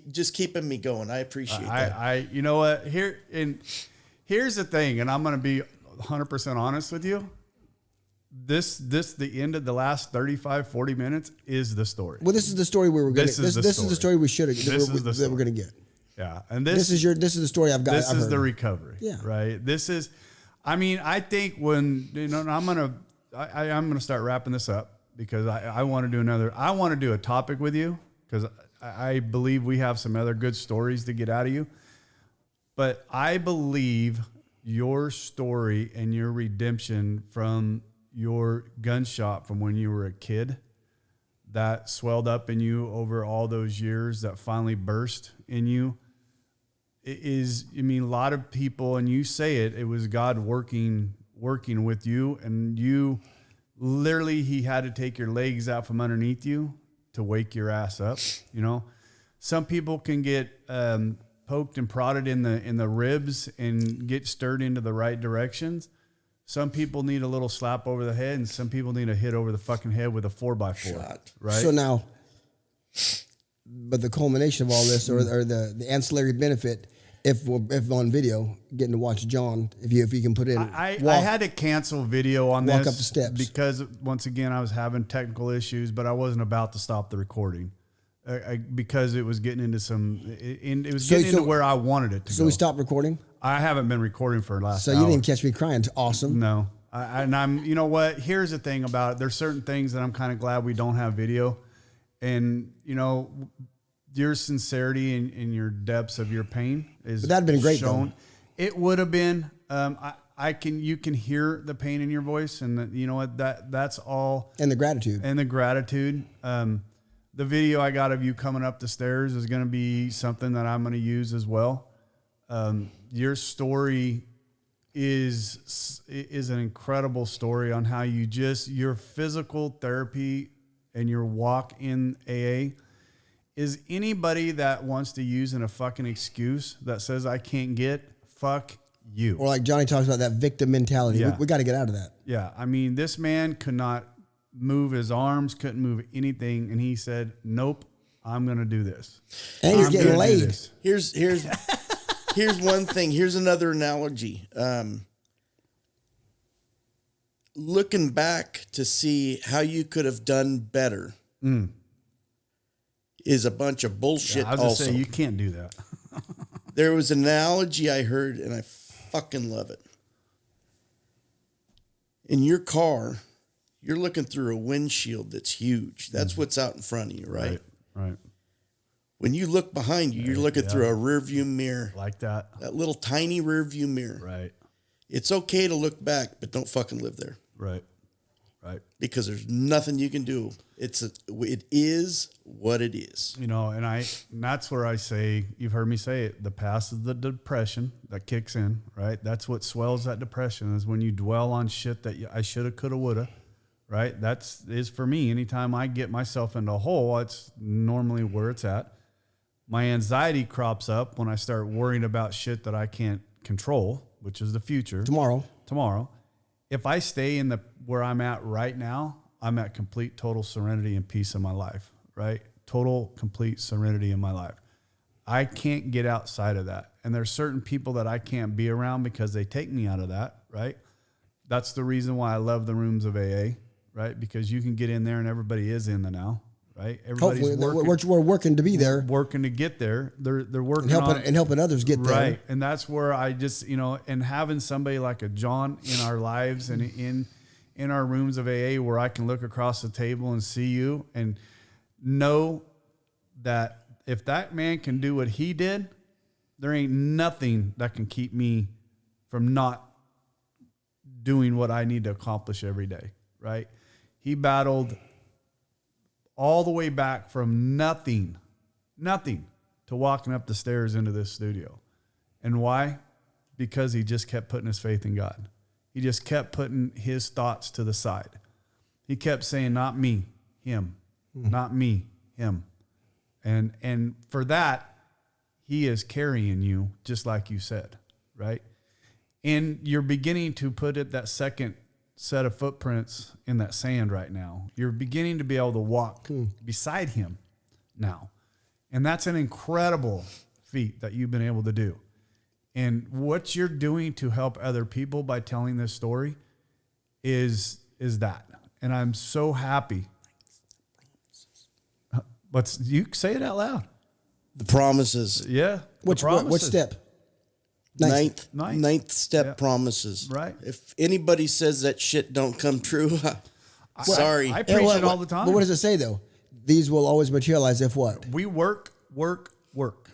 Just keeping me going. I appreciate that. You know what? Here's the thing, and I'm going to be 100% honest with you. The end of the last 35, 40 minutes is the story. Well, this is the story we were going to. This is the story we should have. That we're going to get. Yeah, and this is the story I've got. This I've is heard. the recovery. Yeah. Right. This is. I mean, I think when I'm gonna start wrapping this up because I want to do another. I want to do a topic with you because I believe we have some other good stories to get out of you. But I believe your story and your redemption from your gunshot from when you were a kid that swelled up in you over all those years that finally burst in you is, I mean, a lot of people, and you say it was God working with you, and you literally, he had to take your legs out from underneath you to wake your ass up. You know, some people can get poked and prodded in the ribs and get stirred into the right directions. Some people need a little slap over the head, and some people need a hit over the fucking head with a 4x4. Shot. Right. So now, but the culmination of all this, or the ancillary benefit, if on video, getting to watch John, if you can put in, I had to cancel video on walk this up the steps because once again I was having technical issues, but I wasn't about to stop the recording because it was getting into into where I wanted it to go. So we stopped recording. I haven't been recording for the last So hour. you didn't catch me crying. Awesome. No. And I'm, you know what? Here's the thing about it. There's certain things that I'm kind of glad we don't have video. And, you know, your sincerity and your depths of your pain is But that'd been great, shown. though. It would have been. You can hear the pain in your voice, and you know what? That's all. And the gratitude. And the gratitude. The video I got of you coming up the stairs is going to be something that I'm going to use as well. Your story is an incredible story on how your physical therapy and your walk in AA is anybody that wants to use a fucking excuse that says I can't get, fuck you. Or like Johnny talks about that victim mentality. Yeah. We got to get out of that. Yeah. I mean, this man could not move his arms, couldn't move anything. And he said, nope, I'm going to do this. And he's getting laid. Here's one thing. Here's another analogy. Looking back to see how you could have done better is a bunch of bullshit. I was going to say, you can't do that. There was an analogy I heard, and I fucking love it. In your car, you're looking through a windshield that's huge. That's what's out in front of you, right? Right. When you look behind you, you're looking through a rear view mirror. Like that. That little tiny rear view mirror. Right. It's okay to look back, but don't fucking live there. Right. Right. Because there's nothing you can do. It is what it is. You know, and that's where I say, you've heard me say it, the past is the depression that kicks in, right? That's what swells that depression is when you dwell on shit that I shoulda, coulda, woulda, right? Is for me. Anytime I get myself into a hole, it's normally where it's at. My anxiety crops up when I start worrying about shit that I can't control, which is the future, tomorrow, if I stay in where I'm at right now, I'm at complete, total serenity and peace in my life, right? Total, complete serenity in my life. I can't get outside of that. And there's certain people that I can't be around because they take me out of that, right? That's the reason why I love the rooms of AA, right? Because you can get in there and everybody is in there now, right? Everybody's hopefully we're working to be there. Working to get there. They're working and helping others get there. Right. And that's where I just, and having somebody like a John in our lives and in our rooms of AA where I can look across the table and see you and know that if that man can do what he did, there ain't nothing that can keep me from not doing what I need to accomplish every day, right? He battled all the way back from nothing to walking up the stairs into this studio. And why? Because he just kept putting his faith in God. He just kept putting his thoughts to the side. He kept saying, not me, him, not me, him. And for that, he is carrying you, just like you said, right? And you're beginning to put that second set of footprints in that sand right now. You're beginning to be able to walk beside him now. And that's an incredible feat that you've been able to do. And what you're doing to help other people by telling this story is that. And I'm so happy. You say it out loud. The promises. Yeah. What step? Ninth step promises. Right. If anybody says that shit don't come true, sorry. I preach it all the time. But what does it say though? These will always materialize if what? We work.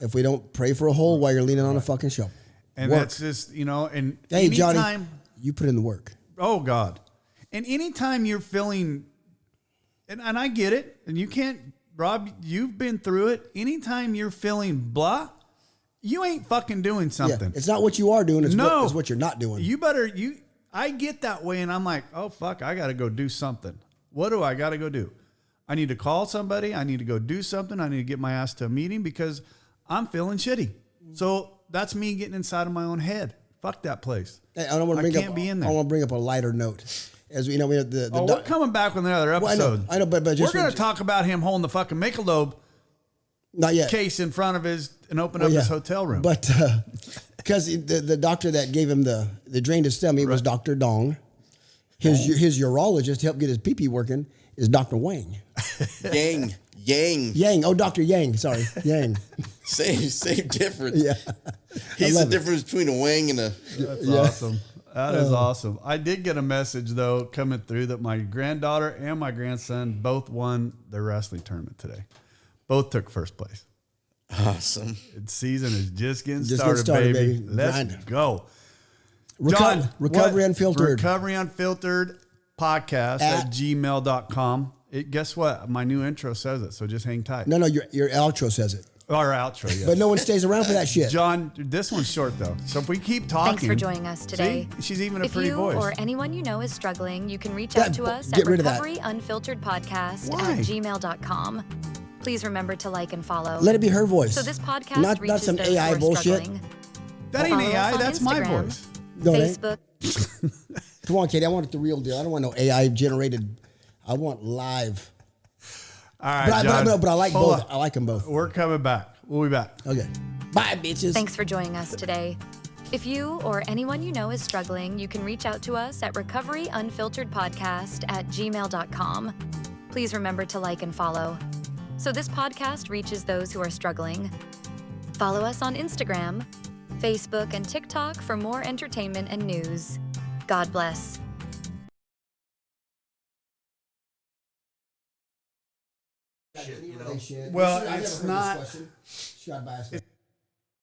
If we don't pray for a hole while you're leaning on a fucking shovel. And that's just, and hey, anytime, Johnny, you put in the work. Oh God. And anytime you're feeling, and I get it, and you can't, Rob, you've been through it. Anytime you're feeling blah, you ain't fucking doing something. Yeah, it's not what you are doing. It's what you're not doing. I get that way and I'm like, oh fuck, I got to go do something. What do I got to go do? I need to call somebody. I need to go do something. I need to get my ass to a meeting because I'm feeling shitty. So that's me getting inside of my own head. Fuck that place. Hey, I can't be in there. I want to bring up a lighter note. As we know, we have we're coming back with another episode. I know, but just we're going to talk about him holding the fucking Michelob not yet case in front of his hotel room. But because the doctor that gave him the drain to stomach was Dr. Dong. His urologist to help get his pee-pee working is Dr. Wang. Yang. Oh, Dr. Yang. Sorry. Yang. Same difference. Yeah. He's the difference between a Wang and a... That's awesome. That is awesome. I did get a message, though, coming through that my granddaughter and my grandson both won their wrestling tournament today. Both took first place. Awesome. The season is just getting started, baby. Let's go. John, Recovery Unfiltered. Recovery Unfiltered podcast at gmail.com. Guess what? My new intro says it, so just hang tight. No, your outro says it. Our outro, yes. But no one stays around for that shit. John, this one's short, though. So if we keep talking... Thanks for joining us today. See? She's even a pretty voice. If you or anyone you know is struggling, you can reach out to us at Recovery Unfiltered Podcast at gmail.com. Please remember to like and follow. Let it be her voice. So this podcast reaches not some those AI who are bullshit. struggling. That ain't AI. That's my Instagram, voice. No, Facebook. Come on, Katie. I want it the real deal. I don't want no AI generated. I want live. All right, John. But I like both. I like them both. We're coming back. We'll be back. Okay. Bye, bitches. Thanks for joining us today. If you or anyone you know is struggling, you can reach out to us at Recovery Unfiltered Podcast at gmail.com. Please remember to like and follow. So this podcast reaches those who are struggling. Follow us on Instagram, Facebook, and TikTok for more entertainment and news. God bless. Well, it's not.